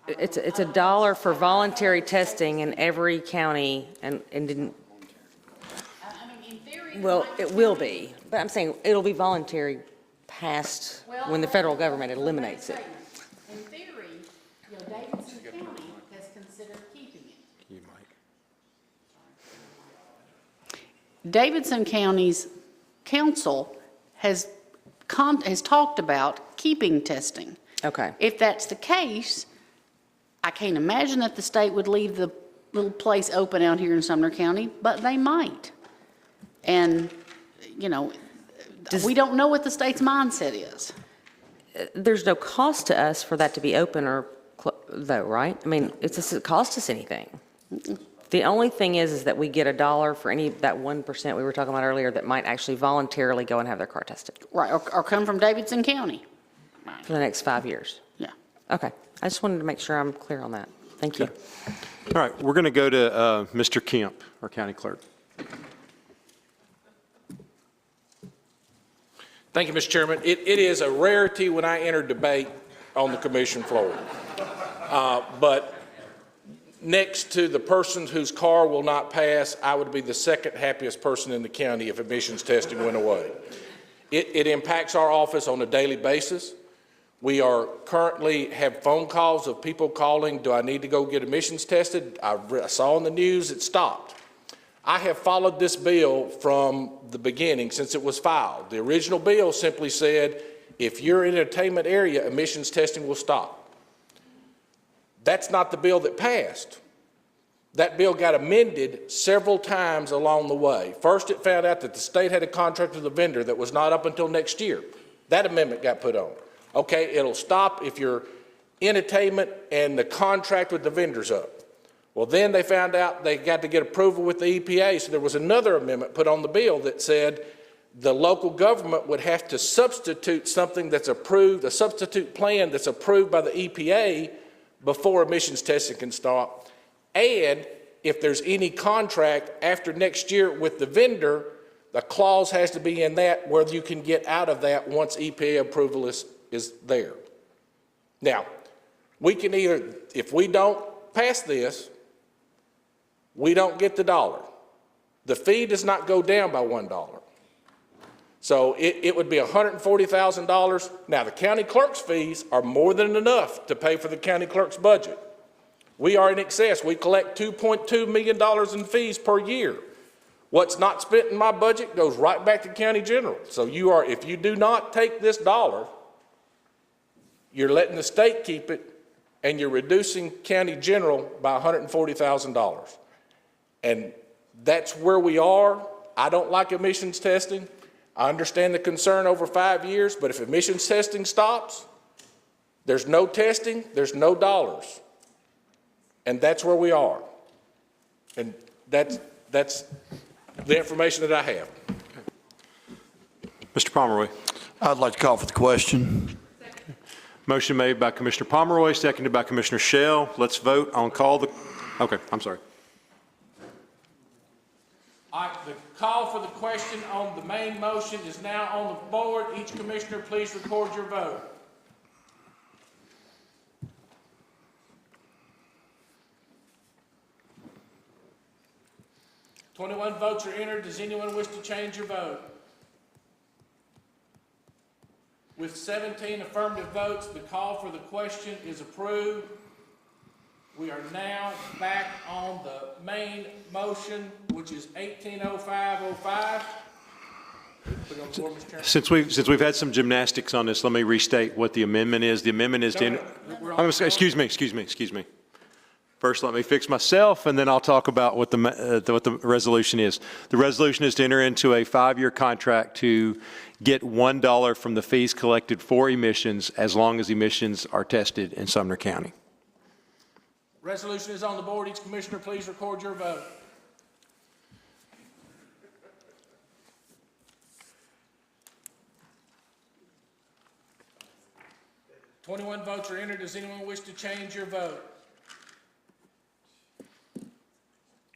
It's $1 for voluntary testing in every county, and didn't. Well, it will be, but I'm saying it'll be voluntary past when the federal government eliminates it. In theory, Davidson County has considered keeping it. Davidson County's council has talked about keeping testing. Okay. If that's the case, I can't imagine that the state would leave the little place open out here in Sumner County, but they might. And, we don't know what the state's mindset is. There's no cost to us for that to be open though, right? I mean, it doesn't cost us anything. The only thing is that we get $1 for that 1% we were talking about earlier that might actually voluntarily go and have their car tested. Right, or come from Davidson County. For the next 5 years. Yeah. Okay. I just wanted to make sure I'm clear on that. Thank you. All right, we're going to go to Mr. Kemp, our county clerk. Thank you, Mr. Chairman. It is a rarity when I enter debate on the commission floor. But next to the person whose car will not pass, I would be the second happiest person in the county if emissions testing went away. It impacts our office on a daily basis. We are currently have phone calls of people calling, do I need to go get emissions tested? I saw in the news it stopped. I have followed this bill from the beginning since it was filed. The original bill simply said, if you're in an entertainment area, emissions testing will stop. That's not the bill that passed. That bill got amended several times along the way. First, it found out that the state had a contract with the vendor that was not up until next year. That amendment got put on. Okay, it'll stop if you're in attainment and the contract with the vendor's up. Well, then they found out they got to get approval with the EPA, so there was another amendment put on the bill that said the local government would have to substitute something that's approved, a substitute plan that's approved by the EPA before emissions testing can start. And if there's any contract after next year with the vendor, the clause has to be in that where you can get out of that once EPA approval is there. Now, we can either, if we don't pass this, we don't get the dollar. The fee does not go down by $1. So it would be $140,000. Now, the county clerk's fees are more than enough to pay for the county clerk's budget. We are in excess. We collect $2.2 million in fees per year. What's not spent in my budget goes right back to county general. So if you do not take this dollar, you're letting the state keep it, and you're reducing county general by $140,000. And that's where we are. I don't like emissions testing. I understand the concern over 5 years, but if emissions testing stops, there's no testing, there's no dollars. And that's where we are. And that's the information that I have. Mr. Pomeroy. I'd like to call for the question. Motion made by Commissioner Pomeroy, seconded by Commissioner Shell. Let's vote on okay, I'm sorry. All right, the call for the question on the main motion is now on the board. Each commissioner, please record your vote. $21 votes are entered. Does anyone wish to change your vote? With 17 affirmative votes, the call for the question is approved. We are now back on the main motion, which is 180505. Since we've had some gymnastics on this, let me restate what the amendment is. The amendment is to, excuse me. First, let me fix myself, and then I'll talk about what the resolution is. The resolution is to enter into a 5-year contract to get $1 from the fees collected for emissions as long as emissions are tested in Sumner County. Resolution is on the board. Each commissioner, please record your vote. $21 votes are entered. Does anyone wish to change your vote?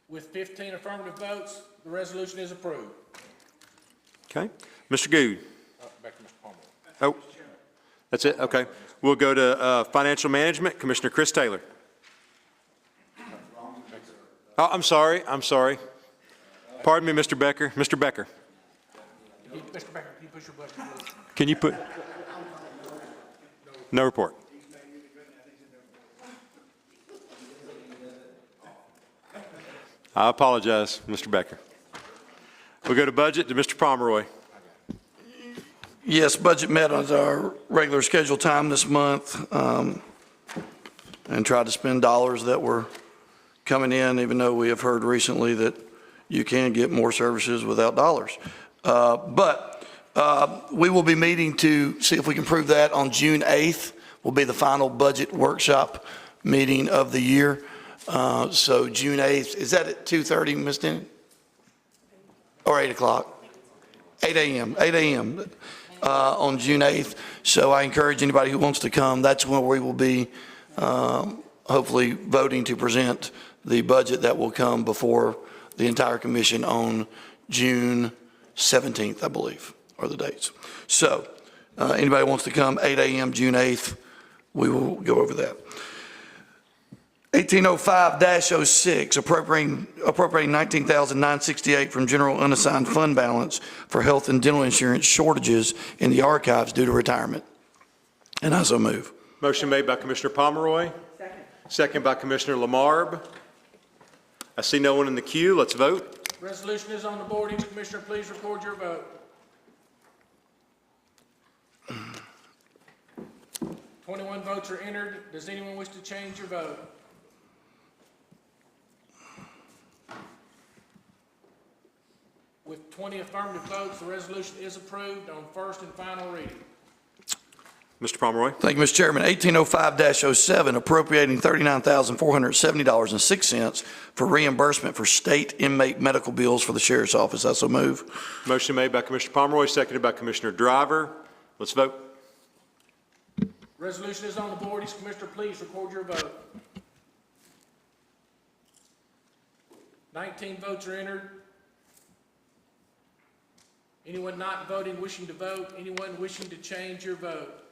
With 15 affirmative votes, the resolution is approved. Okay. Mr. Good. Back to Mr. Palmer. Oh, that's it? Okay. We'll go to Financial Management, Commissioner Chris Taylor. Oh, I'm sorry. Pardon me, Mr. Becker. Mr. Becker. Mr. Becker, can you push your button, please? Can you put? No report. I apologize, Mr. Becker. We'll go to budget to Mr. Pomeroy. Yes, budget met on our regular scheduled time this month, and tried to spend dollars that were coming in, even though we have heard recently that you can get more services without dollars. But we will be meeting to see if we can prove that on June 8th. Will be the final budget workshop meeting of the year. So June 8th, is that at 2:30, Ms. Denny? Or 8 o'clock? 8 a.m. On June 8th. So I encourage anybody who wants to come. That's when we will be hopefully voting to present the budget that will come before the entire commission on June 17th, I believe, are the dates. So anybody wants to come, 8 a.m. June 8th, we will go over that. 1805-06, appropriating $19,968 from general unassigned fund balance for health and dental insurance shortages in the archives due to retirement. And I so move. Motion made by Commissioner Pomeroy. Second by Commissioner Lamarbe. I see no one in the queue. Let's vote. Resolution is on the board. Each commissioner, please record your vote. 21 votes are entered. Does anyone wish to change your vote? With 20 affirmative votes, the resolution is approved on first and final reading. Mr. Pomeroy. Thank you, Mr. Chairman. 1805-07, appropriating $39,470.06 for reimbursement for state inmate medical bills for the Sheriff's Office. I so move. Motion made by Commissioner Pomeroy, seconded by Commissioner Driver. Let's vote. Resolution is on the board. Each commissioner, please record your vote. 19 votes are entered. Anyone not voting wishing to vote? Anyone wishing to change your vote?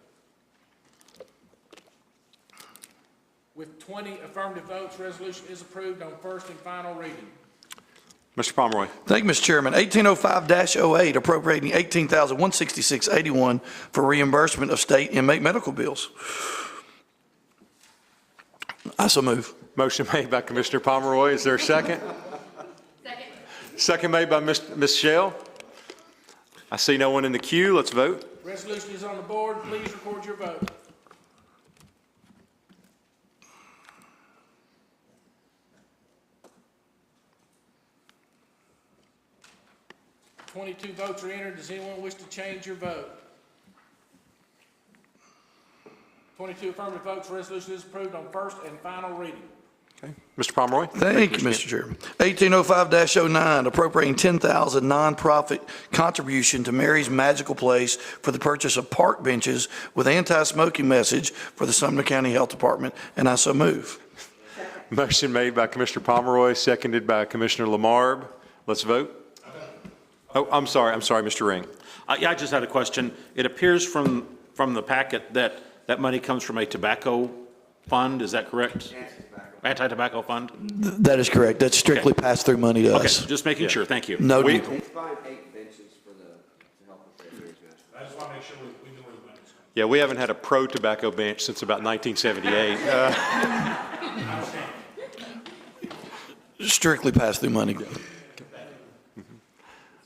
With 20 affirmative votes, resolution is approved on first and final reading. Mr. Pomeroy. Thank you, Mr. Chairman. 1805-08, appropriating $18,166.81 for reimbursement of state inmate medical bills. I so move. Motion made by Commissioner Pomeroy. Is there a second? Second. Second made by Ms. Shell. I see no one in the queue. Let's vote. Resolution is on the board. Please record your vote. Twenty-two votes are entered. Does anyone wish to change your vote? 22 affirmative votes. Resolution is approved on first and final reading. Okay. Mr. Pomeroy. Thank you, Mr. Chairman. 1805-09, appropriating $10,000 nonprofit contribution to Mary's Magical Place for the purchase of park benches with anti-smoking message for the Sumner County Health Department, and I so move. Motion made by Commissioner Pomeroy, seconded by Commissioner Lamarb. Let's vote. Oh, I'm sorry, Mr. Ring. Yeah, I just had a question. It appears from the packet that that money comes from a tobacco fund. Is that correct? Anti-tobacco fund? That is correct. That's strictly pass-through money to us. Okay, just making sure. Thank you. No. Buying 8 benches for the, to help with that. Very good. I just want to make sure we know where the money's coming. Yeah, we haven't had a pro-tobacco bench since about 1978. Strictly pass-through money.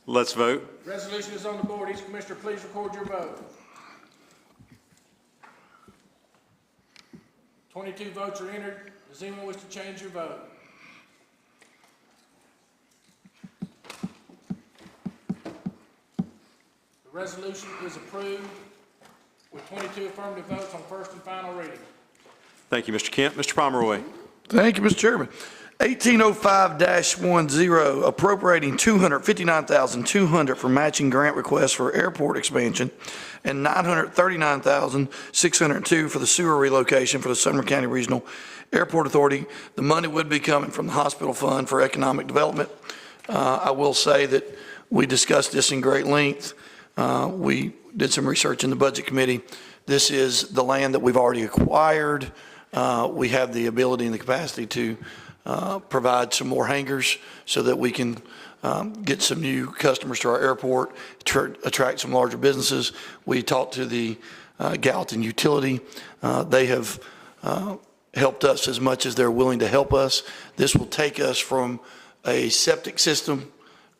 Let's vote. Resolution is on the board. Each commissioner, please record your vote. 22 votes are entered. Does anyone wish to change your vote? The resolution is approved with 22 affirmative votes on first and final reading. Thank you, Mr. Kent. Mr. Pomeroy. Thank you, Mr. Chairman. 1805-10, appropriating $259,200 for matching grant requests for airport expansion and $939,602 for the sewer relocation for the Sumner County Regional Airport Authority. The money would be coming from the hospital fund for economic development. I will say that we discussed this in great length. We did some research in the Budget Committee. This is the land that we've already acquired. We have the ability and the capacity to provide some more hangars so that we can get some new customers to our airport, attract some larger businesses. We talked to the Gallatin Utility. They have helped us as much as they're willing to help us. This will take us from a septic system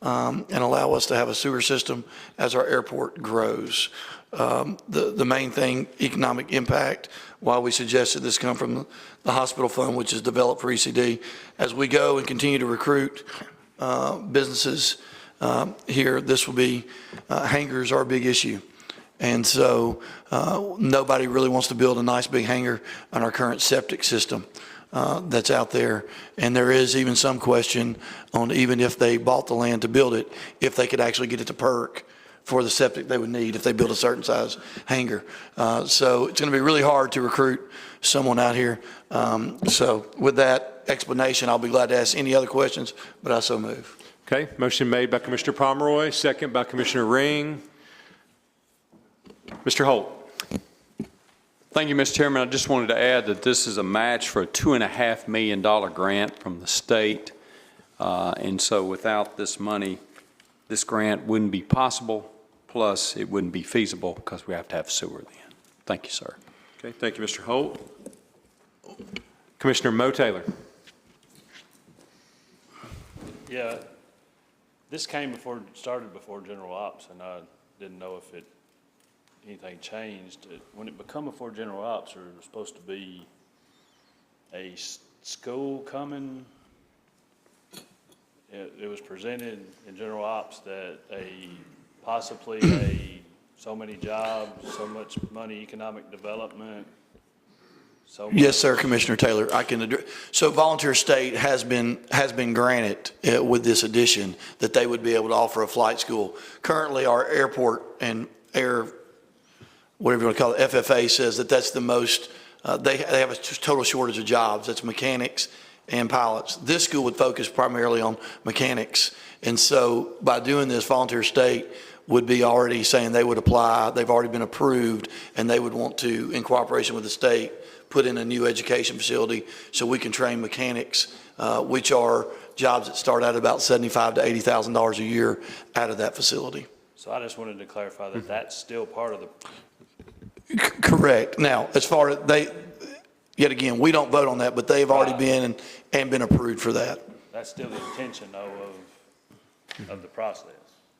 and allow us to have a sewer system as our airport grows. The main thing, economic impact, why we suggested this come from the hospital fund, which is developed for ECD. As we go and continue to recruit businesses here, this will be, hangars are a big issue. And so nobody really wants to build a nice big hangar on our current septic system that's out there. And there is even some question on, even if they bought the land to build it, if they could actually get it to perk for the septic they would need if they build a certain size hangar. So it's going to be really hard to recruit someone out here. So with that explanation, I'll be glad to ask any other questions, but I so move. Okay, motion made by Commissioner Pomeroy, second by Commissioner Ring. Mr. Holt. Thank you, Mr. Chairman. I just wanted to add that this is a match for a $2.5 million grant from the state. And so without this money, this grant wouldn't be possible. Plus, it wouldn't be feasible because we have to have sewer then. Thank you, sir. Okay, thank you, Mr. Holt. Commissioner Mo Taylor. Yeah, this started before General Ops, and I didn't know if anything changed. When it become before General Ops, there was supposed to be a school coming it was presented in general ops that possibly so many jobs, so much money, economic development, so much. Yes, sir, Commissioner Taylor, I can address. So Volunteer State has been granted with this addition that they would be able to offer a flight school. Currently, our airport and air, whatever you want to call it, FFA says that that's the most, they have a total shortage of jobs. That's mechanics and pilots. This school would focus primarily on mechanics. And so by doing this, Volunteer State would be already saying they would apply, they've already been approved, and they would want to, in cooperation with the state, put in a new education facility so we can train mechanics, which are jobs that start at about $75,000 to $80,000 a year out of that facility. So I just wanted to clarify that that's still part of the. Correct. Now, as far as yet again, we don't vote on that, but they've already been and been approved for that. That's still the intention, though, of the process.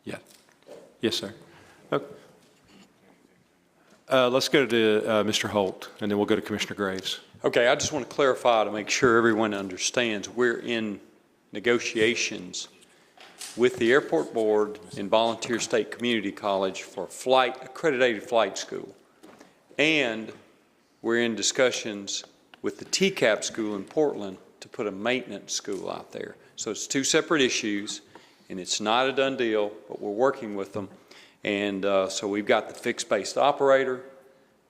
Yeah. Yes, sir. Okay. Let's go to Mr. Holt, and then we'll go to Commissioner Graves. Okay, I just want to clarify to make sure everyone understands, we're in negotiations with the Airport Board and Volunteer State Community College for accredited flight school. And we're in discussions with the TCAP school in Portland to put a maintenance school out there. So it's two separate issues, and it's not a done deal, but we're working with them. And so we've got the fixed-based operator,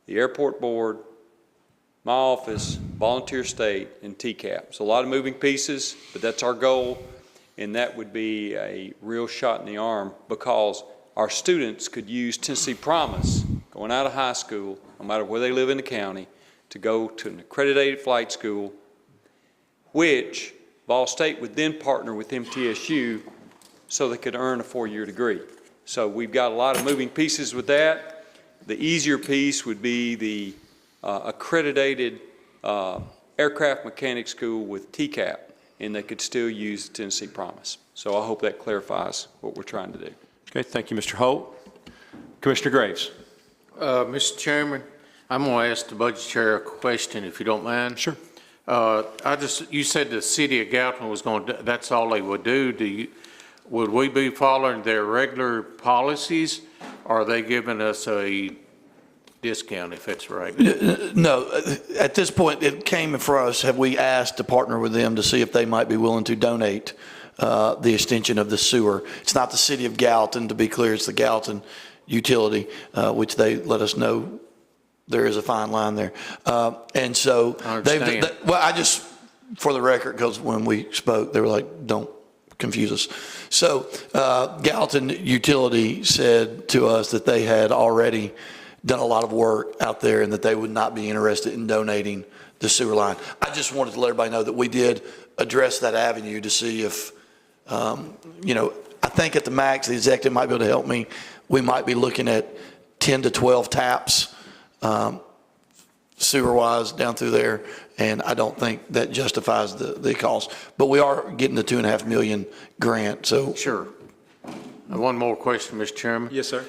the Airport Board, my office, Volunteer State, and TCAP. So a lot of moving pieces, but that's our goal, and that would be a real shot in the arm because our students could use Tennessee Promise going out of high school, no matter where they live in the county, to go to an accredited flight school, which Vol State would then partner with MTSU so they could earn a 4-year degree. So we've got a lot of moving pieces with that. The easier piece would be the accredited aircraft mechanic school with TCAP, and they could still use Tennessee Promise. So I hope that clarifies what we're trying to do. Okay, thank you, Mr. Holt. Commissioner Graves. Mr. Chairman, I'm going to ask the budget chair a question, if you don't mind. Sure. You said the city of Gallatin was going to, that's all they would do. Would we be following their regular policies, or are they giving us a discount, if that's right? No, at this point, it came for us, have we asked to partner with them to see if they might be willing to donate the extension of the sewer. It's not the city of Gallatin, to be clear, it's the Gallatin utility, which they let us know there is a fine line there. And so, for the record, because when we spoke, they were like, don't confuse us. So Gallatin Utility said to us that they had already done a lot of work out there and that they would not be interested in donating the sewer line. I just wanted to let everybody know that we did address that avenue to see if, I think at the max, the executive might be able to help me, we might be looking at 10 to 12 taps sewer-wise down through there, and I don't think that justifies the cost. But we are getting the $2.5 million grant, so. Sure. One more question, Mr. Chairman. Yes, sir.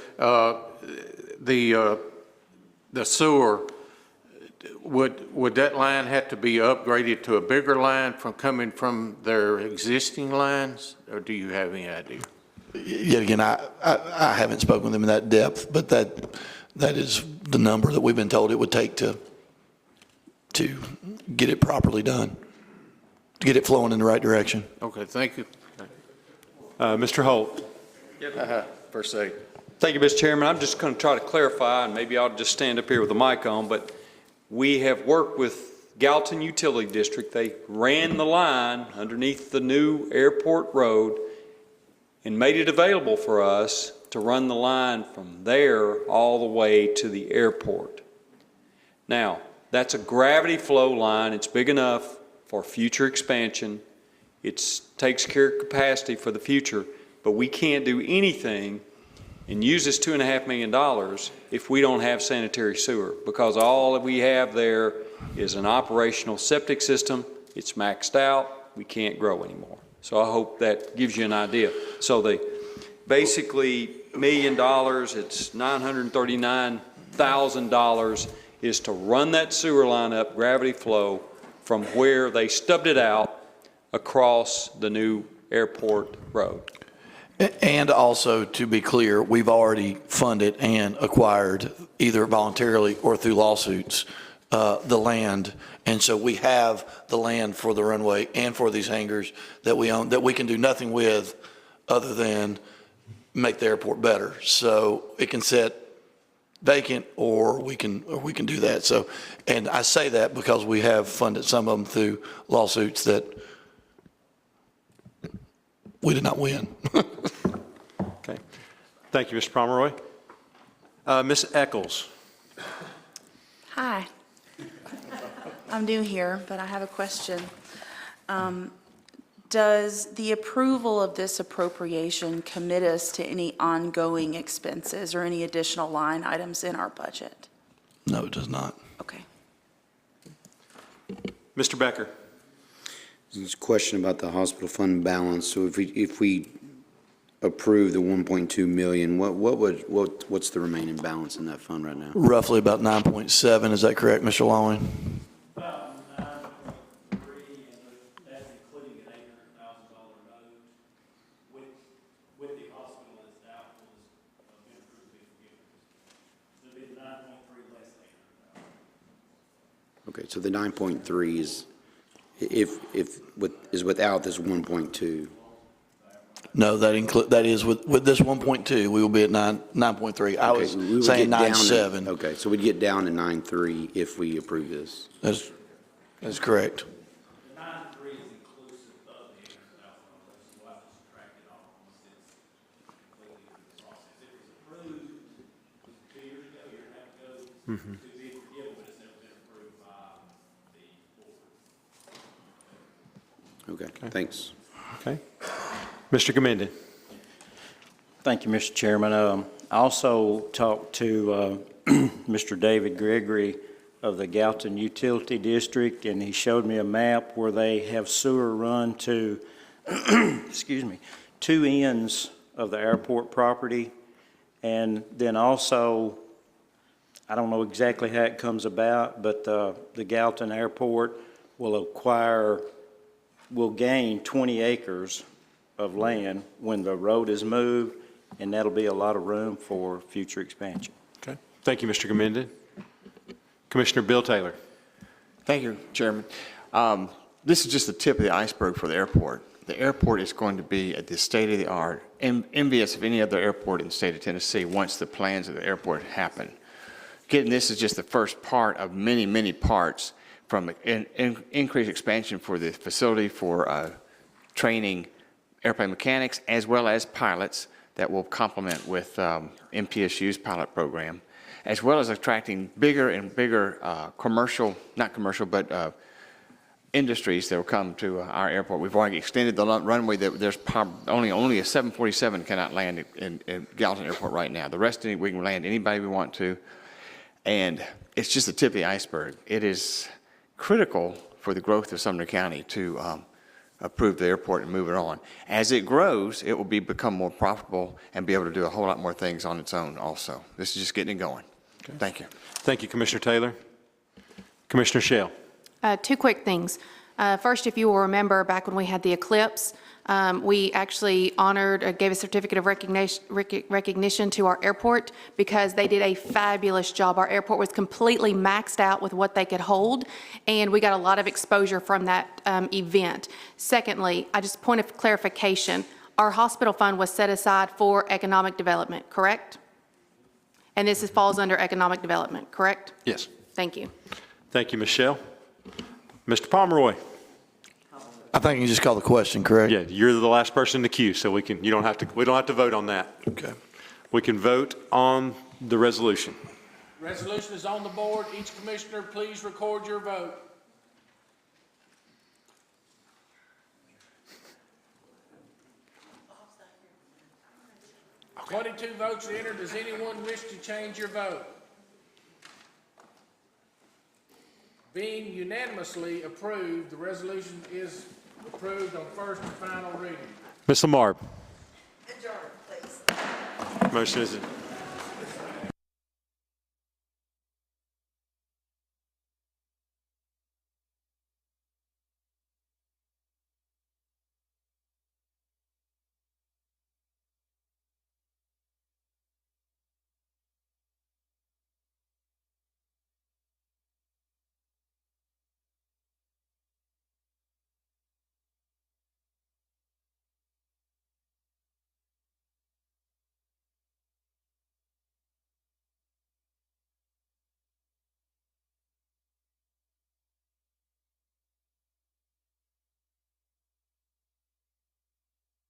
The sewer, would that line have to be upgraded to a bigger line coming from their existing lines, or do you have any idea? Yet again, I haven't spoken with them in that depth, but that is the number that we've been told it would take to get it properly done, to get it flowing in the right direction. Okay, thank you. Mr. Holt. Per se. Thank you, Mr. Chairman. I'm just going to try to clarify, and maybe I'll just stand up here with the mic on, but we have worked with Gallatin Utility District. They ran the line underneath the new airport road and made it available for us to run the line from there all the way to the airport. Now, that's a gravity flow line. It's big enough for future expansion. It takes care of capacity for the future, but we can't do anything and use this $2.5 million if we don't have sanitary sewer, because all that we have there is an operational septic system. It's maxed out. We can't grow anymore. So I hope that gives you an idea. So the basically $1 million, it's $939,000 is to run that sewer line up gravity flow from where they stubbed it out across the new Airport Road. And also, to be clear, we've already funded and acquired, either voluntarily or through lawsuits, the land. And so we have the land for the runway and for these hangars that we own, that we can do nothing with other than make the airport better. So it can sit vacant, or we can do that. So, and I say that because we have funded some of them through lawsuits that we did not win. Okay. Thank you, Mr. Pomeroy. Ms. Eccles. Hi. I'm new here, but I have a question. Does the approval of this appropriation commit us to any ongoing expenses or any additional line items in our budget? No, it does not. Okay. Mr. Becker. There's a question about the hospital fund balance. So if we approve the 1.2 million, what's the remaining balance in that fund right now? Roughly about 9.7, is that correct, Mr. Lawing? Okay, so the 9.3 is, is without this 1.2. No, that is with this 1.2, we will be at 9.3. I was saying 9.7. Okay, so we'd get down to 9.3 if we approve this. That's correct. Mm-hmm. Okay, thanks. Okay. Mr. Gamindon. Thank you, Mr. Chairman. I also talked to Mr. David Gregory of the Galton Utility District, and he showed me a map where they have sewer run to, excuse me, two ends of the airport property. And then also, I don't know exactly how it comes about, but the Galton Airport will gain 20 acres of land when the road is moved, and that'll be a lot of room for future expansion. Okay. Thank you, Mr. Gamindon. Commissioner Bill Taylor. Thank you, Chairman. This is just the tip of the iceberg for the airport. The airport is going to be at the state-of-the-art, envious of any other airport in the state of Tennessee once the plans of the airport happen. Getting this is just the first part of many, many parts, from increased expansion for the facility for training airplane mechanics as well as pilots that will complement with MPSU's pilot program, as well as attracting bigger and bigger industries that will come to our airport. We've already extended the runway. There's only a 747 cannot land in Galton Airport right now. The rest of it, we can land anybody we want to, and it's just the tip of the iceberg. It is critical for the growth of Sumner County to approve the airport and move it on. As it grows, it will become more profitable and be able to do a whole lot more things on its own also. This is just getting it going. Okay. Thank you. Thank you, Commissioner Taylor. Commissioner Shell. Two quick things. First, if you will remember, back when we had the eclipse, we actually gave a certificate of recognition to our airport because they did a fabulous job. Our airport was completely maxed out with what they could hold, and we got a lot of exposure from that event. Secondly, point of clarification, our hospital fund was set aside for economic development, correct? And this falls under economic development, correct? Yes. Thank you. Thank you, Michelle. Mr. Pomeroy. I think you just called the question, correct? Yeah, you're the last person in the queue, so we don't have to vote on that. Okay. We can vote on the resolution. Resolution is on the board. Each commissioner, please record your vote. Okay. 22 votes are entered. Does anyone wish to change your vote? Being unanimously approved, the resolution is approved on first and final reading. Ms. Lamar. Adjourn, please. Motion is